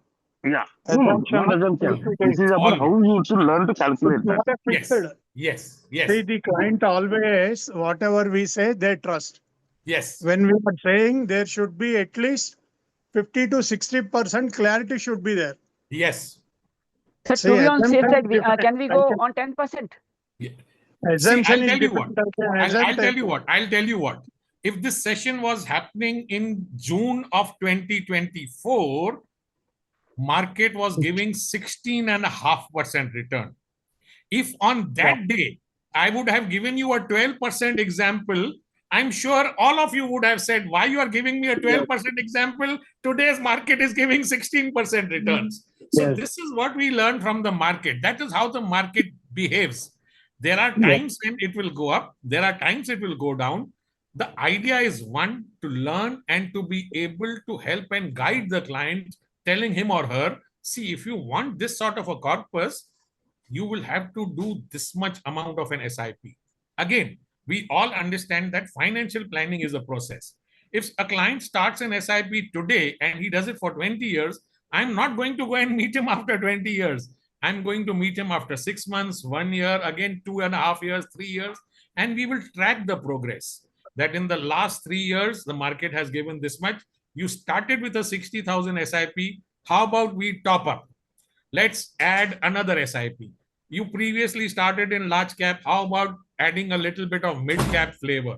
Yeah. No, not assumption. This is about how you should learn to calculate It's that. not a fixed. Yes. Yes. See, the client always, whatever we say, they trust. Yes. When we are saying there should be at least 50 to 60% clarity should be there. Yes. Sir, See, to be on safe assumption side, is we, different. can we go on 10%? Yeah. Assumption See, is I'll tell you what. different. I'll tell you what. I'll tell you what. If this session was happening in June of 2024, market was giving 16.5% return. If on that day I would have given you a 12% example, I'm sure all of you would have said, why you are giving me a 12% example? Today's market is giving 16% returns. So this is what we learn from the market. That is how the market behaves. There are times when it will go up. There are times it will go down. The idea is, one, to learn and to be able to help and guide the client, telling him or her, see, if you want this sort of a corpus, you will have to do this much amount of an SIP. Again, we all understand that financial planning is a process. If a client starts an SIP today and he does it for 20 years, I'm not going to go and meet him after 20 years. I'm going to meet him after 6 months, 1 year, again 2.5 years, 3 years, and we will track the progress. That in the last 3 years, the market has given this much. You started with a 60,000 SIP. How about we top up? Let's add another SIP. You previously started in large cap. How about adding a little bit of mid cap flavor?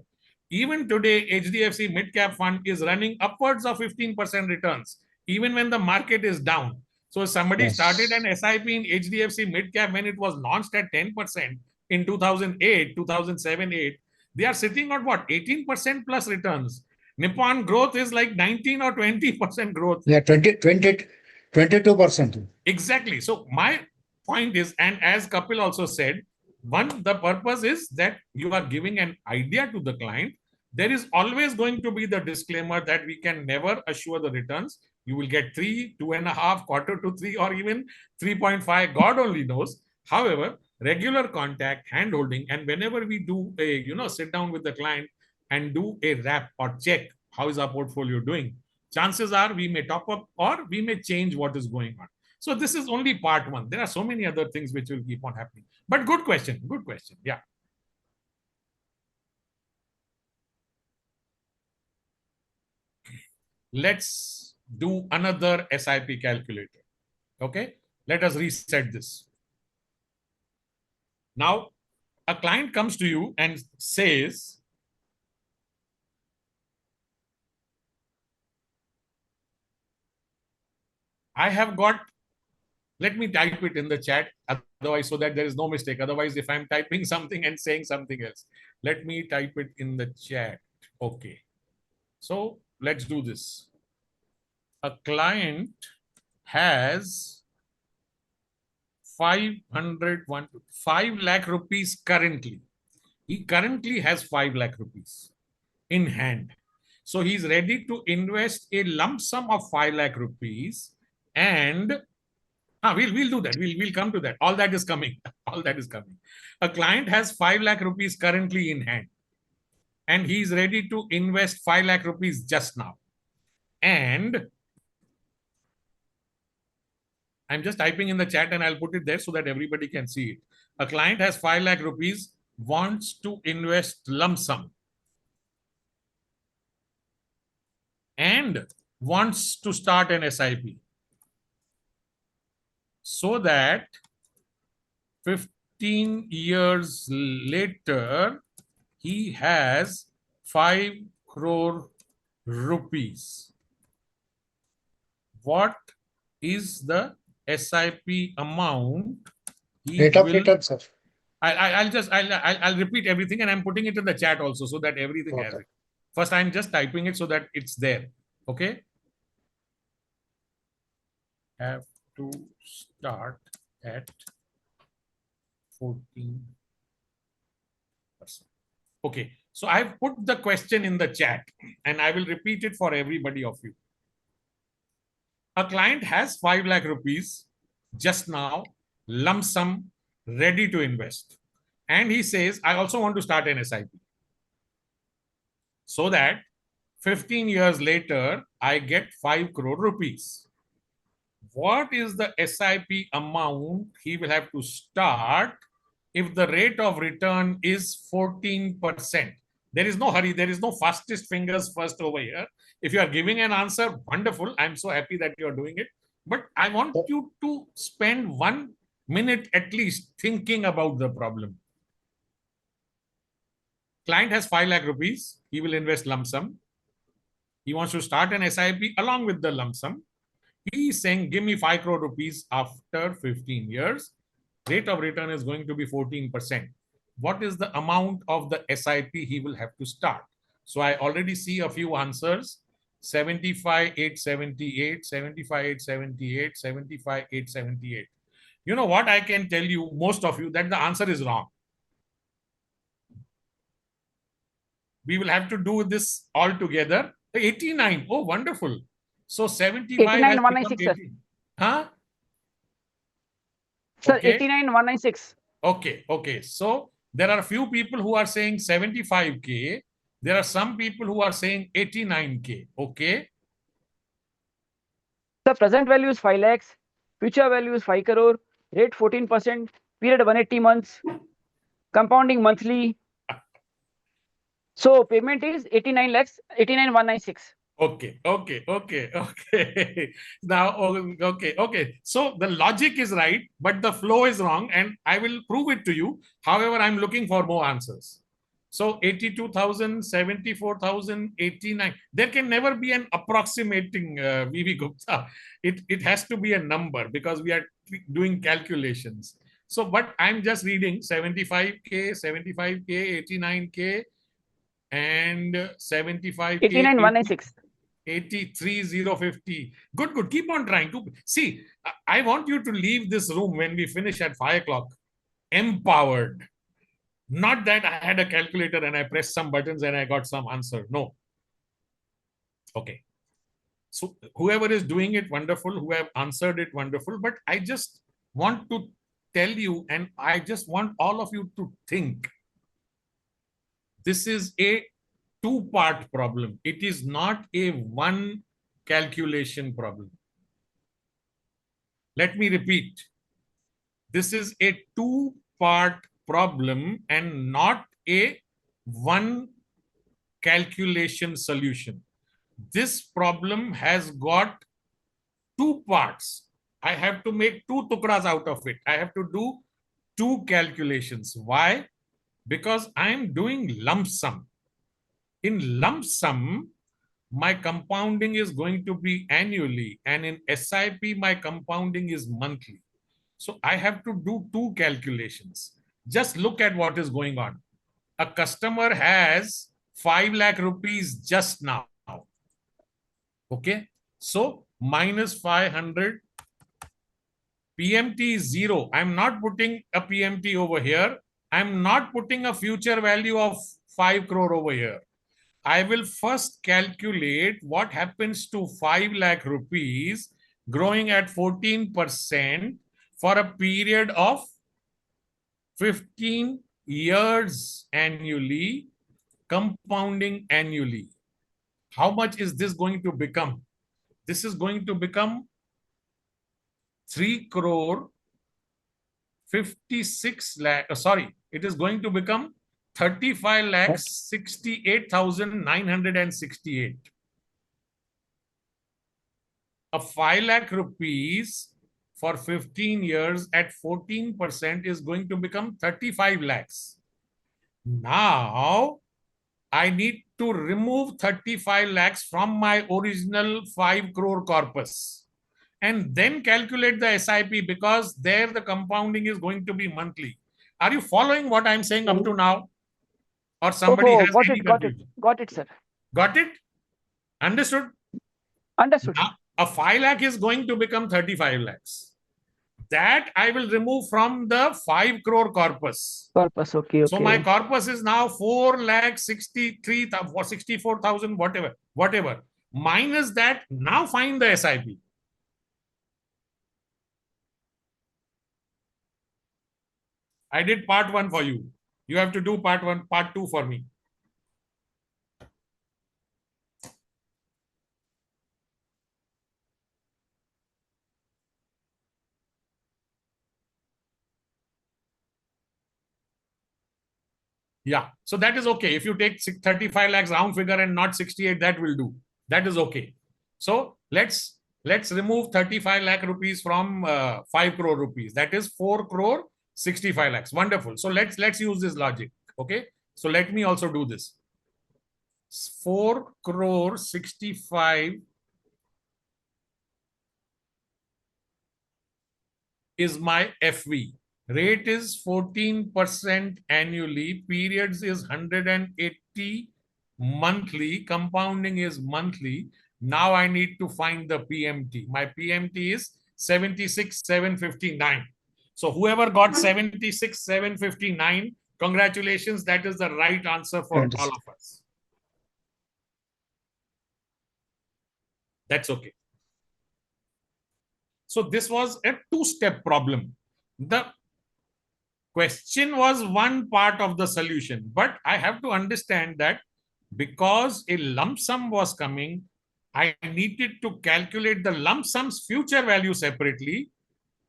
Even today, HDFC mid cap fund is running upwards of 15% returns, even when the market is down. So somebody started an SIP in HDFC mid cap when it was launched at 10% in 2008, 2007, 8. They are sitting at what? 18% plus returns. Nippon growth is like 19 or 20% growth. Yeah, 22%. Exactly. So my point is, and as Kapil also said, one, the purpose is that you are giving an idea to the client. There is always going to be the disclaimer that we can never assure the returns. You will get 3, 2.5, quarter to 3, or even 3.5. God only knows. However, regular contact, hand holding, and whenever we do a, sit down with the client and do a wrap or check, how is our portfolio doing? Chances are we may top up or we may change what is going on. So this is only part one. There are so many other things which will keep on happening. But good question. Good question. Yeah. Let's do another SIP calculator. Okay. Let us reset this. Now, a client comes to you and says, I have got, let me type it in the chat, otherwise, so that there is no mistake. Otherwise, if I'm typing something and saying something else, let me type it in the chat. Okay. So let's do this. A client has 5 lakh rupees currently. He currently has 5 lakh rupees in hand. So he's ready to invest a lump sum of 5 lakh rupees, and we'll do that. We'll come to that. All that is coming. All that is coming. A client has 5 lakh rupees currently in hand, and he's ready to invest 5 lakh rupees just now. And I'm just typing in the chat and I'll put it there so that everybody can see it. A client has 5 lakh rupees, wants to invest lump sum, and wants to start an SIP, so that 15 years later, he has 5 crore rupees. What is the SIP amount he Rate of will. return, sir. I'll repeat everything, and I'm putting it in the chat also so that everything has Okay. it. First, I'm just typing it so that it's there. Okay. Have to start at 14%. Okay. So I've put the question in the chat, and I will repeat it for everybody of you. A client has 5 lakh rupees just now, lump sum, ready to invest. And he says, I also want to start an SIP. So that 15 years later, I get 5 crore rupees. What is the SIP amount he will have to start if the rate of return is 14%? There is no hurry. There is no fastest fingers first over here. If you are giving an answer, wonderful. I'm so happy that you are doing it. But I want you to spend 1 minute at least thinking about the problem. Client has 5 lakh rupees. He will invest lump sum. He wants to start an SIP along with the lump sum. He is saying, give me 5 crore rupees after 15 years. Rate of return is going to be 14%. What is the amount of the SIP he will have to start? So I already see a few answers. 75,878, 75,878, 75,878. You know what I can tell you, most of you, that the answer is wrong. We will have to do this all together. 89. Oh, wonderful. So 75 has 89,196, become sir. 80. Huh? Sir, Okay. 89,196. Okay. Okay. So there are a few people who are saying 75K. There are some people who are saying 89K. Okay. The present value is 5 lakhs. Future value is 5 crore. Rate 14%. Period 180 months. Compounding monthly. So payment is 89 lakhs, 89,196. Okay. Okay. Okay. Okay. Now, okay. Okay. So the logic is right, but the flow is wrong, and I will prove it to you. However, I'm looking for more answers. So 82,000, 74,000, 89. There can never be an approximating VV Gupta. It has to be a number because we are doing calculations. So, but I'm just reading 75K, 75K, 89K, and 75K. 89,196. 83,050. Good, good. Keep on trying to see. I want you to leave this room when we finish at 5 o'clock empowered. Not that I had a calculator and I pressed some buttons and I got some answer. No. Okay. So whoever is doing it, wonderful. Who have answered it, wonderful. But I just want to tell you, and I just want all of you to think. This is a two-part problem. It is not a one calculation problem. Let me repeat. This is a two-part problem and not a one calculation solution. This problem has got two parts. I have to make two tukras out of it. I have to do two calculations. Why? Because I am doing lump sum. In lump sum, my compounding is going to be annually, and in SIP, my compounding is monthly. So I have to do two calculations. Just look at what is going on. A customer has 5 lakh rupees just now. Okay. So minus 500. PMT is 0. I'm not putting a PMT over here. I'm not putting a future value of 5 crore over here. I will first calculate what happens to 5 lakh rupees growing at 14% for a period of 15 years annually, compounding annually. How much is this going to become? This is going to become 3 crore 56 lakh. Sorry, it is going to become 35 lakhs 68,968. A 5 lakh rupees for 15 years at 14% is going to become 35 lakhs. Now, I need to remove 35 lakhs from my original 5 crore corpus. and then calculate the SIP, because there the compounding is going to be monthly. Are you following what I'm saying up to now? Or somebody has got any it, got it, confusion? got it, sir. Got it? Understood? Understood. Now, a 5 lakh is going to become 35 lakhs. That I will remove from the 5 crore corpus. Corpus, okay, So okay. my corpus is now 4,63,000 or 64,000, whatever. Minus that, now find the SIP. I did part 1 for you. You have to do part 1, part 2 for me. Yeah, so that is okay. If you take 35 lakhs round figure and not 68, that will do. That is okay. So let's remove 35 lakh rupees from 5 crore rupees. That is 4 crore 65 lakhs. Wonderful. So let's use this logic. Okay. So let me also do this. 4 crore 65 is my FV. Rate is 14% annually. Periods is 180 monthly. Compounding is monthly. Now I need to find the PMT. My PMT is 76,759. So whoever got 76,759, congratulations. That is the right answer for all of us. That's okay. So this was a 2-step problem. The question was one part of the solution, but I have to understand that because a lump sum was coming, I needed to calculate the lump sum's future value separately,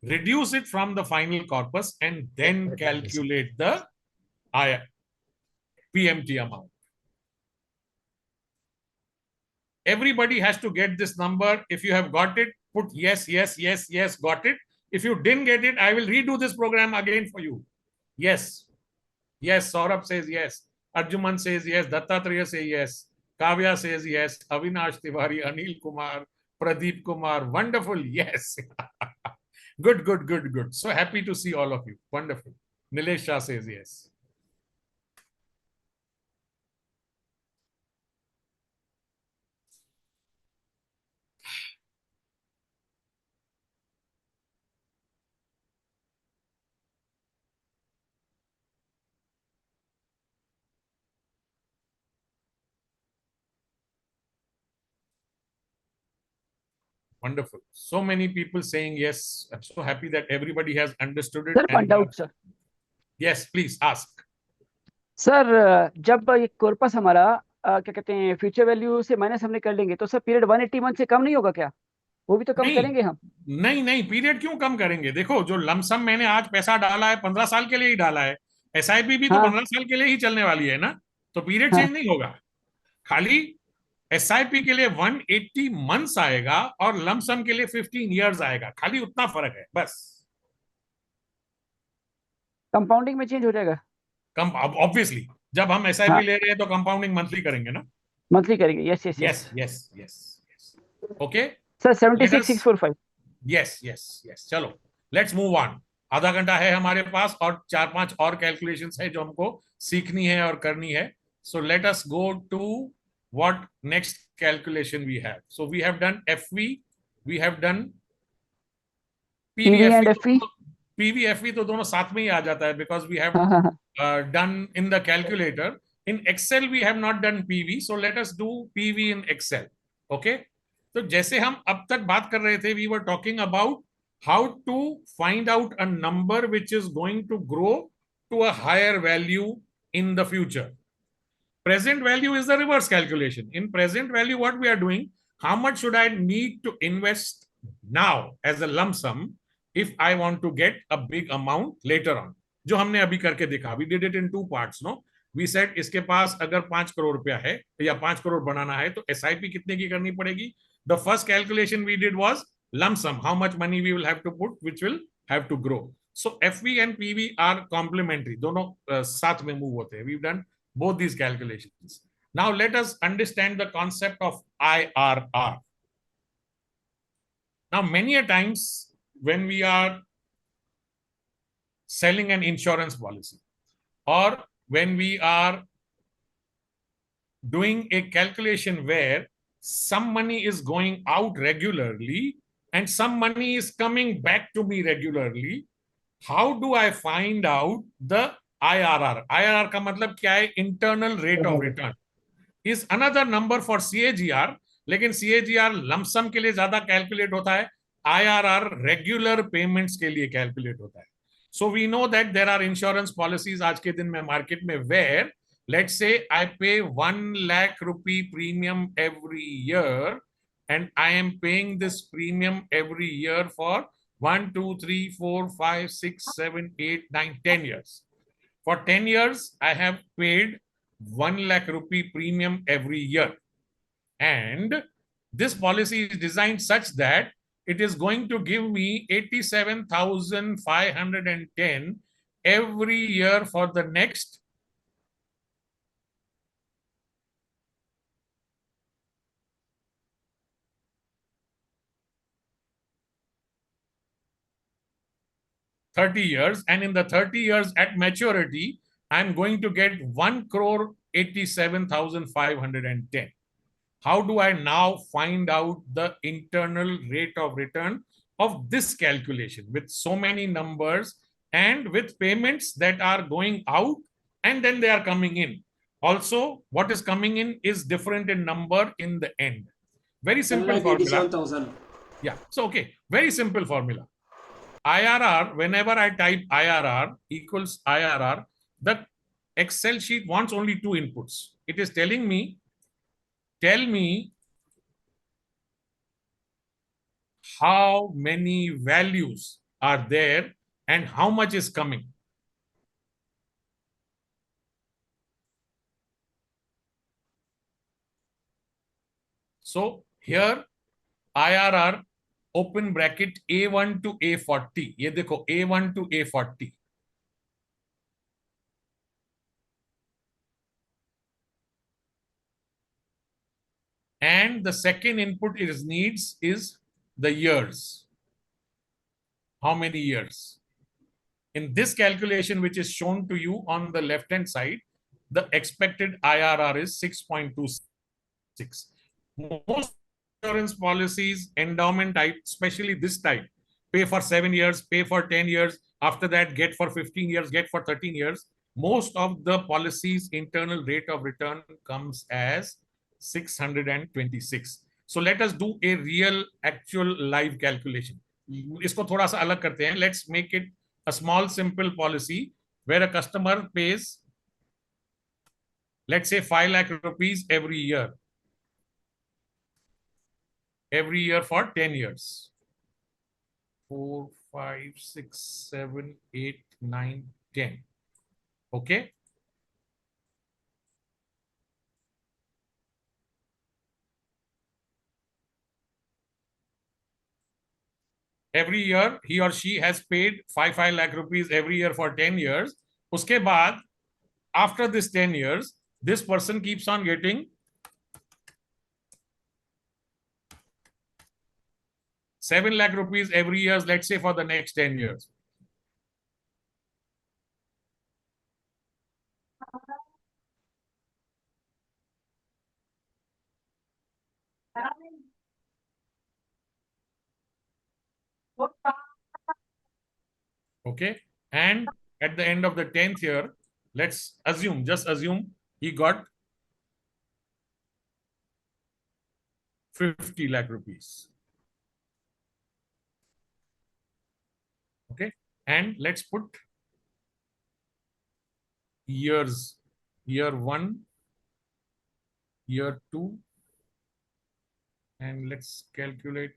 reduce it from the final corpus, and then calculate the PMT amount. Everybody has to get this number. If you have got it, put yes, yes, yes, yes, got it. If you didn't get it, I will redo this program again for you. Yes. Yes, Saurabh says yes. Arjuman says yes. Dattatreya says yes. Kavya says yes. Avinash Tiwari, Anil Kumar, Pradeep Kumar. Wonderful. Yes. Good, good, good, good. So happy to see all of you. Wonderful. Nilesh Shah says yes. Wonderful. So many people saying yes. I'm so happy that everybody has understood it. Sir, one doubt, sir. Yes, please ask. Sir जब ये corpus हमारा क्या कहते हैं future value से minus हमने कर लेंगे तो सर पीरियड 180 मंथ से कम नहीं होगा क्या? वो भी तो कम करेंगे हम. नहीं पीरियड क्यों कम करेंगे? देखो जो लमसम मैंने आज पैसा डाला है 15 साल के लिए ही डाला है. SIP भी तो 15 साल के लिए ही चलने वाली है ना, तो पीरियड चेंज नहीं होगा. खाली SIP के लिए 180 मंथ्स आएगा और लमसम के लिए 15 इयर्स आएगा. खाली उतना फर्क है बस. कंपाउंडिंग में चेंज हो जाएगा. ऑब्वियसली जब हम SIP ले रहे हैं तो कंपाउंडिंग मंथली करेंगे ना. मंथली करेंगे. Yes yes yes yes yes. Okay sir 76,645. Yes yes yes. चलो लेट्स मूव ऑन. आधा घंटा है हमारे पास और 4-5 और कैलकुलेशंस है जो हमको सीखनी है और करनी है. So let us go to what next calculation we have. So we have done FV, we have done PV and FV. PV FV तो दोनों साथ में ही आ जाता है because we have done in the calculator. In Excel we have not done PV, so let us do PV in Excel. Okay? तो जैसे हम अब तक बात कर रहे थे, we were talking about how to find out a number which is going to grow to a higher value in the future. Present value is the reverse calculation. In present value, what we are doing, how much should I need to invest now as a lump sum if I want to get a big amount later on? जो हमने अभी करके देखा. We did it in 2 parts, no? We said इसके पास अगर 5 करोड़ रुपया है या 5 करोड़ बनाना है तो SIP कितने की करनी पड़ेगी? The first calculation we did was lump sum. How much money we will have to put, which will have to grow. So FV and PV are complementary. दोनों साथ में move होते हैं. We've done both these calculations. Now let us understand the concept of IRR. Now, many a times when we are selling an insurance policy, or when we are doing a calculation where some money is going out regularly and some money is coming back to me regularly, how do I find out the IRR? IRR का मतलब क्या है? Internal rate of return is another number for CAGR, लेकिन CAGR lump sum के लिए ज्यादा calculate होता है, IRR रेगुलर पेमेंट्स के लिए कैलकुलेट होता है. So we know that there are insurance policies आज के दिन में मार्केट में where let's say I pay 1 lakh rupee premium every year and I am paying this premium every year for 1, 2, 3, 4, 5, 6, 7, 8, 9, 10 years. For 10 years, I have paid 1 lakh rupee premium every year. And this policy is designed such that it is going to give me 87,510 every year for the next 30 years, and in the 30 years at maturity, I'm going to get 1,87,510. How do I now find out the internal rate of return of this calculation with so many numbers and with payments that are going out and then they are coming in? Also, what is coming in is different in number in the end. Very simple formula. Yeah, so okay, very simple formula. IRR, whenever I type IRR equals IRR, the Excel sheet wants only two inputs. It is telling me, tell me how many values are there and how much is coming. So here IRR open bracket A1 to A40. ये देखो A1 to A40. And the second input is needs is the years. How many years? In this calculation, which is shown to you on the left-hand side, the expected IRR is 6.26. Most insurance policies, endowment type, especially this type, pay for 7 years, pay for 10 years, after that get for 15 years, get for 13 years. Most of the policies internal rate of return comes as 626. So let us do a real actual live calculation. इसको थोड़ा सा अलग करते हैं. Let's make it a small simple policy where a customer pays, let's say 5 lakh rupees every year for 10 years. 4, 5, 6, 7, 8, 9, 10. Okay. Every year he or she has paid 5 lakh rupees every year for 10 years. Uske baad, after this 10 years, this person keeps on getting 7 lakh rupees every year, let's say for the next 10 years. Okay. And at the end of the 10th year, let's assume, just assume he got 50 lakh rupees. Okay. And let's put years, year 1, year 2, and let's calculate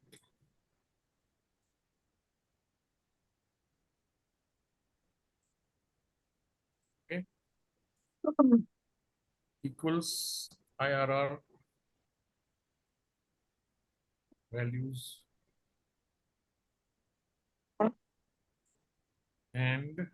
equals IRR values and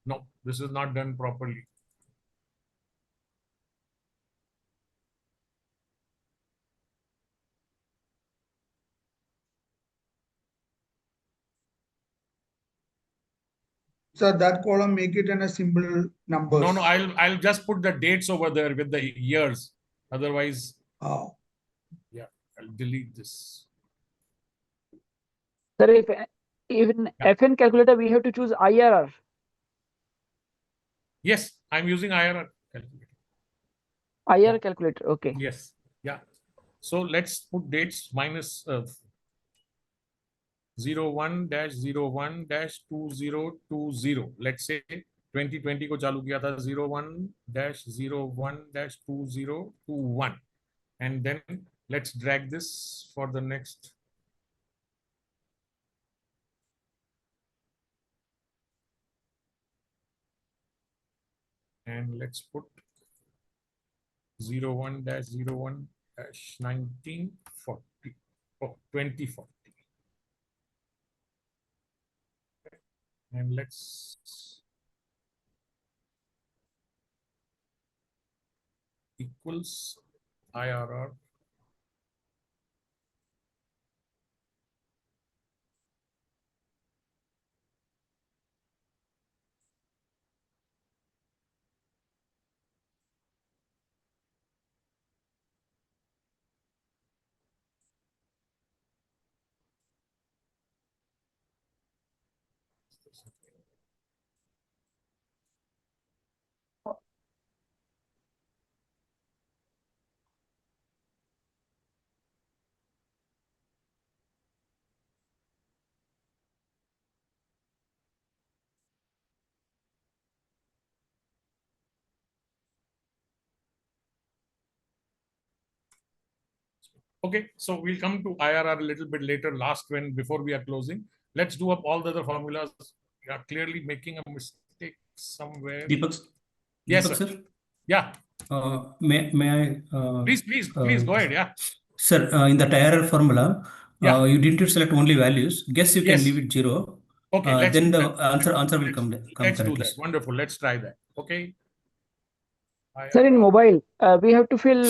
No, this is not done properly. So that column, make it in a symbol numbers. No, I'll just put the dates over there with the years. Otherwise, yeah, I'll delete this. Sir, if in FN calculator we have to choose IRR. Yes, I'm using IRR calculator. IRR calculator, okay. Yes, yeah. So let's put dates minus 01-01-2020. Let's say 2020 को चालू किया था 01-01-2021, and then let's drag this for the next. And let's put 01-01-1940 or 2040. And let's equals IRR Okay, so we'll come to IRR a little bit later, before we are closing. Let's do up all the other formulas. We are clearly making a mistake somewhere. Deepak, Yes, Deepak sir. Yeah. May I? Please go ahead. Yeah. Sir, in the IRR formula, Yeah. you didn't select only values. Guess you Yes. can leave it 0. Okay, let's then do the that. answer will come Let's do correctly. that. Wonderful. Let's try that. Okay. Sir, in mobile, we have to fill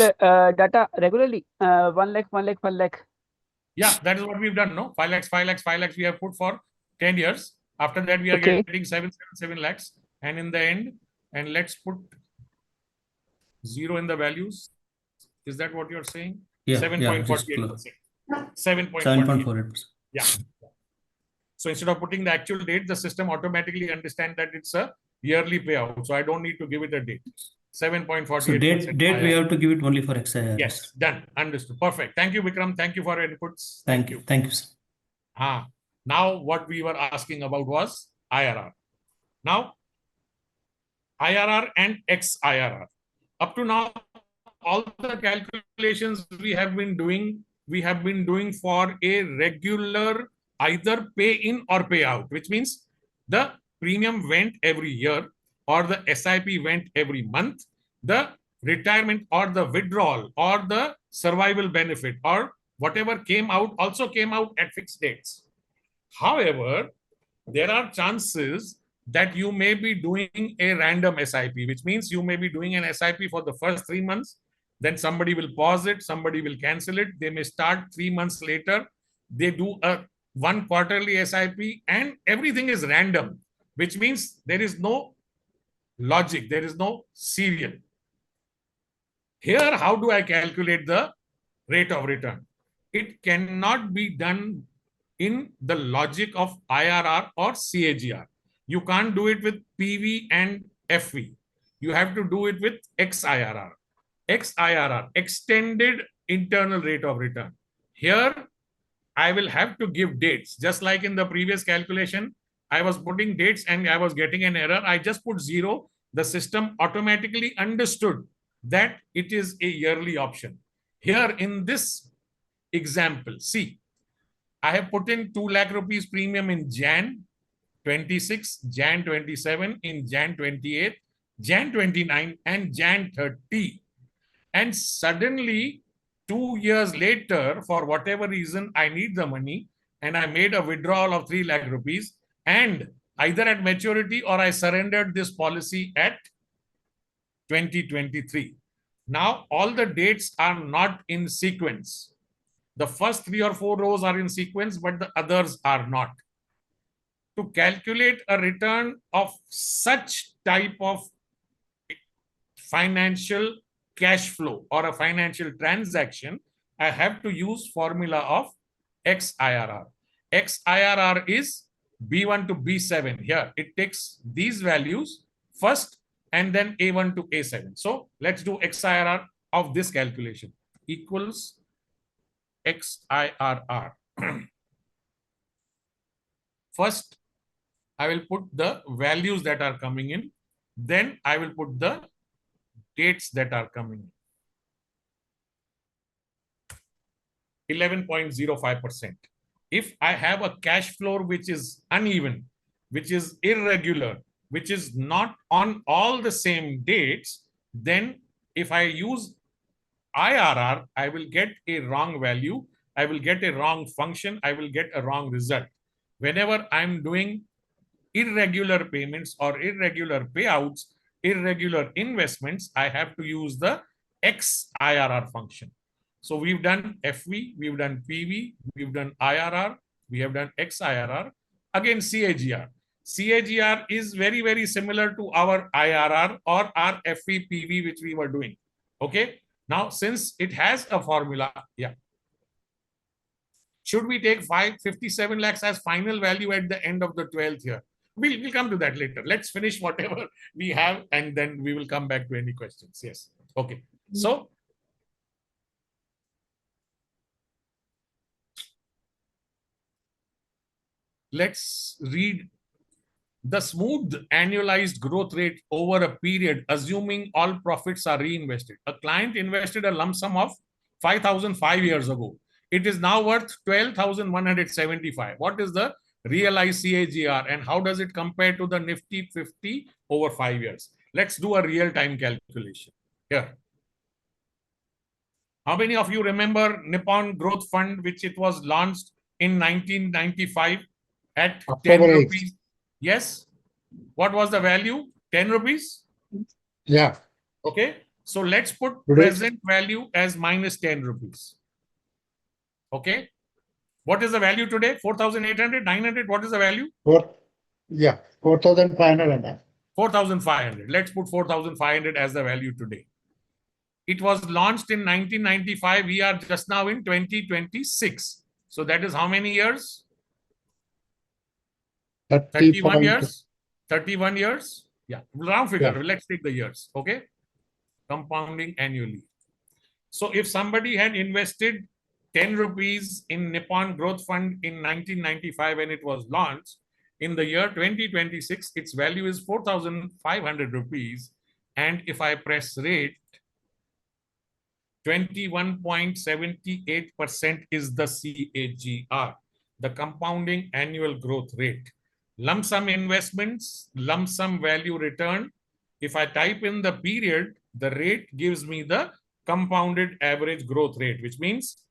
data regularly. 1 lakh, 1 lakh, 1 lakh. Yeah, that is what we've done. No, 5 lakhs, 5 lakhs, 5 lakhs. We have put for 10 years. After that, we are Okay. getting 7 lakhs. And in the end, and let's put 0 in the values. Is that what you're saying? Yeah, 7.48%. 7.48%. Yeah. So instead of putting the actual date, the system automatically understands that it's a yearly payout. So I don't need to give it a date. 7.48%. So date we have to give it only for XIRS. Yes, done. Understood. Perfect. Thank you, Vikram. Thank you for your inputs. Thank you. Thank you, sir. Now what we were asking about was IRR. Now, IRR and XIRR. Up to now, all the calculations we have been doing for a regular either pay in or pay out, which means the premium went every year or the SIP went every month, the retirement or the withdrawal or the survival benefit or whatever came out also came out at fixed dates. However, there are chances that you may be doing a random SIP, which means you may be doing an SIP for the first 3 months, then somebody will pause it, somebody will cancel it, they may start 3 months later, they do a 1 quarterly SIP, and everything is random, which means there is no logic, there is no serial. Here, how do I calculate the rate of return? It cannot be done in the logic of IRR or CAGR. You can't do it with PV and FV. You have to do it with XIRR. XIRR, extended internal rate of return. Here, I will have to give dates. Just like in the previous calculation, I was putting dates and I was getting an error. I just put 0. The system automatically understood that it is a yearly option. Here in this example, see, I have put in 2 lakh rupees premium in Jan 26, Jan 27, in Jan 28, Jan 29, and Jan 30. And suddenly, 2 years later, for whatever reason, I need the money and I made a withdrawal of 3 lakh rupees and either at maturity or I surrendered this policy at 2023. Now, all the dates are not in sequence. The first 3 or 4 rows are in sequence, but the others are not. To calculate a return of such type of financial cash flow or a financial transaction, I have to use formula of XIRR. XIRR is B1 to B7. Here, it takes these values first and then A1 to A7. So let's do XIRR of this calculation. Equals XIRR. First, I will put the values that are coming in. Then I will put the dates that are coming in. 11.05%. If I have a cash flow which is uneven, which is irregular, which is not on all the same dates, then if I use IRR, I will get a wrong value. I will get a wrong function. I will get a wrong result. Whenever I'm doing irregular payments or irregular payouts, irregular investments, I have to use the XIRR function. So we've done FV, we've done PV, we've done IRR, we have done XIRR. Again, CAGR. CAGR is very, very similar to our IRR or our FV, PV, which we were doing. Okay. Now, since it has a formula, yeah. Should we take 57 lakhs as final value at the end of the 12th year? We'll come to that later. Let's finish whatever we have and then we will come back to any questions. Yes. Okay. So, let's read the smooth annualized growth rate over a period, assuming all profits are reinvested. A client invested a lump sum of 5,000 5 years ago. It is now worth 12,175. What is the realized CAGR and how does it compare to the Nifty 50 over 5 years? Let's do a real-time calculation. Here. How many of you remember Nippon Growth Fund, which it was launched in 1995 at 10 rupees? Yes. What was the value? 10 rupees? Yeah. Okay. So let's put present value as minus 10 rupees. Okay. What is the value today? 4,800, 900. What is the value? 4,500. 4,500. Let's put 4,500 as the value today. It was launched in 1995. We are just now in 2026. So that is how many years? 31 years. 31 years. Yeah. Round figure. Yeah. Let's take the years. Okay. Compounding annually. So if somebody had invested 10 rupees in Nippon Growth Fund in 1995 when it was launched, in the year 2026, its value is 4,500 rupees. And if I press rate, 21.78% is the CAGR, the compounding annual growth rate. Lump sum investments, lump sum value return. If I type in the period, the rate gives me the compounded average growth rate, which means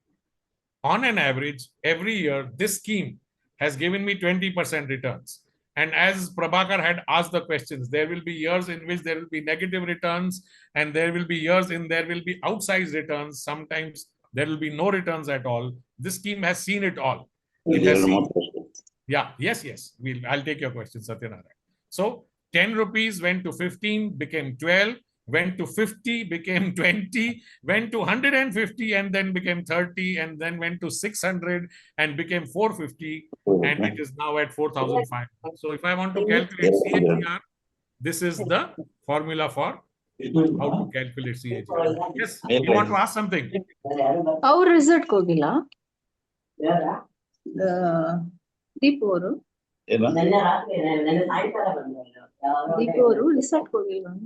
on an average, every year, this scheme has given me 20% returns. And as Prabhakar had asked the questions, there will be years in which there will be negative returns, and there will be years in there will be outsized returns. Sometimes there will be no returns at all. This scheme has seen it all. It has seen, yeah, yes. I'll take your question, Satyanarayan. So 10 rupees went to 15, became 12, went to 50, became 20, went to 150 and then became 30, and then went to 600 and became 450, and it is now at 4,500. So if I want to calculate CAGR, this is the formula for how to calculate CAGR. Yes, you want to ask something? Our result Kogila. Deeporu. Deeporu result Kogila.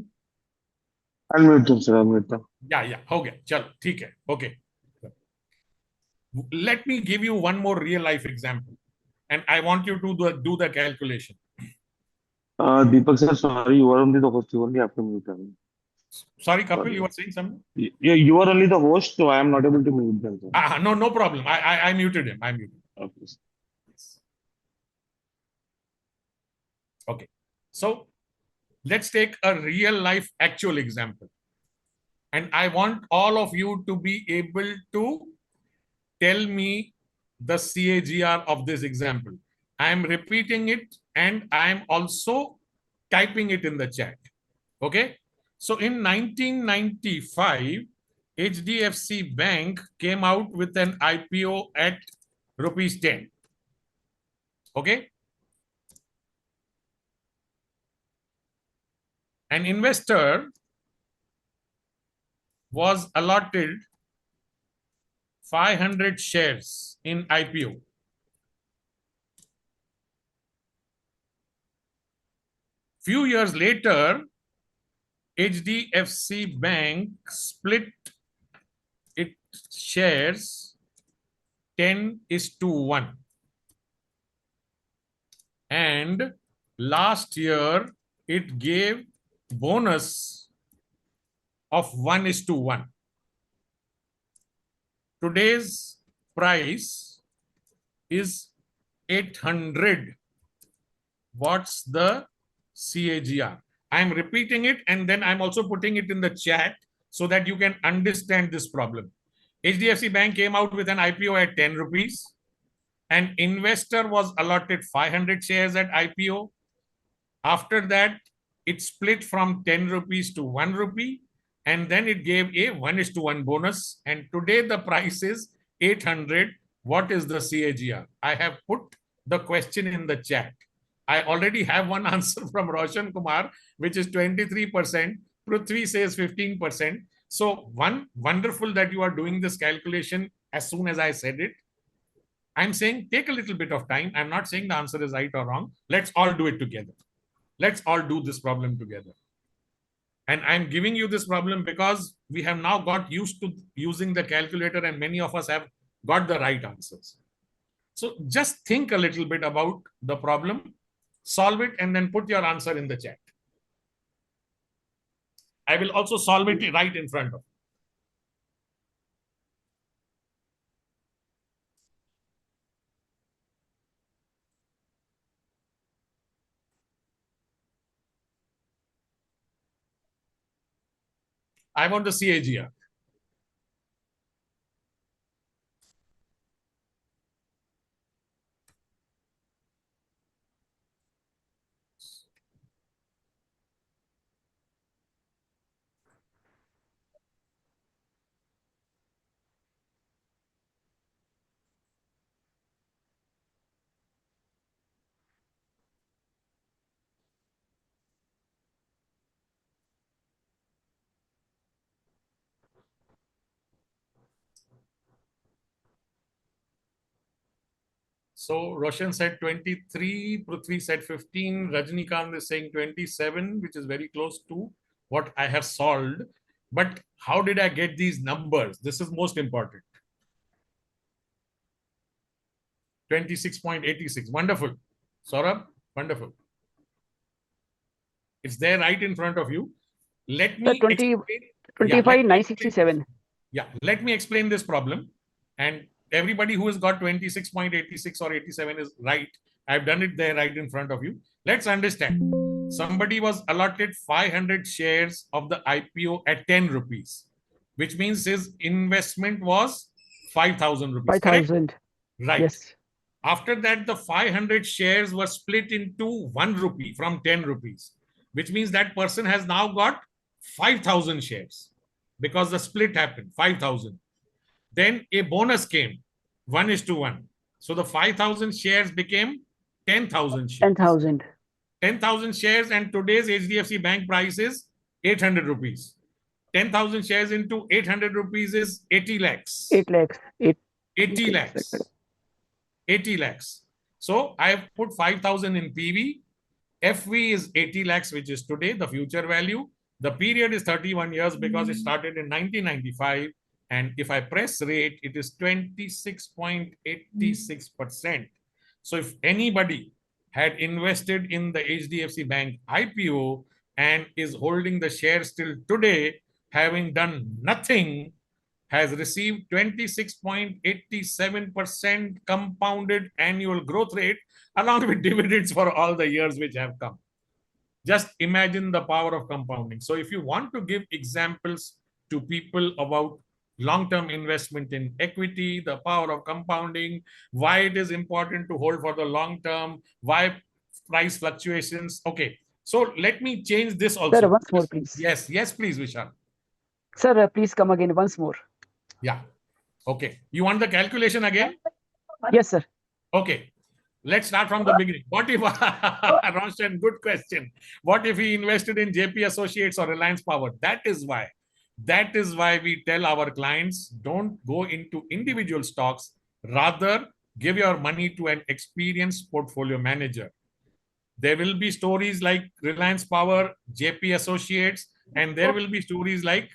Unmute them, sir. Unmute them. Yeah. Okay. Chalo. ठीक है. Okay. Let me give you one more real life example, and I want you to do the calculation. Deepak sir, sorry, you are only the host. You only have to mute them. Sorry, Kapil, you were saying something? Yeah, you are only the host, so I am not able to mute them, sir. No problem. I muted him. I muted him. Okay. Okay. So let's take a real life actual example. And I want all of you to be able to tell me the CAGR of this example. I am repeating it and I am also typing it in the chat. Okay. So in 1995, HDFC Bank came out with an IPO at rupees 10. Okay. An investor was allotted 500 shares in IPO. Few years later, HDFC Bank split its shares 10:1. And last year, it gave bonus of 1:1. Today's price is 800. What's the CAGR? I'm repeating it and then I'm also putting it in the chat so that you can understand this problem. HDFC Bank came out with an IPO at 10 rupees. An investor was allotted 500 shares at IPO. After that, it split from 10 rupees to 1 rupee. And then it gave a 1:1 bonus. And today the price is 800. What is the CAGR? I have put the question in the chat. I already have one answer from Roshan Kumar, which is 23%. Prithvi says 15%. So one, wonderful that you are doing this calculation as soon as I said it. I'm saying take a little bit of time. I'm not saying the answer is right or wrong. Let's all do it together. Let's all do this problem together. And I'm giving you this problem because we have now got used to using the calculator and many of us have got the right answers. So just think a little bit about the problem, solve it, and then put your answer in the chat. I will also solve it right in front of you. I want the CAGR. So Roshan said 23, Prithvi said 15, Rajnikant is saying 27, which is very close to what I have solved. But how did I get these numbers? This is most important. 26.86. Wonderful. Saurabh, wonderful. It's there right in front of you. Let me 25,967. Yeah, let me explain this problem. And everybody who has got 26.86 or 87 is right. I've done it there right in front of you. Let's understand. Somebody was allotted 500 shares of the IPO at 10 rupees, which means his investment was 5,000 rupees. 5,000. Right. Yes. After that, the 500 shares were split into 1 rupee from 10 rupees, which means that person has now got 5,000 shares because the split happened, 5,000. Then a bonus came, 1:1. So the 5,000 shares became 10,000 shares. 10,000. 10,000 shares, and today's HDFC Bank price is 800 rupees. 10,000 shares into 800 rupees is 80 lakhs. 8 lakhs. 80 lakhs. 80 lakhs. So I have put 5,000 in PV. FV is 80 lakhs, which is today the future value. The period is 31 years because it started in 1995. And if I press rate, it is 26.86%. So if anybody had invested in the HDFC Bank IPO and is holding the shares till today, having done nothing, has received 26.87% compounded annual growth rate along with dividends for all the years which have come. Just imagine the power of compounding. So if you want to give examples to people about long-term investment in equity, the power of compounding, why it is important to hold for the long term, why price fluctuations. Okay, so let me change this also. Sir, once more, please. Yes, please, Vishal. Sir, please come again once more. Yeah. Okay. You want the calculation again? Yes, sir. Okay. Let's start from the beginning. What if, Roshan, good question. What if he invested in JP Associates or Reliance Power? That is why we tell our clients, don't go into individual stocks. Rather, give your money to an experienced portfolio manager. There will be stories like Reliance Power, JP Associates, and there will be stories like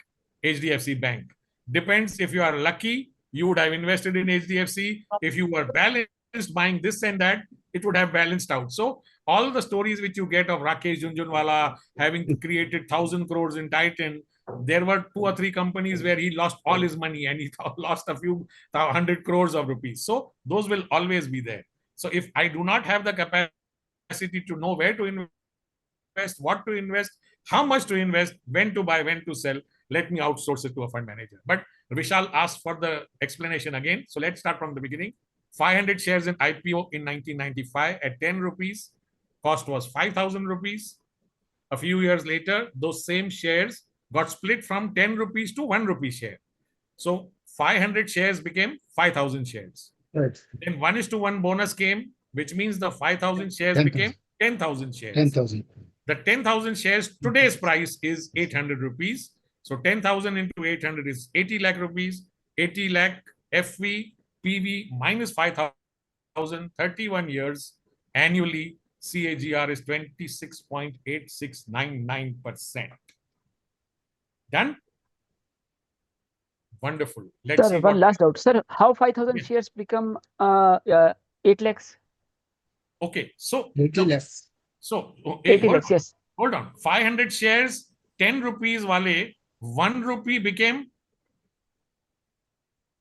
HDFC Bank. Depends. If you are lucky, you would have invested in HDFC. If you were balanced buying this and that, it would have balanced out. So all the stories which you get of Rakesh Jhunjhunwala having created 1,000 crores in Titan, there were 2 or 3 companies where he lost all his money and he lost a few 100 crores of rupees. So those will always be there. So if I do not have the capacity to know where to invest, what to invest, how much to invest, when to buy, when to sell, let me outsource it to a fund manager. But Vishal asked for the explanation again. So let's start from the beginning. 500 shares in IPO in 1995 at 10 rupees. Cost was 5,000 rupees. A few years later, those same shares got split from 10 rupees to 1 rupee share. So 500 shares became 5,000 shares. Right. Then 1:1 bonus came, which means the 5,000 shares 10,000. became 10,000 shares. 10,000. The 10,000 shares, today's price is 800 rupees. So 10,000 into 800 is 80 lakh rupees. 80 lakh FV, PV minus 5,000, 31 years. Annually, CAGR is 26.8699%. Done? Wonderful. Let's see. Sir, one last doubt. Sir, how 5,000 Yes. shares become 8 lakhs? Okay, so 80 lakhs. So, 80 lakhs, yes. hold on. 500 shares, 10 rupees wale, 1 rupee became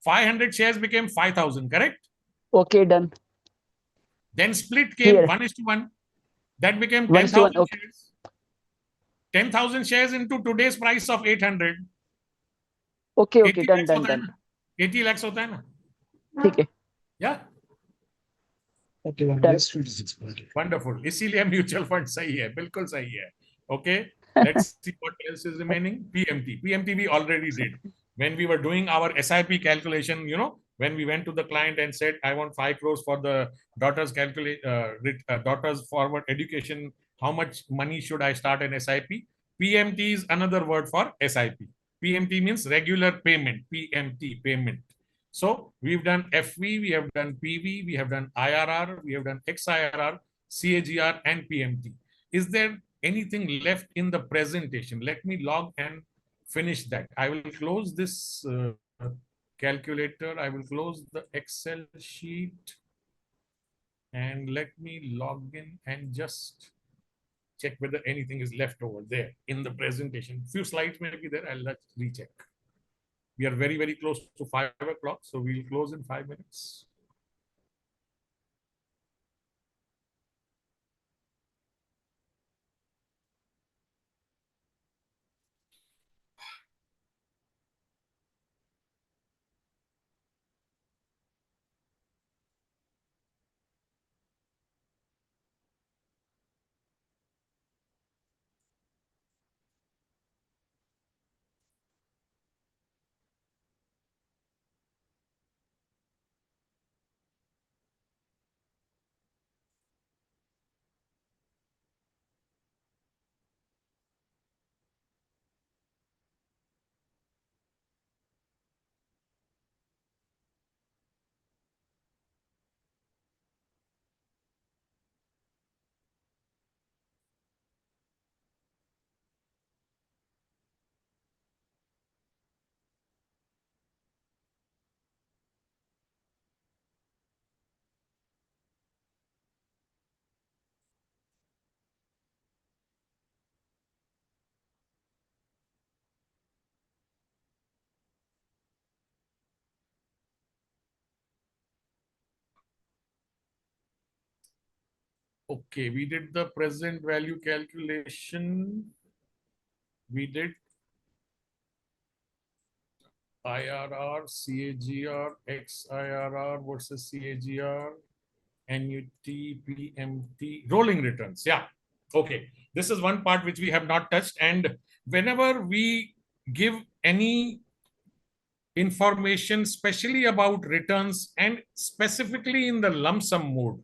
500 shares became 5,000, correct? Okay, done. Then split came Here. 1:1. That became 1:1, 10,000 okay. shares. 10,000 shares into today's price of 800. Okay, 80 done, lakhs done, होता है done. ना? 80 lakhs होता है ना? ठीक है. Yeah. 41 Done. years, 26. Wonderful. इसीलिए mutual fund सही है, बिल्कुल सही है. Okay. Let's see what else is remaining. PMT. PMT we already did. When we were doing our SIP calculation, when we went to the client and said, I want 5 crores for the daughter's daughter's forward education, how much money should I start an SIP? PMT is another word for SIP. PMT means regular payment. PMT, payment. So we've done FV, we have done PV, we have done IRR, we have done XIRR, CAGR, and PMT. Is there anything left in the presentation? Let me log and finish that. I will close this calculator. I will close the Excel sheet and let me log in and just check whether anything is left over there in the presentation. Few slides may be there. Let's recheck. We are very, very close to 5 o'clock, so we'll close in 5 minutes. Okay, we did the present value calculation. We did IRR, CAGR, XIRR versus CAGR, NUT, PMT, rolling returns. Yeah. Okay. This is one part which we have not touched. And whenever we give any information, especially about returns and specifically in the lump sum mode,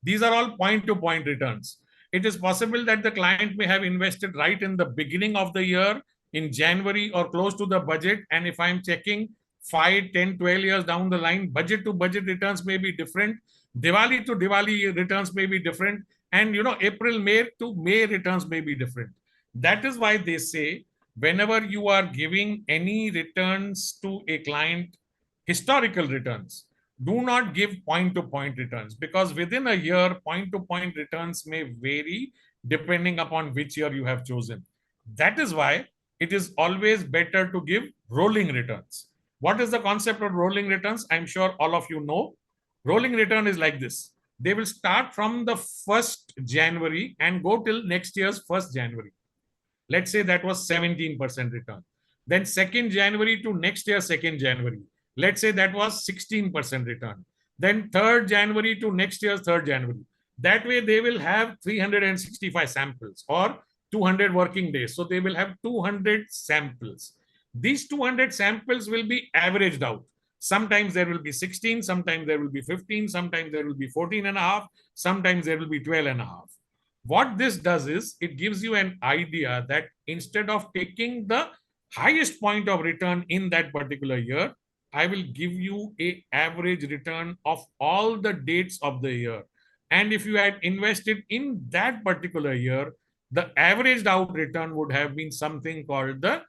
these are all point-to-point returns. It is possible that the client may have invested right in the beginning of the year in January or close to the budget. And if I'm checking 5, 10, 12 years down the line, budget to budget returns may be different. Diwali to Diwali returns may be different. And, April, May to May returns may be different. That is why they say, whenever you are giving any returns to a client, historical returns, do not give point-to-point returns, because within a year, point-to-point returns may vary depending upon which year you have chosen. That is why it is always better to give rolling returns. What is the concept of rolling returns? I'm sure all of you know. Rolling return is like this. They will start from the 1st January and go till next year's 1st January. Let's say that was 17% return. Then 2nd January to next year, 2nd January. Let's say that was 16% return. Then 3rd January to next year's 3rd January. That way they will have 365 samples or 200 working days. So they will have 200 samples. These 200 samples will be averaged out. Sometimes there will be 16, sometimes there will be 15, sometimes there will be 14.5, sometimes there will be 12.5. What this does is it gives you an idea that instead of taking the highest point of return in that particular year, I will give you an average return of all the dates of the year. And if you had invested in that particular year, the averaged out return would have been something called the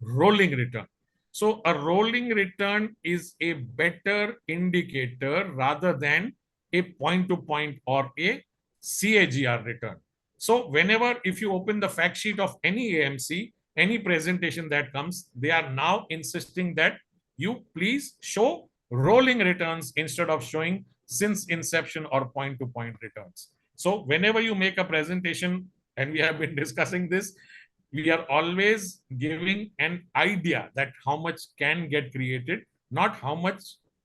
rolling return. So a rolling return is a better indicator rather than a point-to-point or a CAGR return. So whenever, if you open the fact sheet of any AMC, any presentation that comes, they are now insisting that you please show rolling returns instead of showing since inception or point-to-point returns. So whenever you make a presentation, and we have been discussing this, we are always giving an idea that how much can get created, not how much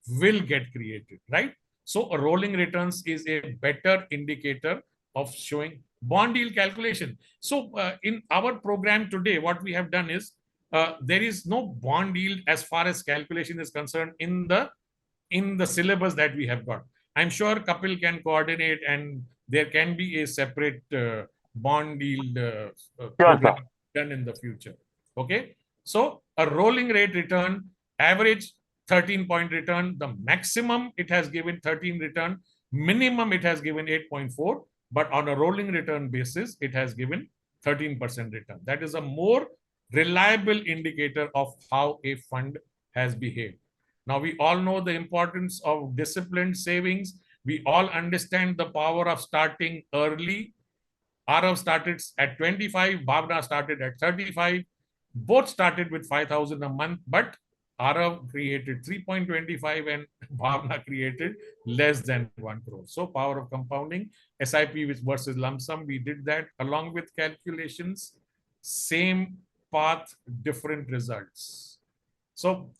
will get created, right? So a rolling returns is a better indicator of showing bond yield calculation. So in our program today, what we have done is there is no bond yield as far as calculation is concerned in the syllabus that we have got. I'm sure Kapil can coordinate and there can be a separate bond yield program done in the future. Okay. So a rolling rate return, average 13-point return, the maximum it has given 13 return, minimum it has given 8.4, but on a rolling return basis, it has given 13% return. That is a more reliable indicator of how a fund has behaved. Now, we all know the importance of disciplined savings. We all understand the power of starting early. Arav started at 25, Bhavna started at 35. Both started with 5,000 a month, but Arav created 3.25 and Bhavna created less than 1 crore. So power of compounding, SIP versus lump sum, we did that along with calculations, same path, different results. So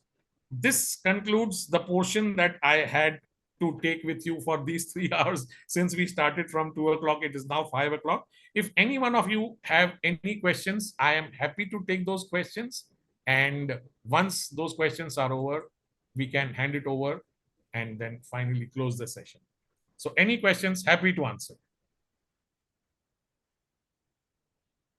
this concludes the portion that I had to take with you for these 3 hours. Since we started from 2 o'clock, it is now 5 o'clock. If any one of you have any questions, I am happy to take those questions. And once those questions are over, we can hand it over and then finally close the session. So any questions, happy to answer.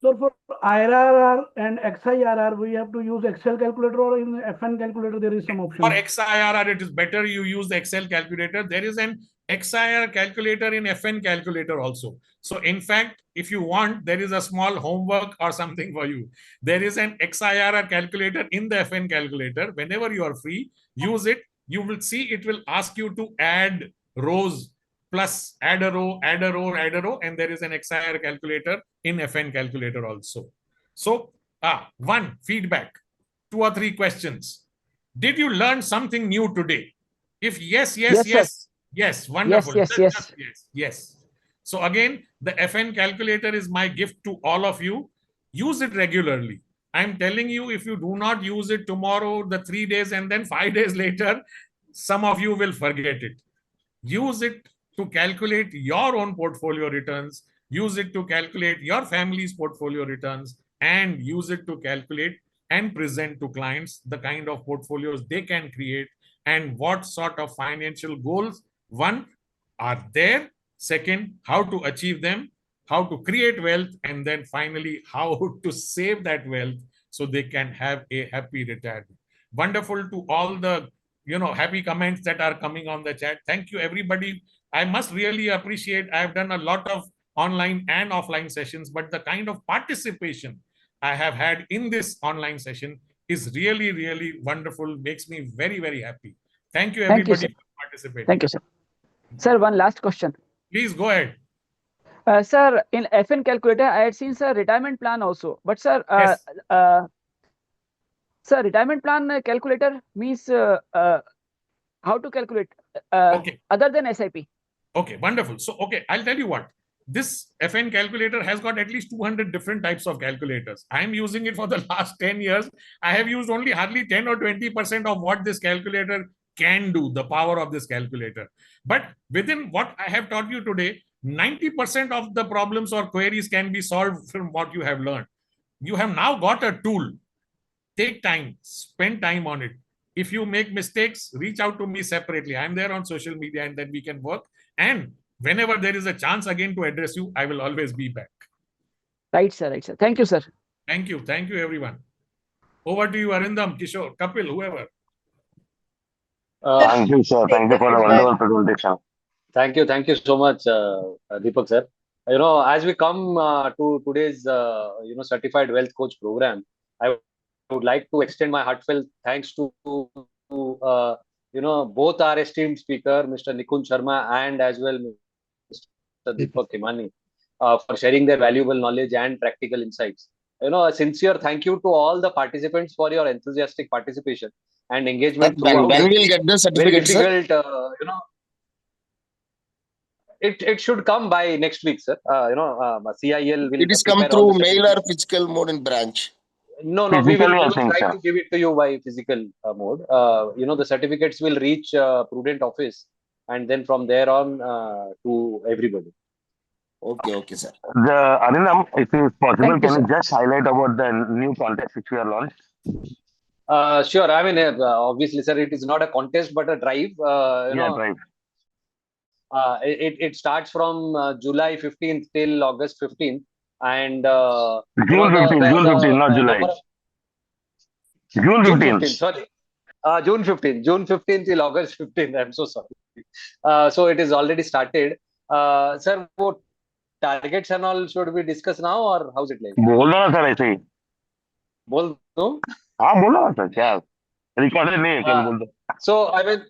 So for IRR and XIRR, we have to use Excel calculator, or in FN calculator, there is some option? For XIRR, it is better you use the Excel calculator. There is an XIRR calculator in FN calculator also. So in fact, if you want, there is a small homework or something for you. There is an XIRR calculator in the FN calculator. Whenever you are free, use it. You will see it will ask you to add rows, plus add a row, add a row, add a row, and there is an XIRR calculator in FN calculator also. So, one feedback, 2 or 3 questions. Did you learn something new today? If yes, yes, yes, yes, wonderful. Yes. Yes. So again, the FN calculator is my gift to all of you. Use it regularly. I'm telling you, if you do not use it tomorrow, the 3 days, and then 5 days later, some of you will forget it. Use it to calculate your own portfolio returns. Use it to calculate your family's portfolio returns, and use it to calculate and present to clients the kind of portfolios they can create and what sort of financial goals, one, are there, second, how to achieve them, how to create wealth, and then finally, how to save that wealth so they can have a happy retirement. Wonderful to all the happy comments that are coming on the chat. Thank you, everybody. I must really appreciate, I've done a lot of online and offline sessions, but the kind of participation I have had in this online session is really, really wonderful. Makes me very, very happy. Thank you, everybody, for participating. Thank you, sir. Sir, one last question. Please go ahead. Sir, in FN calculator, I had seen, sir, retirement plan also. But, sir, Yes. Sir, retirement plan calculator means how to calculate Okay. other than SIP? Okay, wonderful. So, okay, I'll tell you what. This FN calculator has got at least 200 different types of calculators. I'm using it for the last 10 years. I have used only hardly 10 or 20% of what this calculator can do, the power of this calculator. But within what I have taught you today, 90% of the problems or queries can be solved from what you have learned. You have now got a tool. Take time, spend time on it. If you make mistakes, reach out to me separately. I'm there on social media, and then we can work. And whenever there is a chance again to address you, I will always be back. Right, sir. Right, sir. Thank you, sir. Thank you. Thank you, everyone. Over to you, Arindam, Kishore, Kapil, whoever. Thank you, sir. Thank you for the wonderful presentation. Thank you so much, Deepak sir. As we come to today's certified wealth coach program, I would like to extend my heartfelt thanks to both our esteemed speaker, Mr. Nikunj Sharma, and as well Mr. Deepak Himani, for sharing their valuable knowledge and practical insights. A sincere thank you to all the participants for your enthusiastic participation and engagement. When we'll get the certificate, very difficult, it should come by next week, sir. CIL will. It is come through mail or physical mode in branch. No, we will try to give it to you by physical mode. The certificates will reach Prudent office, and then from there on to everybody. Okay, sir. Arindam, if it is possible, can you just highlight about the new contest which we have launched? Sure. I mean, obviously, sir, it is not a contest but a drive. Drive. It starts from July 15th till August 15th. And June 15th, not July. June 15th. Sorry. June 15th till August 15th. I'm so sorry. So it is already started. Sir, what targets and all should we discuss now, or how's it like? बोल दो ना sir ऐसे ही. बोल दो? हाँ बोलो ना sir क्या? Recorded नहीं है कल बोल दो. So I mean,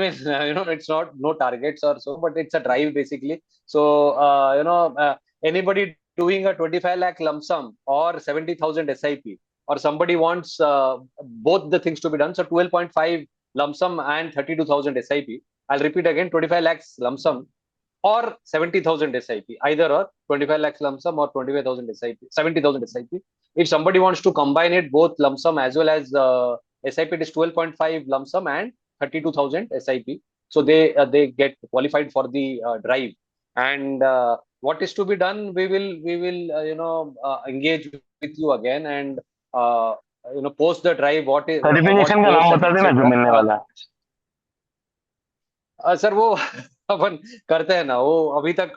it's not no targets or so, but it's a drive basically. So anybody doing a 25 lakh lump sum or 70,000 SIP, or somebody wants both the things to be done. So 12.5 lump sum and 32,000 SIP. I'll repeat again: 25 lakhs lump sum or 70,000 SIP, either or 25 lakhs lump sum or 25,000 SIP, 70,000 SIP. If somebody wants to combine it, both lump sum as well as SIP, it is 12.5 lump sum and 32,000 SIP. So they get qualified for the drive. And what is to be done? We will engage with you again and post the drive. What is certification का नाम बता देना जो मिलने वाला. Sir वो अपन करते हैं ना, वो अभी तक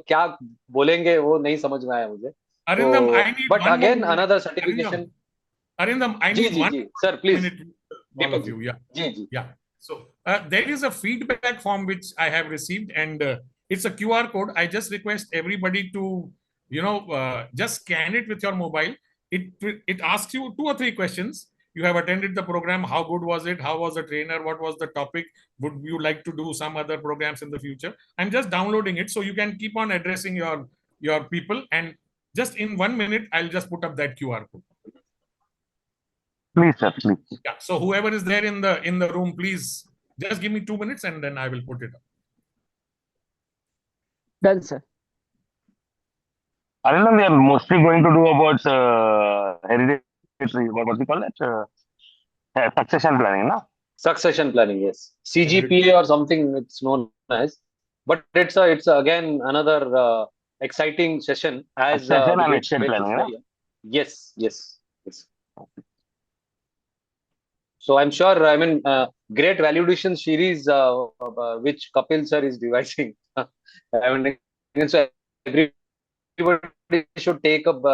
क्या बोलेंगे वो नहीं समझ में आया मुझे. Arindam, I need but one again more another certification. Arindam, I need one. Sir, please. All of you, yeah. So there is a feedback form which I have received, and it's a QR code. I just request everybody to, just scan it with your mobile. It asks you 2 or 3 questions. You have attended the program. How good was it? How was the trainer? What was the topic? Would you like to do some other programs in the future? I'm just downloading it so you can keep on addressing your people. And just in 1 minute, I'll just put up that QR code. Please, sir, please. Yeah. So whoever is there in the room, please just give me 2 minutes and then I will put it up. Done, sir. Arindam, we are mostly going to do about hereditary, what do you call it? Succession planning, no? Succession planning, yes. CGPA or something it's known as. But it's again another exciting session as Succession and debate estate is planning, no? very- Yes. So I'm sure, I mean, great value addition series which Kapil sir is devising. I mean, so everybody should take up,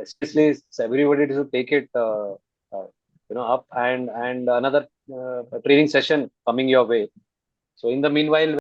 especially everybody should take it, up and another training session coming your way. So in the meanwhile,